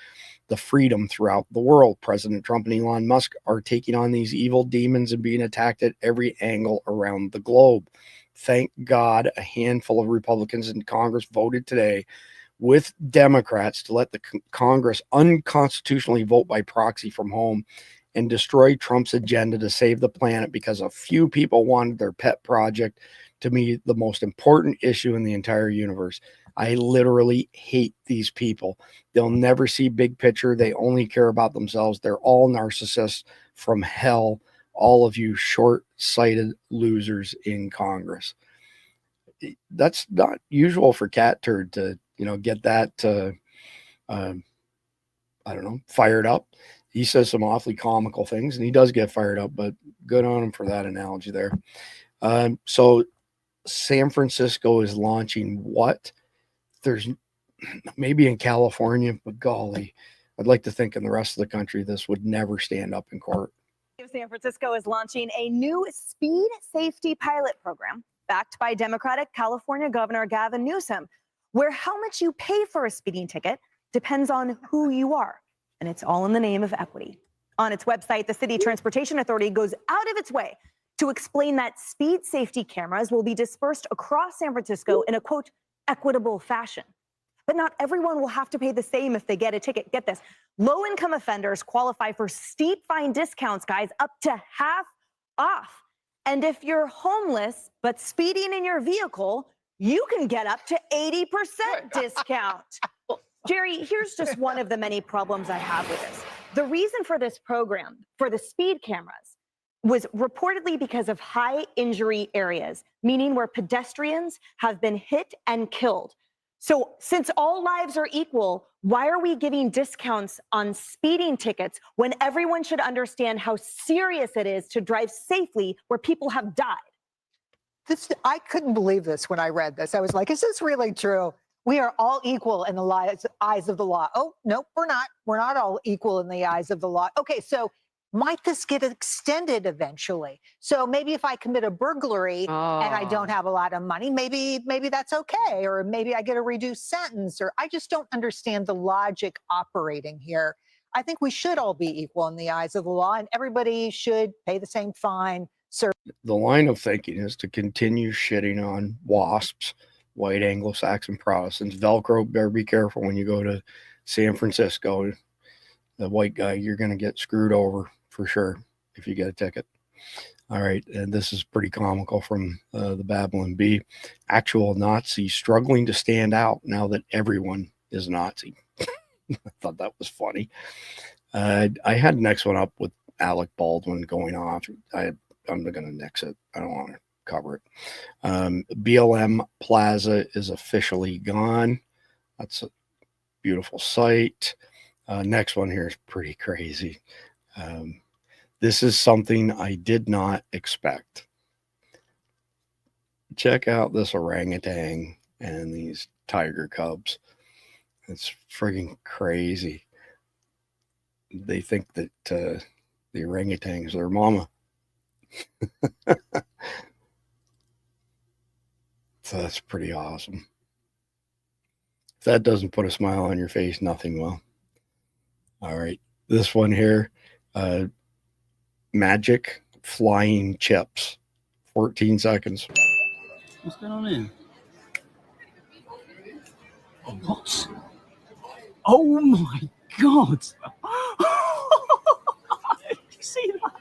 the freedom throughout the world. President Trump and Elon Musk are taking on these evil demons and being attacked at every angle around the globe. Thank God a handful of Republicans in Congress voted today with Democrats to let the Congress unconstitutionally vote by proxy from home and destroy Trump's agenda to save the planet because a few people wanted their pet project to be the most important issue in the entire universe. I literally hate these people. They'll never see big picture. They only care about themselves. They're all narcissists from hell. All of you short-sighted losers in Congress. That's not usual for Cat Turd to, get that, I don't know, fired up. He says some awfully comical things, and he does get fired up, but good on him for that analogy there. So San Francisco is launching what? There's maybe in California, but golly, I'd like to think in the rest of the country, this would never stand up in court. San Francisco is launching a new speed safety pilot program backed by Democratic California Governor Gavin Newsom, where how much you pay for a speeding ticket depends on who you are. And it's all in the name of equity. On its website, the City Transportation Authority goes out of its way to explain that speed safety cameras will be dispersed across San Francisco in a, quote, equitable fashion. But not everyone will have to pay the same if they get a ticket. Get this. Low-income offenders qualify for steep fine discounts, guys, up to half off. And if you're homeless but speeding in your vehicle, you can get up to 80% discount. Jerry, here's just one of the many problems I have with this. The reason for this program, for the speed cameras, was reportedly because of high injury areas, meaning where pedestrians have been hit and killed. So since all lives are equal, why are we giving discounts on speeding tickets when everyone should understand how serious it is to drive safely where people have died? I couldn't believe this when I read this. I was like, is this really true? We are all equal in the eyes of the law. Oh, no, we're not. We're not all equal in the eyes of the law. Okay, so might this get extended eventually? So maybe if I commit a burglary and I don't have a lot of money, maybe that's okay. Or maybe I get a reduced sentence, or I just don't understand the logic operating here. I think we should all be equal in the eyes of the law, and everybody should pay the same fine. The line of thinking is to continue shitting on WASPs, white Anglo-Saxon Protestants. Velcro, better be careful when you go to San Francisco. The white guy, you're going to get screwed over for sure if you get a ticket. All right, and this is pretty comical from the Babylon Bee. Actual Nazis struggling to stand out now that everyone is Nazi. I thought that was funny. I had the next one up with Alec Baldwin going off. I'm going to nix it. I don't want to cover it. BLM Plaza is officially gone. That's a beautiful sight. Next one here is pretty crazy. This is something I did not expect. Check out this orangutan and these tiger cubs. It's friggin' crazy. They think that the orangutan is their mama. So that's pretty awesome. If that doesn't put a smile on your face, nothing will. All right, this one here, magic flying chips, 14 seconds. What's going on here? Oh, what? Oh my God! Did you see that?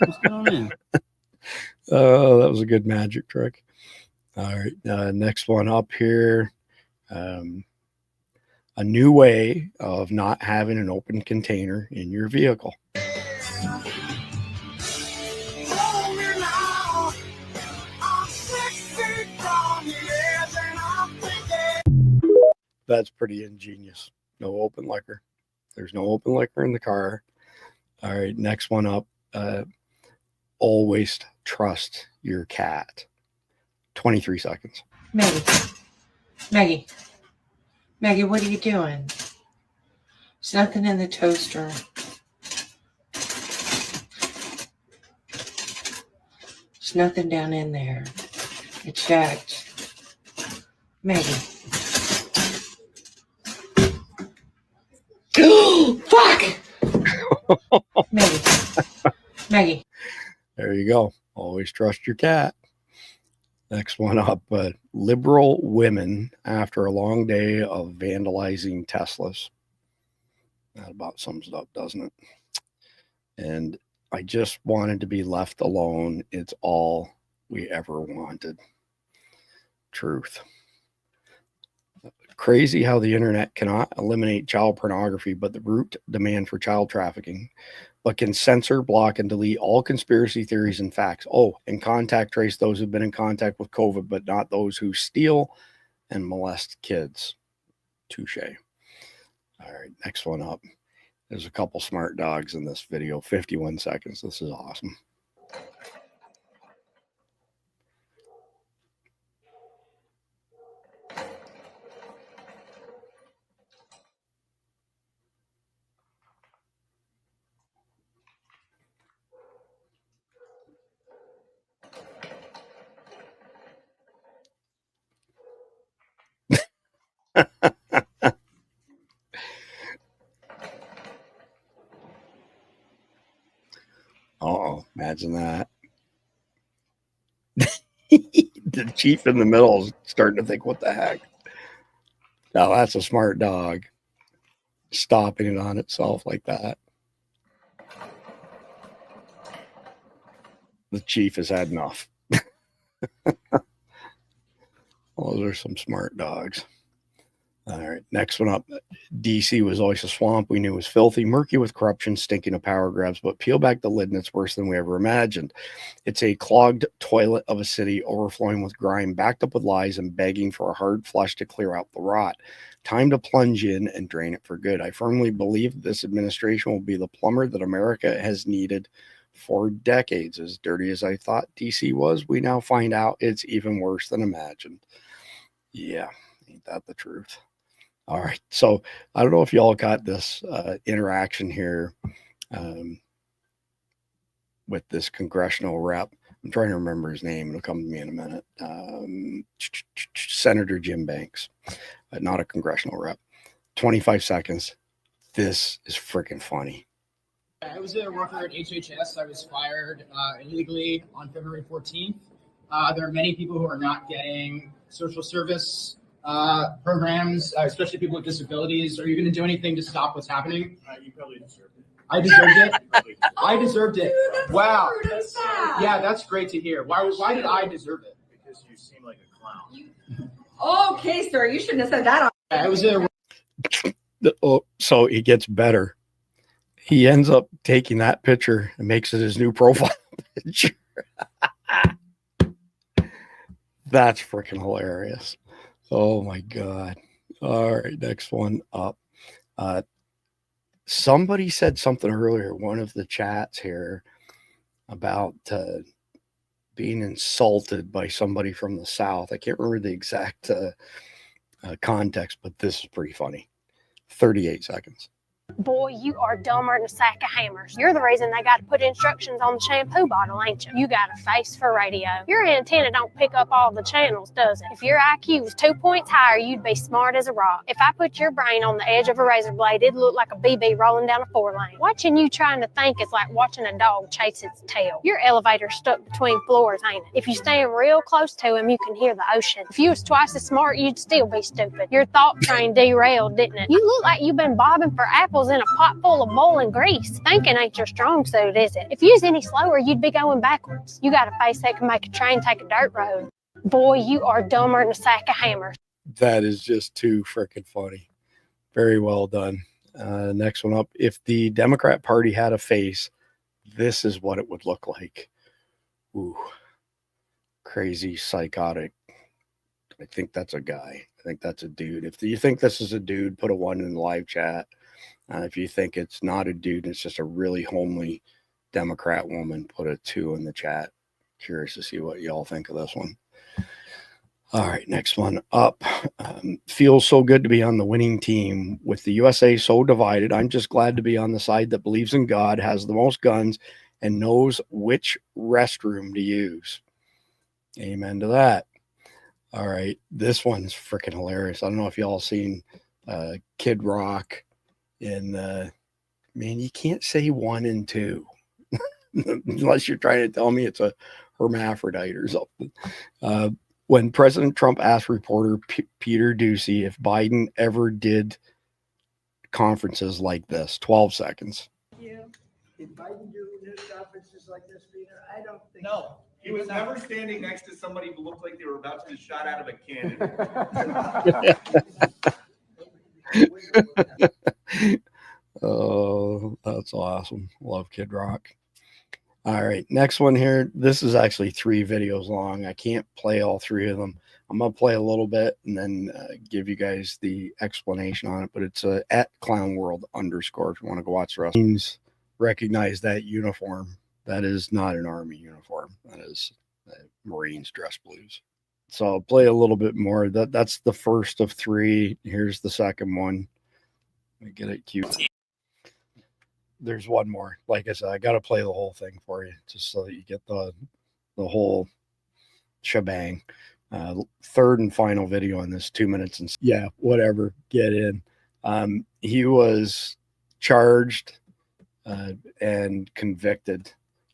What's going on here? Oh, that was a good magic trick. All right, next one up here. A new way of not having an open container in your vehicle. That's pretty ingenious. No open liquor. There's no open liquor in the car. All right, next one up. Always trust your cat. 23 seconds. Maggie, what are you doing? There's nothing in the toaster. There's nothing down in there. I checked. Maggie. Fuck! Maggie. There you go. Always trust your cat. Next one up, liberal women after a long day of vandalizing Teslas. That about sums it up, doesn't it? And I just wanted to be left alone. It's all we ever wanted. Truth. Crazy how the internet cannot eliminate child pornography, but the root demand for child trafficking, but can censor, block, and delete all conspiracy theories and facts. Oh, and contact trace those who've been in contact with COVID, but not those who steal and molest kids. Touche. All right, next one up. There's a couple smart dogs in this video. 51 seconds. This is awesome. Uh-oh, imagine that. The chief in the middle is starting to think, what the heck? Now that's a smart dog. Stopping it on itself like that. The chief has had enough. Those are some smart dogs. All right, next one up. DC was always a swamp we knew was filthy, murky with corruption, stinking of power grabs, but peel back the lid and it's worse than we ever imagined. It's a clogged toilet of a city overflowing with grime, backed up with lies and begging for a hard flush to clear out the rot. Time to plunge in and drain it for good. I firmly believe that this administration will be the plumber that America has needed for decades. As dirty as I thought DC was, we now find out it's even worse than imagined. Yeah, ain't that the truth? All right, so I don't know if y'all got this interaction here with this congressional rep. I'm trying to remember his name. It'll come to me in a minute. Senator Jim Banks, not a congressional rep. 25 seconds. This is freaking funny. I was a worker at HHS. I was fired illegally on February 14th. There are many people who are not getting social service programs, especially people with disabilities. Are you going to do anything to stop what's happening? You probably deserved it. I deserved it. I deserved it. Wow. Yeah, that's great to hear. Why did I deserve it? Because you seem like a clown. Okay, sir, you shouldn't have said that. I was a so it gets better. He ends up taking that picture and makes it his new profile picture. That's freaking hilarious. Oh my God. All right, next one up. Somebody said something earlier, one of the chats here, about being insulted by somebody from the South. I can't remember the exact context, but this is pretty funny. 38 seconds. Boy, you are dumber than a sack of hammers. You're the reason they got to put instructions on the shampoo bottle, ain't you? You got a face for radio. Your antenna don't pick up all the channels, does it? If your IQ was 2 points higher, you'd be smart as a rock. If I put your brain on the edge of a razor blade, it'd look like a BB rolling down a 4-lane. Watching you trying to think is like watching a dog chase its tail. Your elevator's stuck between floors, ain't it? If you stand real close to him, you can hear the ocean. If you was twice as smart, you'd still be stupid. Your thought train derailed, didn't it? You look like you've been bobbing for apples in a pot full of boiling grease. Thinking ain't your strong suit, is it? If you was any slower, you'd be going backwards. You got a face that can make a train take a dirt road. Boy, you are dumber than a sack of hammers. That is just too freaking funny. Very well done. Next one up. If the Democrat Party had a face, this is what it would look like. Ooh, crazy, psychotic. I think that's a guy. I think that's a dude. If you think this is a dude, put a 1 in the live chat. If you think it's not a dude, it's just a really homely Democrat woman, put a 2 in the chat. Curious to see what y'all think of this one. All right, next one up. Feels so good to be on the winning team. With the USA so divided, I'm just glad to be on the side that believes in God, has the most guns, and knows which restroom to use. Amen to that. All right, this one's freaking hilarious. I don't know if y'all seen Kid Rock in man, you can't say 1 and 2 unless you're trying to tell me it's a hermaphrodite or something. When President Trump asked reporter Peter Ducey if Biden ever did conferences like this, 12 seconds. Did Biden do news conferences like this, Peter? I don't think so. He was never standing next to somebody who looked like they were about to be shot out of a cannon. Oh, that's awesome. Love Kid Rock. All right, next one here. This is actually 3 videos long. I can't play all 3 of them. I'm going to play a little bit and then give you guys the explanation on it, but it's at clownworld_ if you want to go watch the rest. Recognize that uniform. That is not an Army uniform. That is Marines dress blues. So I'll play a little bit more. That's the first of 3. Here's the second one. Let me get it cute. There's one more. Like I said, I got to play the whole thing for you just so that you get the whole shebang. Third and final video on this, 2 minutes. And yeah, whatever. Get in. He was charged and convicted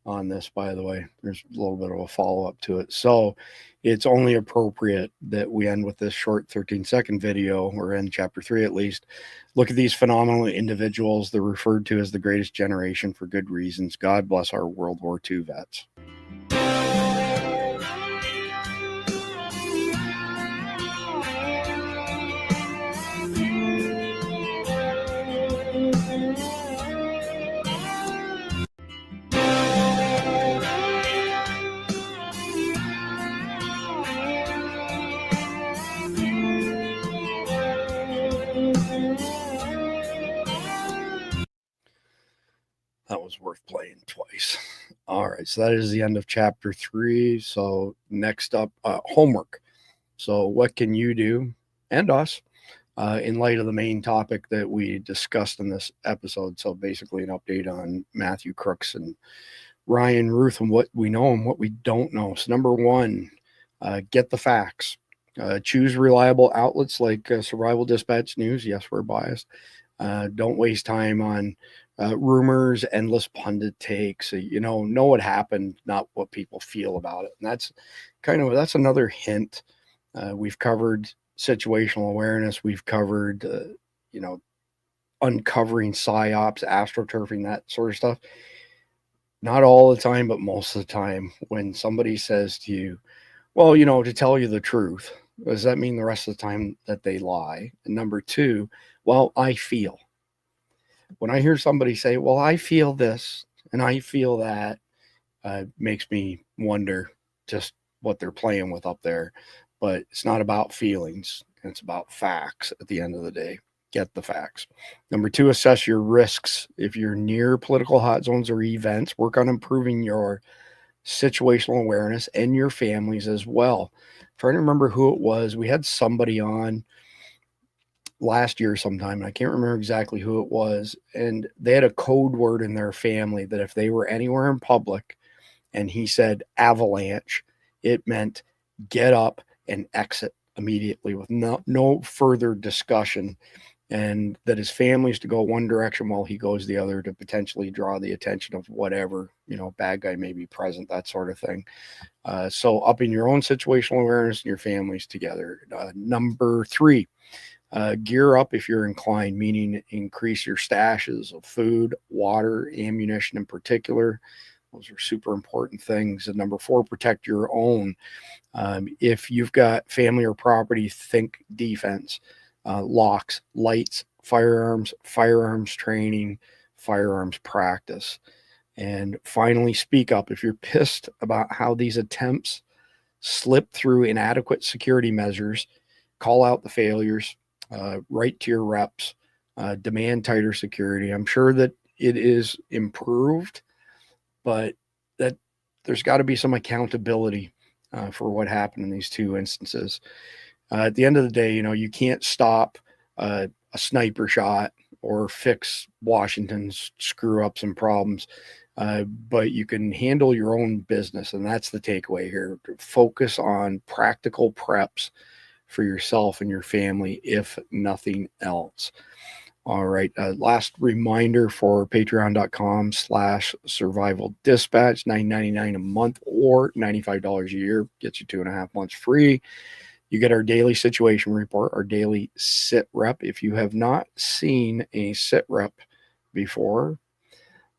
on this, by the way. There's a little bit of a follow-up to it. So it's only appropriate that we end with this short 13-second video. We're in chapter 3 at least. Look at these phenomenal individuals. They're referred to as the greatest generation for good reasons. God bless our World War II vets. That was worth playing twice. All right, so that is the end of chapter 3. So next up, homework. So what can you do, and us, in light of the main topic that we discussed in this episode? So basically an update on Matthew Crooks and Ryan Routh and what we know and what we don't know. So number 1, get the facts. Choose reliable outlets like Survival Dispatch News. Yes, we're biased. Don't waste time on rumors, endless pundit takes. Know what happened, not what people feel about it. And that's another hint. We've covered situational awareness. We've covered, uncovering psyops, astroturfing, that sort of stuff. Not all the time, but most of the time, when somebody says to you, well, to tell you the truth, does that mean the rest of the time that they lie? And number 2, well, I feel. When I hear somebody say, well, I feel this and I feel that, makes me wonder just what they're playing with up there. But it's not about feelings. It's about facts at the end of the day. Get the facts. Number 2, assess your risks. If you're near political hot zones or events, work on improving your situational awareness and your families as well. I'm trying to remember who it was. We had somebody on last year sometime, and I can't remember exactly who it was, and they had a code word in their family that if they were anywhere in public and he said avalanche, it meant get up and exit immediately with no further discussion, and that his family's to go one direction while he goes the other to potentially draw the attention of whatever bad guy may be present, that sort of thing. So upping your own situational awareness and your families together. Number 3, gear up if you're inclined, meaning increase your stashes of food, water, ammunition in particular. Those are super important things. And number 4, protect your own. If you've got family or property, think defense, locks, lights, firearms training, firearms practice. And finally, speak up. If you're pissed about how these attempts slip through inadequate security measures, call out the failures. Write to your reps, demand tighter security. I'm sure that it is improved, but that there's got to be some accountability for what happened in these two instances. At the end of the day, you can't stop a sniper shot or fix Washington's screw ups and problems, but you can handle your own business. And that's the takeaway here. Focus on practical preps for yourself and your family, if nothing else. All right. Last reminder for patreon.com/survival dispatch, $9.99 a month or $95 a year gets you 2.5 months free. You get our daily situation report, our daily sit rep. If you have not seen a sit rep before,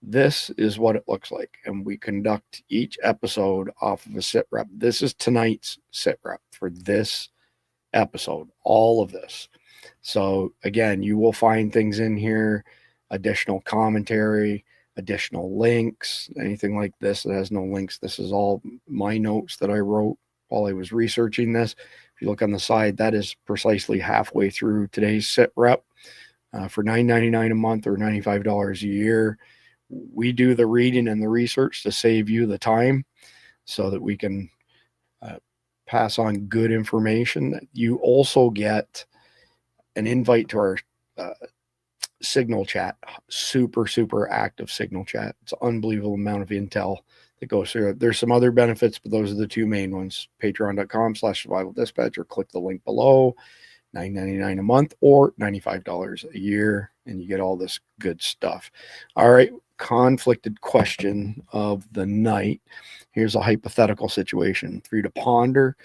this is what it looks like. And we conduct each episode off of a sit rep. This is tonight's sit rep for this episode, all of this. So again, you will find things in here, additional commentary, additional links, anything like this that has no links. This is all my notes that I wrote while I was researching this. If you look on the side, that is precisely halfway through today's sit rep for $9.99 a month or $95 a year. We do the reading and the research to save you the time so that we can pass on good information. You also get an invite to our Signal chat, super active Signal chat. It's an unbelievable amount of intel that goes through it. There's some other benefits, but those are the two main ones. Patreon.com/survival dispatch, or click the link below. $9.99 a month or $95 a year, and you get all this good stuff. All right, conflicted question of the night. Here's a hypothetical situation for you to ponder.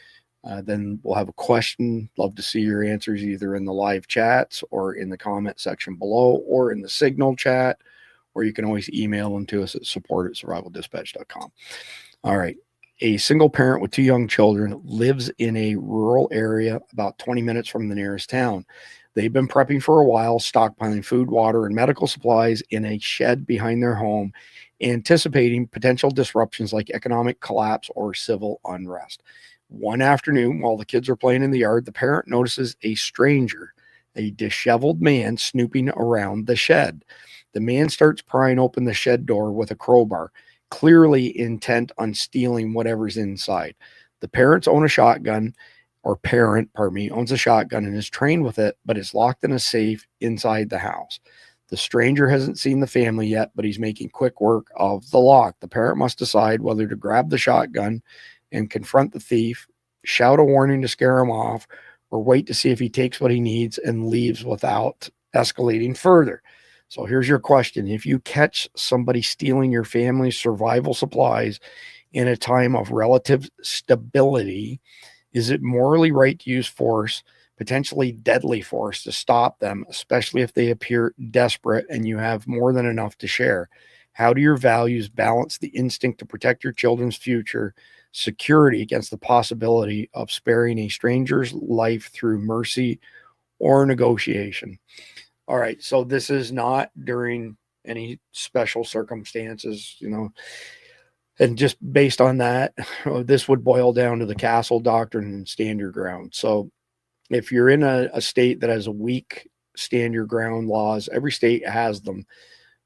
Then we'll have a question. Love to see your answers either in the live chats or in the comment section below or in the Signal chat, or you can always email them to us at support@survivaldispatch.com. All right. A single parent with 2 young children lives in a rural area about 20 minutes from the nearest town. They've been prepping for a while, stockpiling food, water, and medical supplies in a shed behind their home, anticipating potential disruptions like economic collapse or civil unrest. One afternoon, while the kids are playing in the yard, the parent notices a stranger, a disheveled man, snooping around the shed. The man starts prying open the shed door with a crowbar, clearly intent on stealing whatever's inside. The parents own a shotgun, owns a shotgun and is trained with it, but it's locked in a safe inside the house. The stranger hasn't seen the family yet, but he's making quick work of the lock. The parent must decide whether to grab the shotgun and confront the thief, shout a warning to scare him off, or wait to see if he takes what he needs and leaves without escalating further. So here's your question. If you catch somebody stealing your family's survival supplies in a time of relative stability, is it morally right to use force, potentially deadly force, to stop them, especially if they appear desperate and you have more than enough to share? How do your values balance the instinct to protect your children's future security against the possibility of sparing a stranger's life through mercy or negotiation? All right, so this is not during any special circumstances, and just based on that, this would boil down to the castle doctrine and stand your ground. So if you're in a state that has a weak stand your ground laws, every state has them,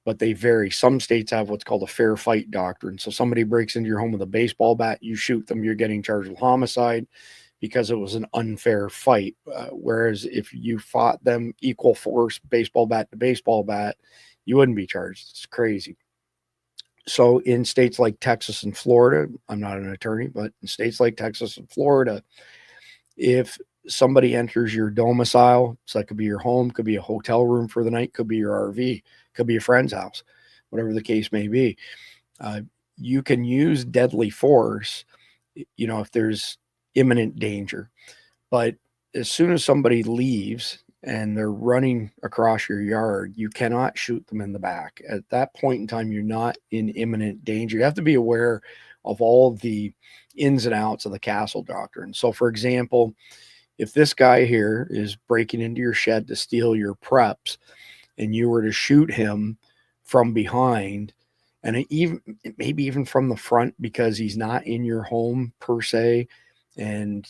but they vary. Some states have what's called a fair fight doctrine. So somebody breaks into your home with a baseball bat, you shoot them, you're getting charged with homicide because it was an unfair fight. Whereas if you fought them equal force, baseball bat to baseball bat, you wouldn't be charged. It's crazy. So in states like Texas and Florida, I'm not an attorney, but in states like Texas and Florida, if somebody enters your domicile, so that could be your home, could be a hotel room for the night, could be your RV, could be a friend's house, whatever the case may be, you can use deadly force, if there's imminent danger. But as soon as somebody leaves and they're running across your yard, you cannot shoot them in the back. At that point in time, you're not in imminent danger. You have to be aware of all of the ins and outs of the castle doctrine. So for example, if this guy here is breaking into your shed to steal your preps and you were to shoot him from behind, and maybe even from the front because he's not in your home per se, and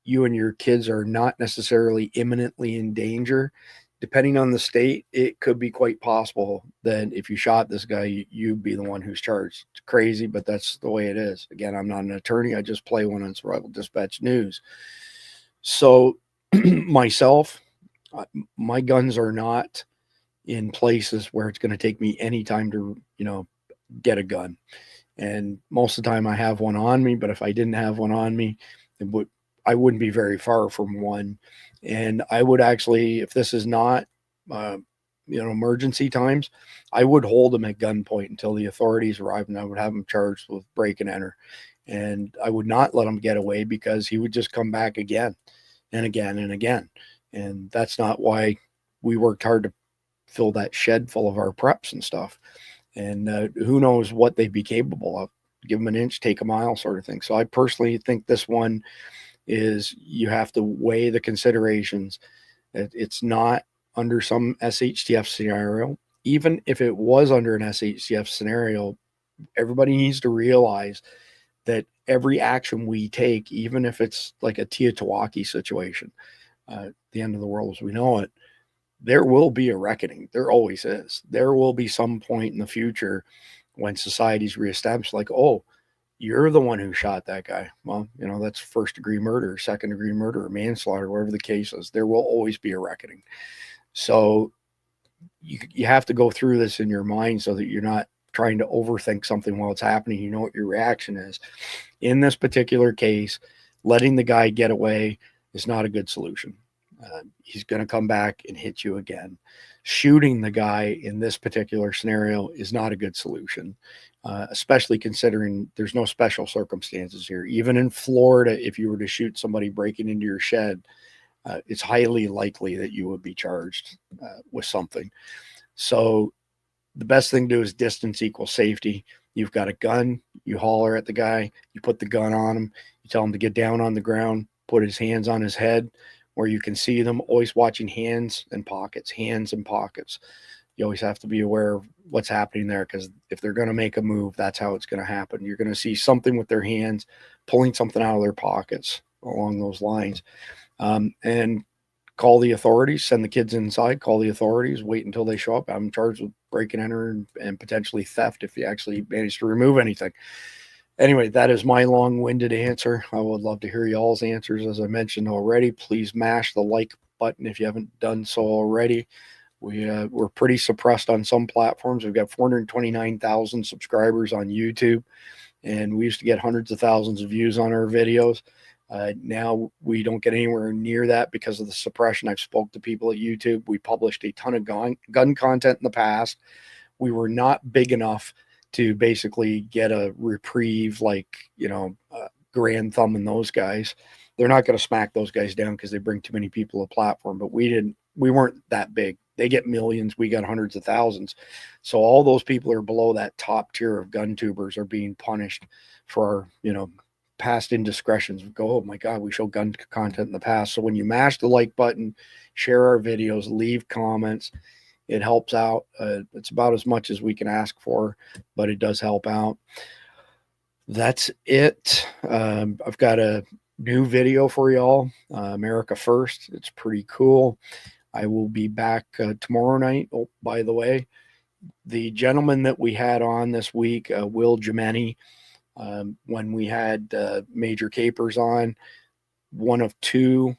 you and your kids are not necessarily imminently in danger, depending on the state, it could be quite possible that if you shot this guy, you'd be the one who's charged. It's crazy, but that's the way it is. Again, I'm not an attorney. I just play one on Survival Dispatch News. So myself, my guns are not in places where it's going to take me any time to, get a gun. And most of the time I have one on me, but if I didn't have one on me, I wouldn't be very far from one. And I would actually, if this is not, emergency times, I would hold them at gunpoint until the authorities arrive, and I would have them charged with break and enter. And I would not let him get away, because he would just come back again and again and again. And that's not why we worked hard to fill that shed full of our preps and stuff. And who knows what they'd be capable of. Give them an inch, take a mile sort of thing. So I personally think this one is, you have to weigh the considerations. It's not under some SHTF scenario. Even if it was under an SHTF scenario, everybody needs to realize that every action we take, even if it's like a Teotihuacan situation, the end of the world as we know it, there will be a reckoning. There always is. There will be some point in the future when society's reestablished, like, oh, you're the one who shot that guy. Well, that's first-degree murder, second-degree murder, manslaughter, whatever the case is. There will always be a reckoning. So you have to go through this in your mind so that you're not trying to overthink something while it's happening. You know what your reaction is. In this particular case, letting the guy get away is not a good solution. He's going to come back and hit you again. Shooting the guy in this particular scenario is not a good solution, especially considering there's no special circumstances here. Even in Florida, if you were to shoot somebody breaking into your shed, it's highly likely that you would be charged with something. So the best thing to do is distance equals safety. You've got a gun, you holler at the guy, you put the gun on him, you tell him to get down on the ground, put his hands on his head where you can see them, always watching hands and pockets. You always have to be aware of what's happening there, because if they're going to make a move, that's how it's going to happen. You're going to see something with their hands, pulling something out of their pockets along those lines. And call the authorities, send the kids inside, call the authorities, wait until they show up. I'm charged with break and enter and potentially theft if you actually manage to remove anything. Anyway, that is my long-winded answer. I would love to hear y'all's answers. As I mentioned already, please mash the like button if you haven't done so already. We're pretty suppressed on some platforms. We've got 429,000 subscribers on YouTube, and we used to get hundreds of thousands of views on our videos. Now we don't get anywhere near that because of the suppression. I've spoke to people at YouTube. We published a ton of gun content in the past. We were not big enough to basically get a reprieve like, Grand Thumb and those guys. They're not going to smack those guys down because they bring too many people to the platform, but we weren't that big. They get millions. We got hundreds of thousands. So all those people are below that top tier of gun tubers are being punished for, past indiscretions. Go, oh my God, we show gun content in the past. So when you mash the like button, share our videos, leave comments, it helps out. It's about as much as we can ask for, but it does help out. That's it. I've got a new video for y'all, America First. It's pretty cool. I will be back tomorrow night. Oh, by the way, the gentleman that we had on this week, Will Jemeni, when we had Major Capers on, one of two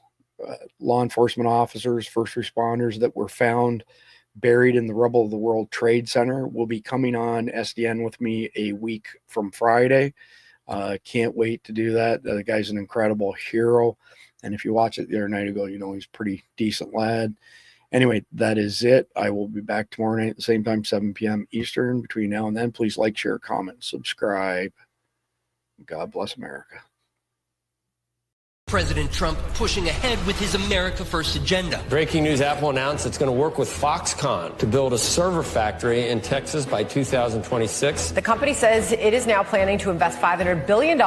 law enforcement officers, first responders that were found buried in the rubble of the World Trade Center, will be coming on SDN with me a week from Friday. Can't wait to do that. The guy's an incredible hero. And if you watch it the other night ago, he's a pretty decent lad. Anyway, that is it. I will be back tomorrow night at the same time, 7 p.m. Eastern. Between now and then, please like, share, comment, subscribe. God bless America. President Trump pushing ahead with his America First agenda. Breaking news, Apple announced it's going to work with Foxconn to build a server factory in Texas by 2026. The company says it is now planning to invest $500 billion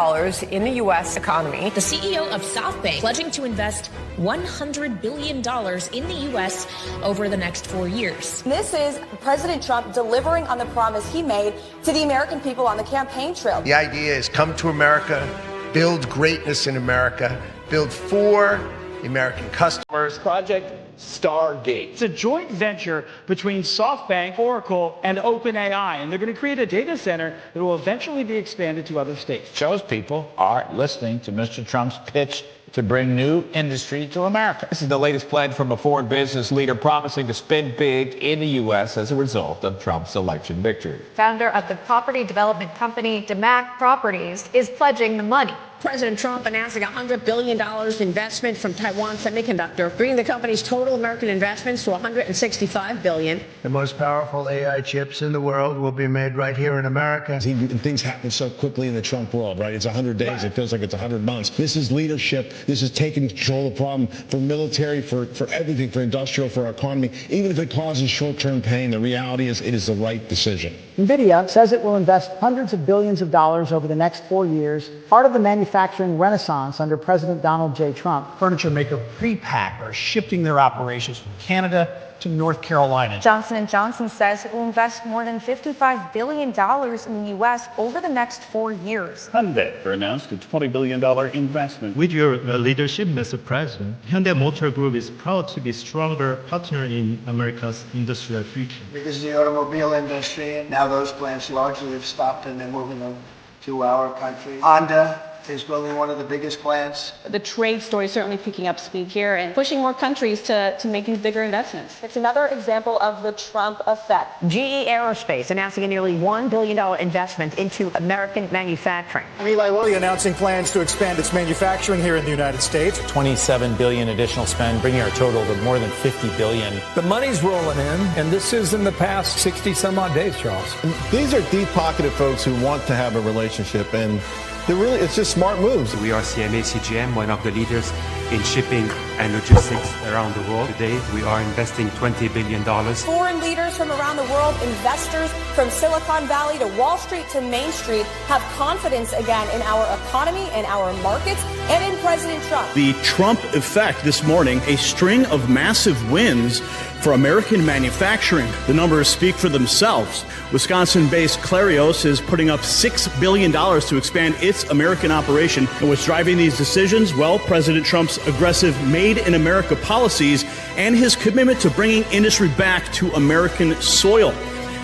in the U.S. economy. The CEO of SoftBank pledging to invest $100 billion in the U.S. over the next 4 years. This is President Trump delivering on the promise he made to the American people on the campaign trail. The idea is come to America, build greatness in America, build for the American customers. Project Stargate. It's a joint venture between SoftBank, Oracle, and OpenAI, and they're going to create a data center that will eventually be expanded to other states. Shows people are listening to Mr. Trump's pitch to bring new industry to America. This is the latest pledge from a foreign business leader promising to spend big in the U.S. as a result of Trump's election victory. Founder of the property development company DeMac Properties is pledging the money. President Trump announcing $100 billion investment from Taiwan Semiconductor, bringing the company's total American investments to $165 billion. The most powerful AI chips in the world will be made right here in America. Things happen so quickly in the Trump world, right? It's 100 days. It feels like it's 100 months. This is leadership. This is taking control of the problem for military, for everything, for industrial, for our economy. Even if it causes short-term pain, the reality is it is the right decision. NVIDIA says it will invest hundreds of billions of dollars over the next 4 years, part of the manufacturing renaissance under President Donald J. Trump. Furniture maker Prepack are shifting their operations from Canada to North Carolina. Johnson & Johnson says it will invest more than $55 billion in the U.S. over the next 4 years. Hyundai announced a $20 billion investment. With your leadership, Mr. President, Hyundai Motor Group is proud to be a stronger partner in America's industrial future. Because the automobile industry, and now those plants largely have stopped and they're moving them to our country. Honda is building one of the biggest plants. The trade story is certainly picking up speed here and pushing more countries to make these bigger investments. It's another example of the Trump effect. GE Aerospace announcing a nearly $1 billion investment into American manufacturing. Eli Lilly announcing plans to expand its manufacturing here in the United States. $27 billion additional spend, bringing our total to more than $50 billion. The money's rolling in, and this is in the past 60 some odd days, Charles. And these are deep-pocketed folks who want to have a relationship, and it's just smart moves. We are CMA CGM, one of the leaders in shipping and logistics around the world. Today, we are investing $20 billion. Foreign leaders from around the world, investors from Silicon Valley to Wall Street to Main Street have confidence again in our economy and our markets and in President Trump. The Trump effect this morning, a string of massive wins for American manufacturing. The numbers speak for themselves. Wisconsin-based Clarios is putting up $6 billion to expand its American operation. And what's driving these decisions? Well, President Trump's aggressive Made in America policies and his commitment to bringing industry back to American soil.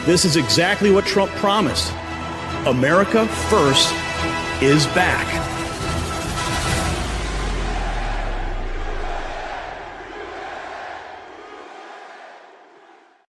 This is exactly what Trump promised. America First is back.